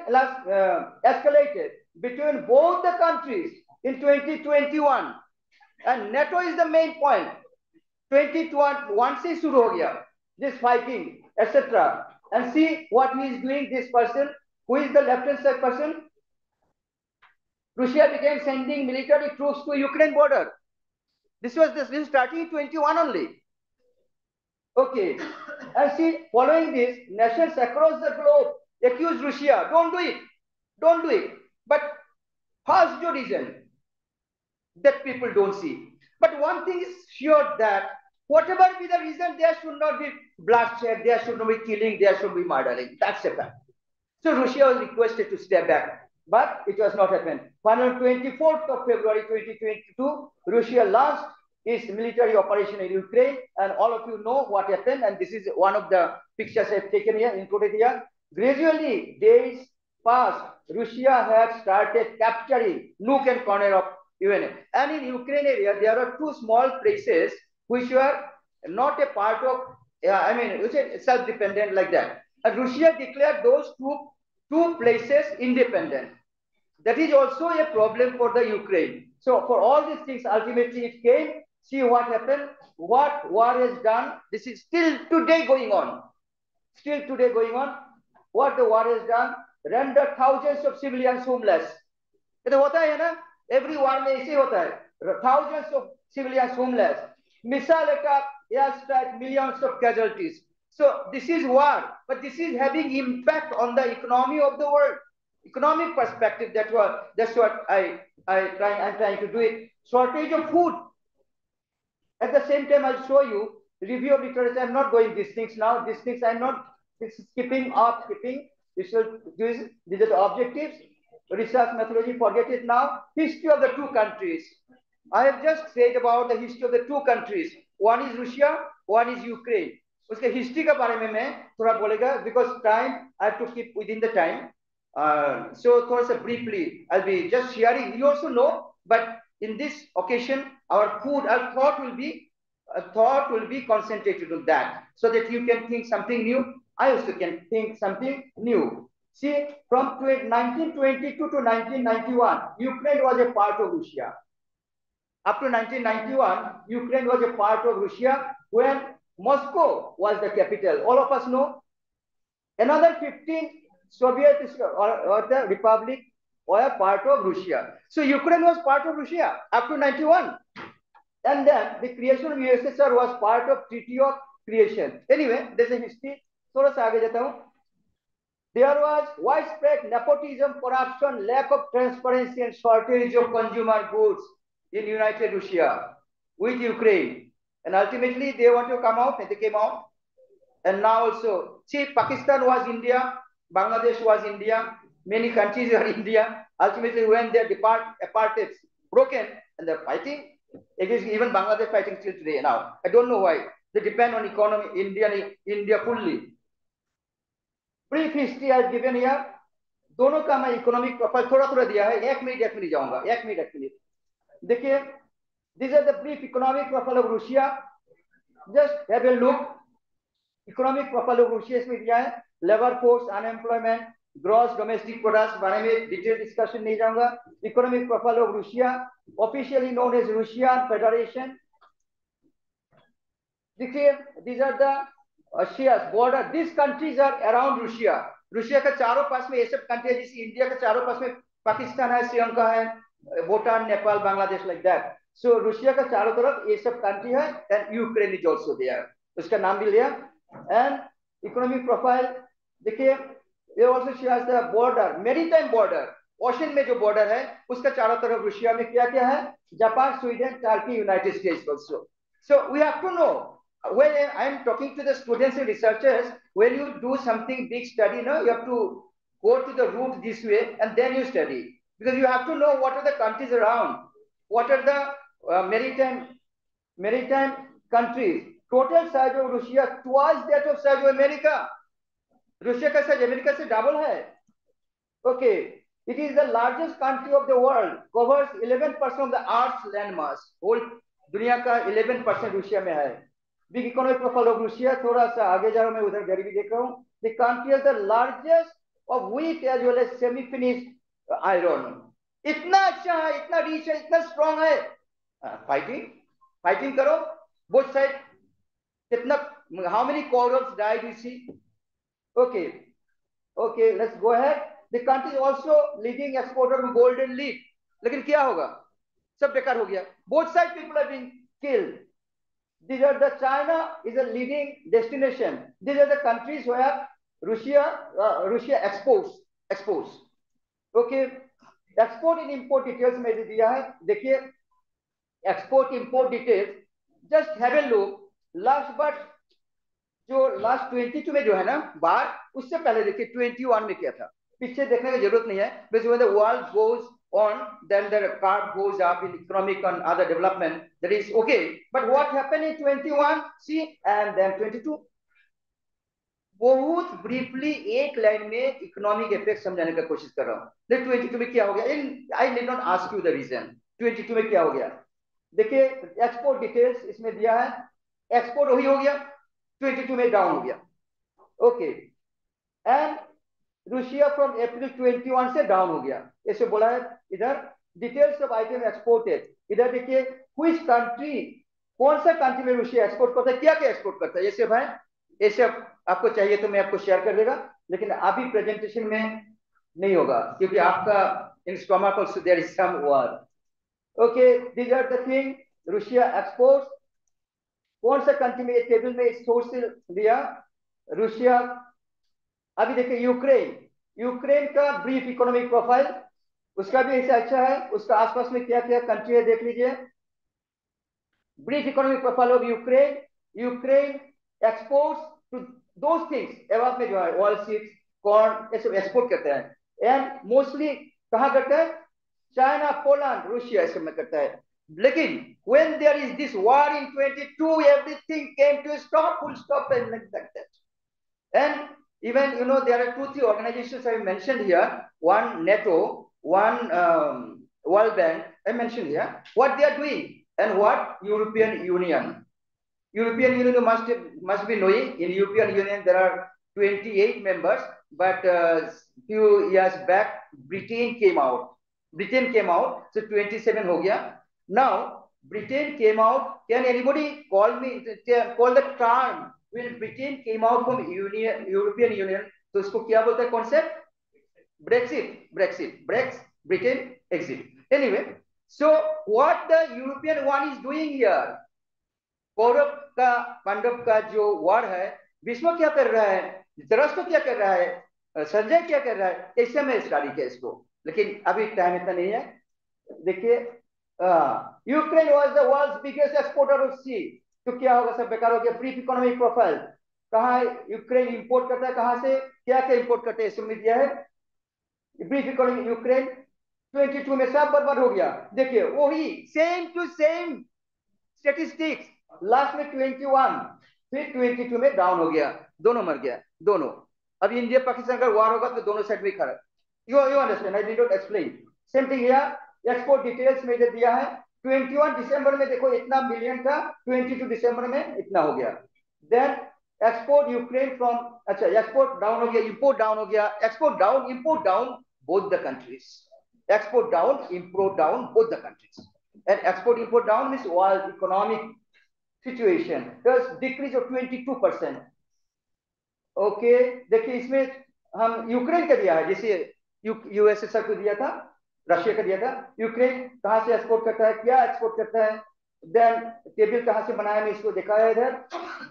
escalated between both the countries in 2021. And NATO is the main point. 2021 से शुरू हो गया, this fighting, etc. And see what he is doing, this person, who is the left-hand side person. Russia began sending military troops to Ukraine border. This is starting in 21 only. Okay. And see, following this, nations across the globe accuse Russia. Don't do it. Don't do it. But first the reason that people don't see. But one thing is sure, that whatever be the reason, there should not be bloodshed, there should not be killing, there should be murdering. That's a fact. So Russia was requested to step back, but it was not happened. On 24th of February 2022, Russia launched its military operation in Ukraine, and all of you know what happened. And this is one of the pictures I've taken here, included here. Gradually, days passed. Russia had started capturing nook and corner of UN. And in Ukraine area, there are two small places which were not a part of, which are self-dependent like that. And Russia declared those two places independent. That is also a problem for the Ukraine. So for all these things, ultimately it came. See what happened, what war has done. This is still today going on. Still today going on. What the war has done, rendered thousands of civilians homeless. Every war में ऐसे होता है. Thousands of civilians homeless. Missile attack, airstrike, millions of casualties. So this is war, but this is having impact on the economy of the world. Economic perspective, that's what I'm trying to do it. Shortage of food. At the same time, I'll show you review of literature. I'm not going these things now. These things I'm not skipping. These are the objectives. Research methodology, forget it now. History of the two countries. I have just said about the history of the two countries. One is Russia, one is Ukraine. उसके history के बारे में मैं थोड़ा बोलेगा, because time I have to keep within the time. So थोड़ा सा briefly I'll be just sharing. You also know, but in this occasion our thought will be concentrated on that, so that you can think something new. I also can think something new. See, from 1922 to 1991, Ukraine was a part of Russia. Up to 1991, Ukraine was a part of Russia when Moscow was the capital. All of us know. Another 15 Soviet or the republic were part of Russia. So Ukraine was part of Russia up to 91. And then the creation of USSR was part of Treaty of Creation. Anyway, there's a history. थोड़ा सा आगे जाता हूँ. There was widespread nepotism, corruption, lack of transparency, and shortage of consumer goods in United Russia with Ukraine. And ultimately, they want to come out, and they came out. And now also, see, Pakistan was India, Bangladesh was India, many countries are India. Ultimately, when their apartheid broken, and they're fighting, even Bangladesh fighting still today now. I don't know why. They depend on economy, India fully. Brief history I given here. दोनों का मैं economic profile थोड़ा थोड़ा दिया है, 1 minute जाऊंगा, 1 मिनट। देखिए, this are the brief economic profile of Russia. Just have a look. Economic profile of Russia इसमें दिया है, labour force, unemployment, gross domestic product, बारे में डिटेल डिस्कशन नहीं जाऊंगा। Economic profile of Russia, officially known as Russian federation. देखिए, these are the shares border, these countries are around Russia. Russia के चारों पास में ये सब कंट्री है, जैसे इंडिया के चारों पास में पाकिस्तान है, श्रीलंका है, Bhutan, Nepal, Bangladesh, like that. So Russia का चारों तरफ ये सब कंट्री है, and Ukraine is also there, उसका नाम भी लिया। एंड इकोनॉमिक प्रोफाइल देखिए, ये also shares the border, maritime border, ocean में जो बॉर्डर है उसका चारों तरफ रूसिया में क्या क्या है, Japan, Sweden, Turkey, United states also. So we have to know, when I am talking to the students and researchers, when you do something big study, no, you have to go to the root this way and then you study, because you have to know what are the countries around, what are the maritime countries. Total size of Russia twice that of size of America. Russia का size America से double है। Okay, it is the largest country of the world, covers 11% of the Earth's landmass. Whole दुनिया का 11% Russia में है। Big economic profile of Russia, थोड़ा सा आगे जा रहा हूं मैं, उधर गरीबी देख रहा हूं। The country is the largest of wheat as well as semi finished iron. इतना अच्छा है, इतना रिच है, इतना स्ट्रांग है। फाइटिंग करो बोथ साइड। कितना, how many corals died you see. Okay, let's go ahead. The country is also leading exporter of gold and lead. लेकिन क्या होगा, सब बेकार हो गया, both side people are being killed. These are the China is a leading destination. These are the countries where Russia exports. Okay, export and import details में दिया है। देखिए, export import details, just have a look. Last 22 में जो है ना बार, उससे पहले देखिए 21 में क्या था, पीछे देखने की जरूरत नहीं है, because when the world goes on, then the curve goes up in economic and other development, that is okay. But what happened in 21, see, and then 22, बहुत ब्रीफली एक लाइन में इकोनॉमिक इफेक्ट समझाने का कोशिश कर रहा हूँ। लेकिन 22 में क्या हो गया, in I did not ask you the reason. 22 में क्या हो गया, देखिए एक्सपोर्ट डिटेल्स इसमें दिया है, एक्सपोर्ट वही हो गया, 22 में डाउन हो गया। Okay, and Russia from April 21 से डाउन हो गया, ऐसे बोला है इधर। डिटेल्स ऑफ आइटम एक्सपोर्टेड, इधर देखिए व्हिच कंट्री, कौन सा कंट्री में रूसिया एक्सपोर्ट करता है, क्या क्या एक्सपोर्ट करता है, ये सब है। ये सब आपको चाहिए तो मैं आपको शेयर कर देगा, लेकिन अभी प्रेजेंटेशन में नहीं होगा, क्योंकि आपका in stomach also there is some work. Okay, these are the thing Russia exports. कौन सा कंट्री में, टेबल में सोर्स दिया रूसिया। अभी देखिए यूक्रेन का ब्रीफ इकोनॉमिक प्रोफाइल, उसका भी ऐसा अच्छा है, उसका आसपास में क्या क्या कंट्री है देख लीजिए। Brief economic profile of Ukraine exports to those things, एवं में जो है ऑयल सीड्स, कॉर्न, ये सब एक्सपोर्ट करते हैं, एंड मोस्टली कहाँ करता है, चाइना, पोलैंड, रूसिया, ऐसे में करता है। लेकिन when there is this war in 22, everything came to a stop, full stop, and like that. And even, you know, there are 2-3 organizations I mentioned here, one NATO, one World Bank I mentioned here, what they are doing, and what European Union must be knowing. In European Union there are 28 members, but few years back Britain came out, so 27 हो गया। Now Britain came out, can anybody call the term when Britain came out from European Union, तो उसको क्या बोलते हैं concept, Brexit, Britain exit. Anyway, so what the European one is doing here, Kaurava का पांडव का जो वार है, भीष्म क्या कर रहा है, धृतराष्ट्र क्या कर रहा है, संजय क्या कर रहा है, ऐसे में स्टडी किया इसको, लेकिन अभी टाइम इतना नहीं है। देखिए, Ukraine was the world's biggest exporter of sea, तो क्या होगा, सब बेकार हो गया। ब्रीफ इकोनॉमिक प्रोफाइल, कहाँ यूक्रेन इंपोर्ट करता है, कहाँ से क्या क्या इंपोर्ट करते हैं, इसमें दिया है। ब्रीफ इकोनॉमिक, यूक्रेन 22 में सब बर्बाद हो गया। देखिए वही same to same statistics, last में 21, फिर 22 में डाउन हो गया, दोनों मर गया दोनों। अब इंडिया पाकिस्तान का वार होगा तो दोनों साइड में खड़ा. You understand? I did not explain. Same thing here. Export details में जो दिया है 21 दिसंबर में देखो इतना मिलियन था, 22 दिसंबर में इतना हो गया. Then export Ukraine from, अच्छा export down हो गया, import down हो गया, export down, import down, both the countries. Export down, import down, both the countries. And export import down means world economic situation. There's decrease of 22%. Okay देखिए इसमें हम Ukraine का दिया है, जैसे यूएसएसआर को दिया था, रशिया का दिया था. यूक्रेन कहां से एक्सपोर्ट करता है, क्या एक्सपोर्ट करता है, देन टेबल कहां से बनाया है इसको दिखाया इधर.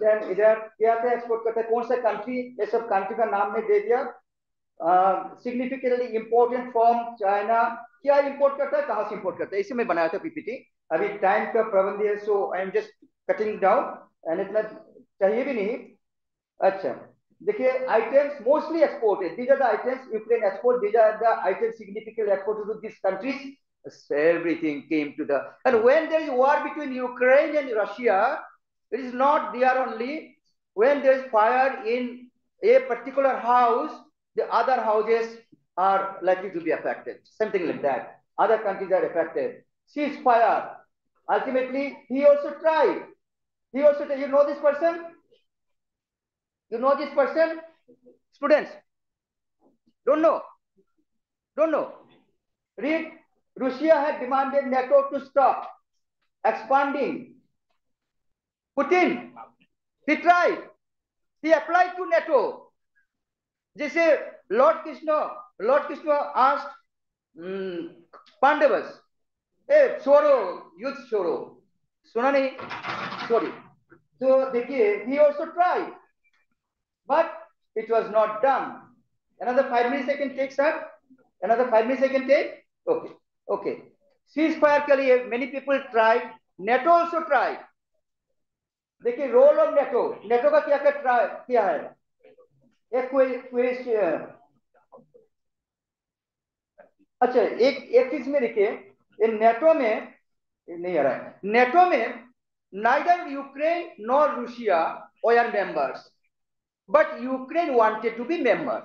देन इधर क्या क्या एक्सपोर्ट करता है, कौन सा कंट्री, ये सब कंट्री का नाम में दे दिया. सिग्निफिकेंटली इंपॉर्टेंट फ्रॉम चाइना, क्या इंपोर्ट करता है, कहां से इंपोर्ट करता है, इसे मैं बनाया था पीपीटी. अभी टाइम का पाबंदी है, so I am just cutting down and इतना चाहिए भी नहीं. अच्छा देखिए items mostly exported, these are the items Ukraine export, these are the items significantly exported to this countries. Everything came to the, and when there is war between Ukraine and Russia, it is not there only. When there is fire in a particular house, the other houses are likely to be affected, something like that. Other countries are affected. Ceasefire, ultimately he also tried, you know this person, you know this person, students, don't know, read. Russia had demanded NATO to stop expanding. Putin, he tried, he applied to NATO. जैसे Lord Krishna asked Pandavas, ए छोड़ो युद्ध छोड़ो, सुना नहीं, sorry. तो देखिए he also tried but it was not done. Another 5 millisecond take sir, another 5 millisecond take. Okay, ceasefire के लिए many people tried, NATO also tried. देखिए रोल ऑफ नेटो का क्या ट्राई किया है, एक क्वेश्चन. अच्छा एक चीज में देखिए, नेटो में नहीं आ रहा है, नेटो में neither Ukraine nor Russia were members, but Ukraine wanted to be member.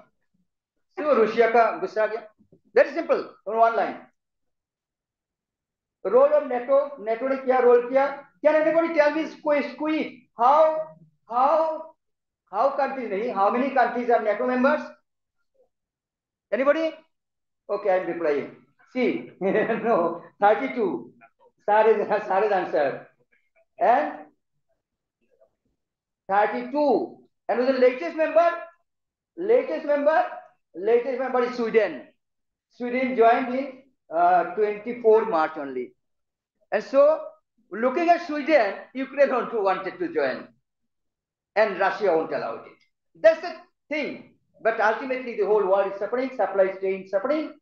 तो रूसिया का गुस्सा आ गया. Very simple, one line. Role of NATO ने क्या रोल किया, can anybody tell me quick how countries nahi, how many countries are NATO members, anybody? Okay, I'm replying. See, no, 32. Sare answer. And 32. And who's the latest member? Latest member is Sweden. Sweden joined in 24 March only. And so, looking at Sweden, Ukraine wanted to join. And Russia won't allow it. That's the thing. But ultimately, the whole world is suffering, supply chain suffering.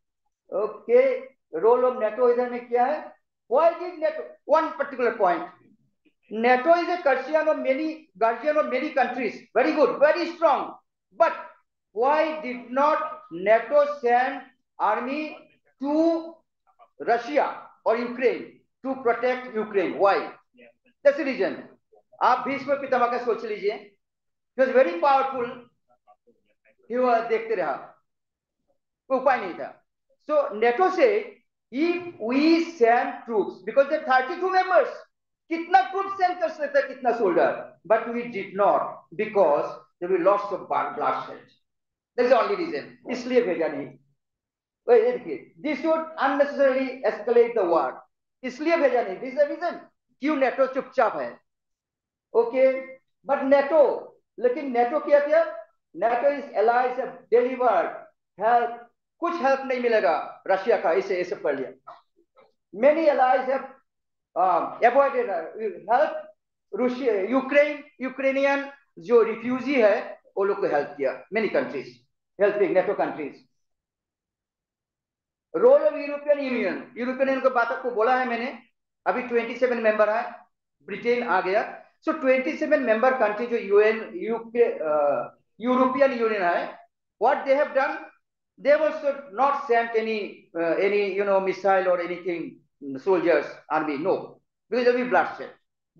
Okay, role of NATO इधर में क्या है? Why did NATO? One particular point. NATO is a guardian of many countries. Very good, very strong. But why did not NATO send army to Russia or Ukraine to protect Ukraine? Why? That's the reason. आप भीष्म पितामह का सोच लीजिए, he was very powerful, देखते रहा, उपाय नहीं था. So NATO said, if we send troops, because there are 32 members, कितना troops send कर सकता है, कितना soldier, but we did not because there were lots of bloodshed. That's the only reason. इसलिए भेजा नहीं. देखिए, this should unnecessarily escalate the war. इसलिए भेजा नहीं. This is the reason. क्यों NATO चुपचाप है? ओके, बट नेटो, लेकिन नेटो क्या किया, NATO is allies have delivered help, कुछ हेल्प नहीं मिलेगा रशिया का, इसे पढ़ लिया. Many allies have avoided help. Russia, Ukrainian जो रिफ्यूजी है वो लोग को हेल्प किया. Many countries helping NATO countries. Role of European Union को बात आपको बोला है मैंने. अभी 27 मेंबर है, ब्रिटेन आ गया. So 27 member country जो यूरोपियन यूनियन है, what they have done, they have also not sent any missile or anything, soldiers, army, no, because there will be bloodshed.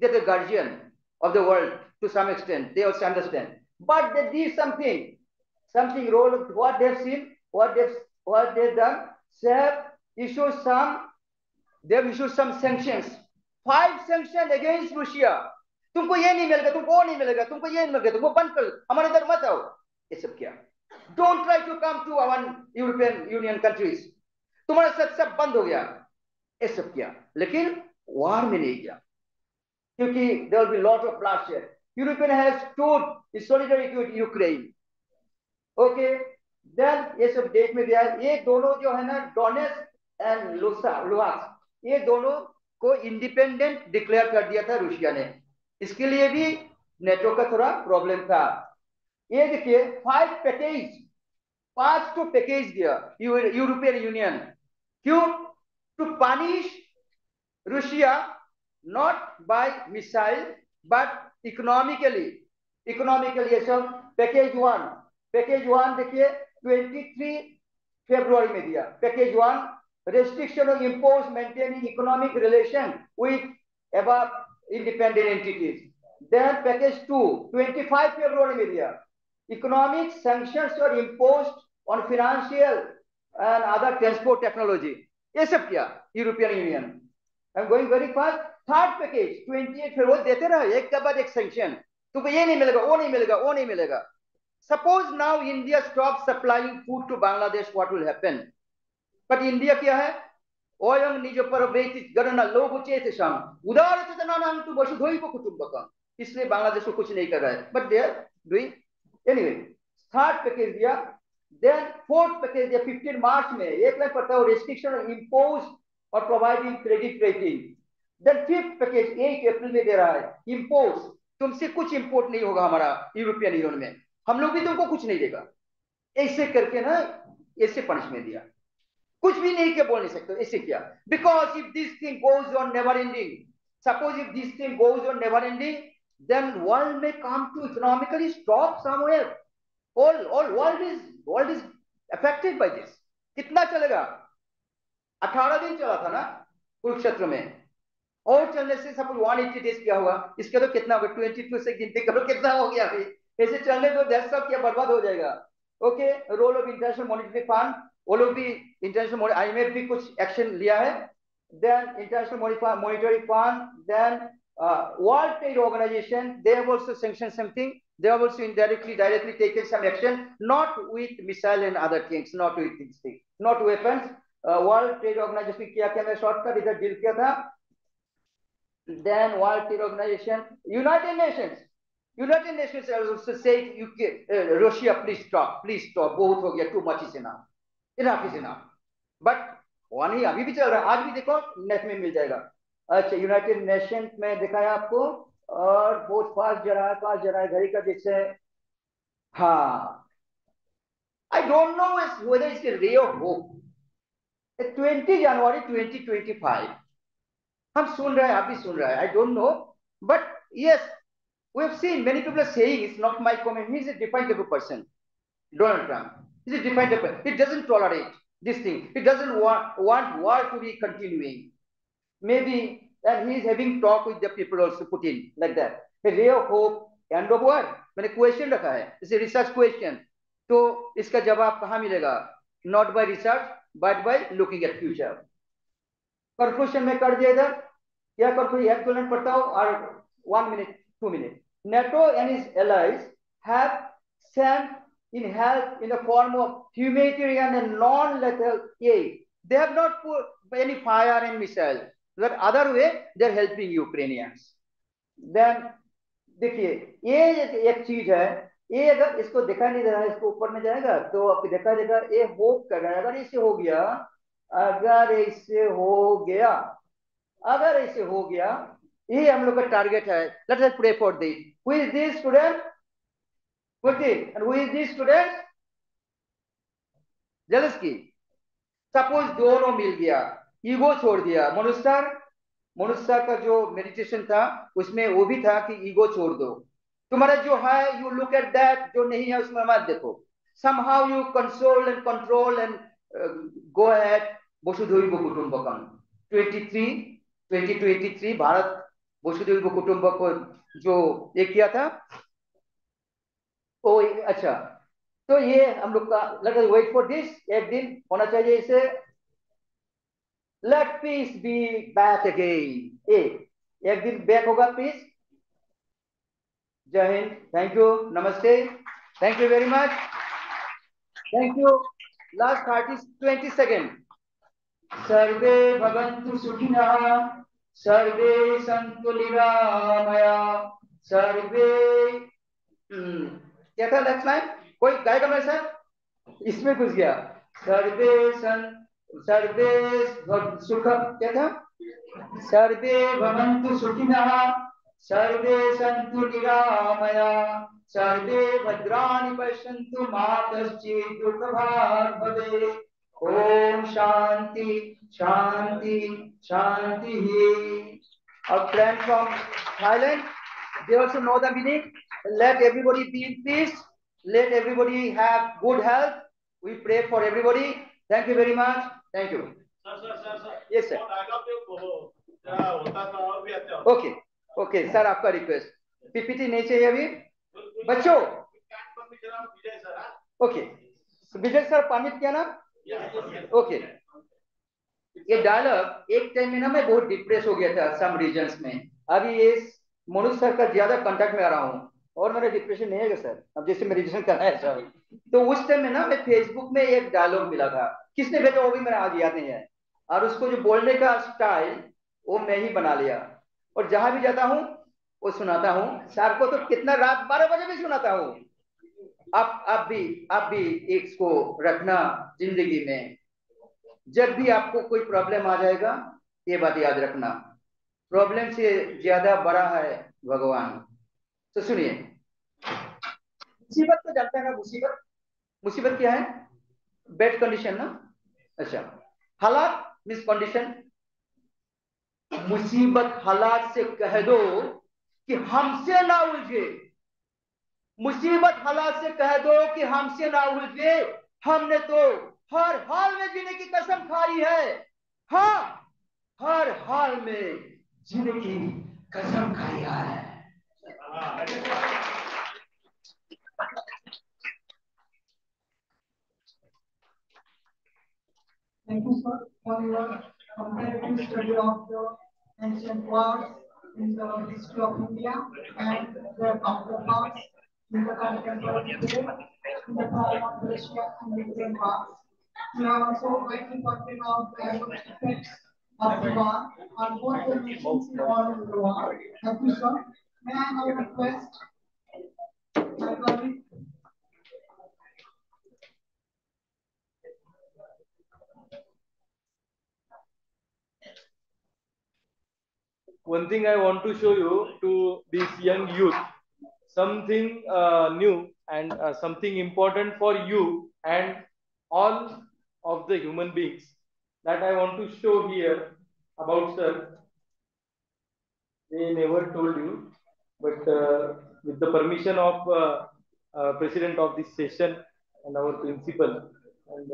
They are the guardian of the world to some extent, they also understand, but they did something. something role of what they've seen, what they've done. They have issued some sanctions. 5 sanctions against Russia. तुमको ये नहीं मिलेगा, तुमको वो नहीं मिलेगा, तुमको ये नहीं मिलेगा, तुमको बंद कर, हमारे इधर मत आओ. ये सब क्या? Don't try to come to our European Union countries. तुम्हारा सब बंद हो गया. ये सब क्या? लेकिन वार में नहीं गया, क्योंकि there will be lot of bloodshed. European has stood in solidarity with Ukraine. Okay, then ये सब डेट में दिया है. ये दोनों जो है ना, डोनेट्स्क एंड लुहांस्क, ये दोनों को इंडिपेंडेंट डिक्लेयर कर दिया था रूसिया ने. इसके लिए भी नेटो का थोड़ा प्रॉब्लम था. ये देखिए 5 तो पैकेज दिया यूरोपियन यूनियन. क्यों? To punish Russia not by missile but economically. ये सब पैकेज 1 देखिए 23 फरवरी में दिया. Package 1 restriction of impose maintaining economic relation with above independent entities. Then package 2 25 February में दिया. Economic sanctions are imposed on financial and other transport technology. ये सब क्या? European Union. I'm going very fast. Third package 28 February देते रहे, एक के बाद एक sanction. तुमको ये नहीं मिलेगा, वो नहीं मिलेगा, वो नहीं मिलेगा. Suppose now India stops supplying food to Bangladesh, what will happen? But India क्या है? ओयं निज परवेति गणना लोग उचेत शाम उदार चेतनानां तु वसुधैव कुटुंबकम्. इसलिए बांग्लादेश को कुछ नहीं कर रहा है, but they are doing anyway. Third package दिया. देन फोर्थ पैकेज दिया 15 मार्च में. एक लाइन पढ़ता हूं. रेस्ट्रिक्शन इम्पोज और providing credit rating. Then fifth package 8 April में दे रहा है. इम्पोज, तुमसे कुछ इंपोर्ट नहीं होगा हमारा यूरोपियन यूनियन में, हम लोग भी तुमको कुछ नहीं देगा. ऐसे करके ना, ऐसे पनिशमेंट दिया. कुछ भी नहीं के बोल नहीं सकते. ऐसे क्या? Because if this thing goes on never ending, suppose if this thing goes on never ending, then world में come to economically stop somewhere. All world is affected by this. कितना चलेगा? 18 दिन चला था ना कुरुक्षेत्र में, और चलने से सब 180 डेज क्या हुआ? इसके तो कितना होगा? 22 से गिनती करो कितना हो गया. अभी ऐसे चलने दो, देश सब क्या बर्बाद हो जाएगा. Okay, role of International Monetary Fund, वो लोग भी इंटरनेशनल IMF भी कुछ एक्शन लिया है. Then International Monetary Fund, then World Trade Organization, they have also sanction something. They have also directly taken some action, not with missile and other things, not with these things, not weapons. World Trade Organization किया क्या? मैं shortcut इधर deal किया था. Then World Trade Organization, United Nations has also said, Russia, please stop, बहुत हो गया, too much is enough, enough is enough. But वहाँ नहीं, अभी भी चल रहा है. आज भी देखो नेट में मिल जाएगा. अच्छा, यूनाइटेड नेशन में दिखाया आपको, और बहुत फास्ट जा रहा है घड़ी का जैसे. हाँ, I don't know whether it's a ray of hope. 20 January 2025 हम सुन रहे हैं, आप भी सुन रहे हैं. I don't know, but yes, we have seen many people are saying, it's not my comment, he's a defined person, Donald Trump. He's a defined person. He doesn't tolerate this thing. He doesn't want war to be continuing. Maybe, and he's having talk with the people also, Putin, like that. A ray of hope, end of war. मैंने question रखा है, it's a research question. तो इसका जवाब कहाँ मिलेगा? Not bye research but by looking at future. Conclusion में कर दिया इधर. क्या कंक्लूजन पढ़ता हूँ, और 1 minute 2 minutes. NATO and its allies have sent in help in the form of humanitarian and non-lethal aid. They have not put any fire and missile. That other way, they are helping Ukrainians. Then देखिए, ये एक चीज है. ये अगर इसको दिखाई नहीं दे रहा है, इसको ऊपर में जाएगा तो आपको दिखाई देगा. ये होप कर रहा है, अगर इससे हो गया, ये हम लोग का टारगेट है. Let us pray for this. Who is this student? Putin. And who is this student? Zelensky. Suppose दोनों मिल गया, ईगो छोड़ दिया. मनुष्य का जो मेडिटेशन था उसमें वो भी था कि ईगो छोड़ दो. तुम्हारा जो है, यू लुक एट दैट. जो नहीं है उसमें मत देखो. somehow you console and control and go ahead. वसुधैव कुटुंबकम 2023 भारत वसुधैव कुटुंबकम जो ये किया था. ओ अच्छा, तो ये हम लोग का let us wait for this, एक दिन होना चाहिए इसे। Let peace be back again, एक दिन बैक होगा पीस। जय हिंद, थैंक यू, नमस्ते, thank you very much, thank you. Last 20 second. सर्वे भवन्तु सुखिनः, सर्वे सन्तु निरामया, सर्वे क्या था नेक्स्ट लाइन? कोई गाएगा मेरे साथ? इसमें घुस गया। सर्वे सर्वे सुख, क्या था? सर्वे भवन्तु सुखिनः, सर्वे सन्तु निरामया, सर्वे भद्राणि पश्यन्तु मा कश्चित् दुःखभाग् भवेत्। ओम शांति शांति शांति। Our friends from Thailand, they also know the meaning. Let everybody be in peace. Let everybody have good health. We pray for everybody. Thank you very much. Thank you. Sir. Yes, sir. Okay, okay, sir, आपका request. PPT नहीं चाहिए अभी बच्चों? Okay, विजय sir permit किया ना? Okay. ये dialogue एक time में ना मैं बहुत डिप्रेस हो गया था सम रीजन्स में। अभी ये मनोज सर का ज्यादा कांटेक्ट में आ रहा हूँ और मेरा डिप्रेशन नहीं है सर। अब जैसे मेडिटेशन करना है सर, तो उस टाइम में ना मैं फेसबुक में एक डायलॉग मिला था, किसने भेजा वो भी मेरा आज याद नहीं है, और उसको जो बोलने का स्टाइल वो मैं ही बना लिया, और जहां भी जाता हूँ वो सुनाता हूँ सर को, तो कितना रात 12 बजे भी सुनाता हूँ। आप भी इसको रखना जिंदगी में। जब भी आपको कोई प्रॉब्लम आ जाएगा, ये बात याद रखना, प्रॉब्लम से ज्यादा बड़ा है भगवान। तो सुनिए, मुसीबत तो जानते हैं ना, मुसीबत क्या है? बैड कंडीशन ना। अच्छा, हालात मीन्स कंडीशन। मुसीबत हालात से कह दो कि हमसे ना उलझे, मुसीबत हालात से कह दो कि हमसे ना उलझे, हमने तो हर हाल में जीने की कसम खाई है। हाँ, हर हाल में जीने की कसम खाई है। Thank you, sir, for your comparative study of the ancient words in the history of India and their counterparts in the contemporary period in the time of Russia and Ukraine wars. You have also rightly pointed out the effects of the war on both the nations involved in the war. Thank you, sir. May I have a request? My colleague. One thing I want to show you to this young youth, something new and something important for you and all of the human beings, that I want to show here about sir. They never told you, but with the permission of president of this session and our principal and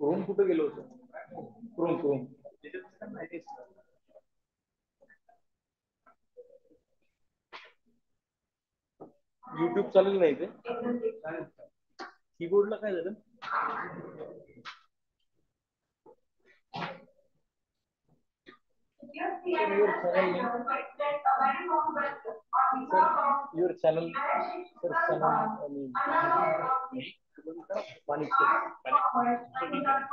Chrome कुठे गेलो होतो? Chrome YouTube चालेल नाही ते? कीबोर्डला काय झालं? Your channel, sir, channel name.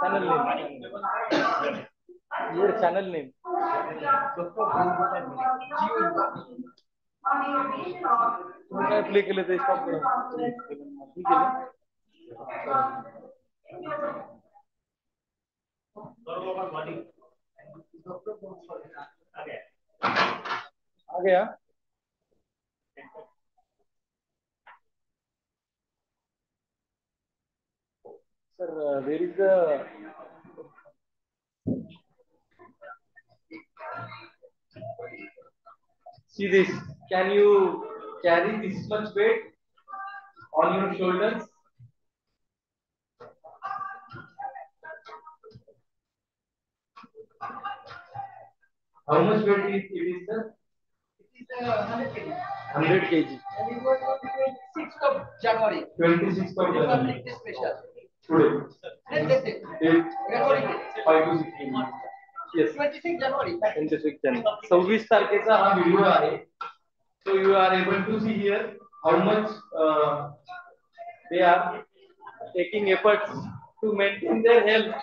Channel name. Your channel name. काय play केलं ते स्टॉप करा. आ गया. Sir, where is the see this? Can you carry this much weight on your shoulders? How much weight it is, sir? It is 100 kg. 100 kg. And it was on 26th of January. 26th of January. Special. Today. Date. Date Recording. 5 to 16. Yes. 26 January. 26 January. 26 तारखेचा हा video आहे. So you are able to see here how much they are taking efforts to maintain their health.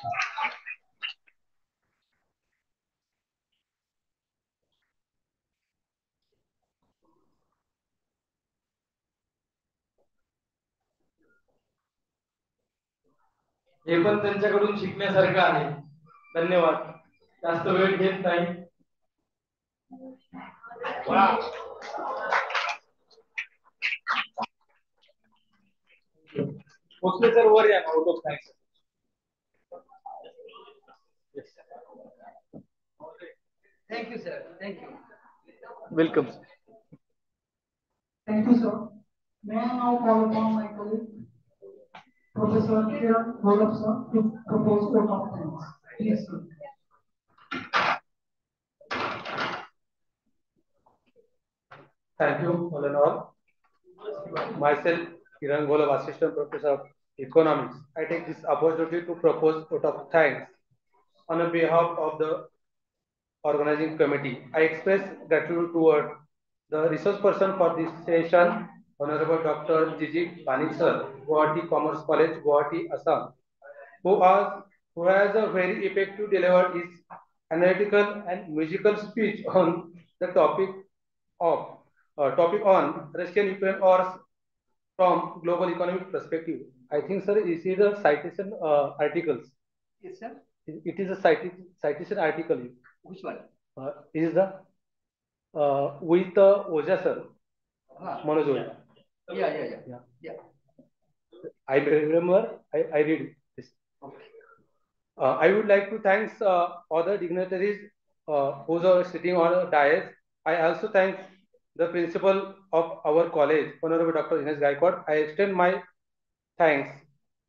हे पण त्यांच्याकडून शिकण्यासारखं आहे. धन्यवाद. जास्त वेळ घेत नाही. पोचले सर वर या out of thanks. Thank you, sir. Thank you. Welcome. Thank you, sir. May I now call upon my colleague, Professor Kiran Golab sir, to propose vote of thanks. Please, sir. Thank you, all and all. Myself, Kiran Golab, Assistant Professor of Economics. I take this opportunity to propose vote of thanks on behalf of the organizing committee. I express gratitude toward the resource person for this session, Honorable Dr. Jiji Panik sir, Guwahati Commerce College, Guwahati, Assam, who has a very effective delivered his analytical and musical speech on the topic on Russian-Ukraine wars from global economic perspective. I think, sir, this is a citation articles. Yes, sir. It is a citation article. Which one? Is the with Oja sir, Manoj Oja. Yeah. I remember. I read this. Okay. I would like to thank other dignitaries who are sitting on the dais. I also thank the principal of our college, Honorable Dr. Ines Gaikwad. I extend my thanks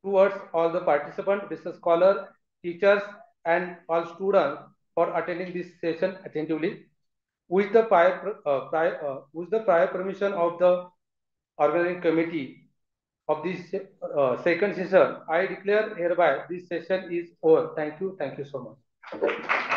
towards all the participants, business scholars, teachers, and all students for attending this session attentively. With the prior permission of the organizing committee of this second session, I declare hereby this session is over. Thank you so much.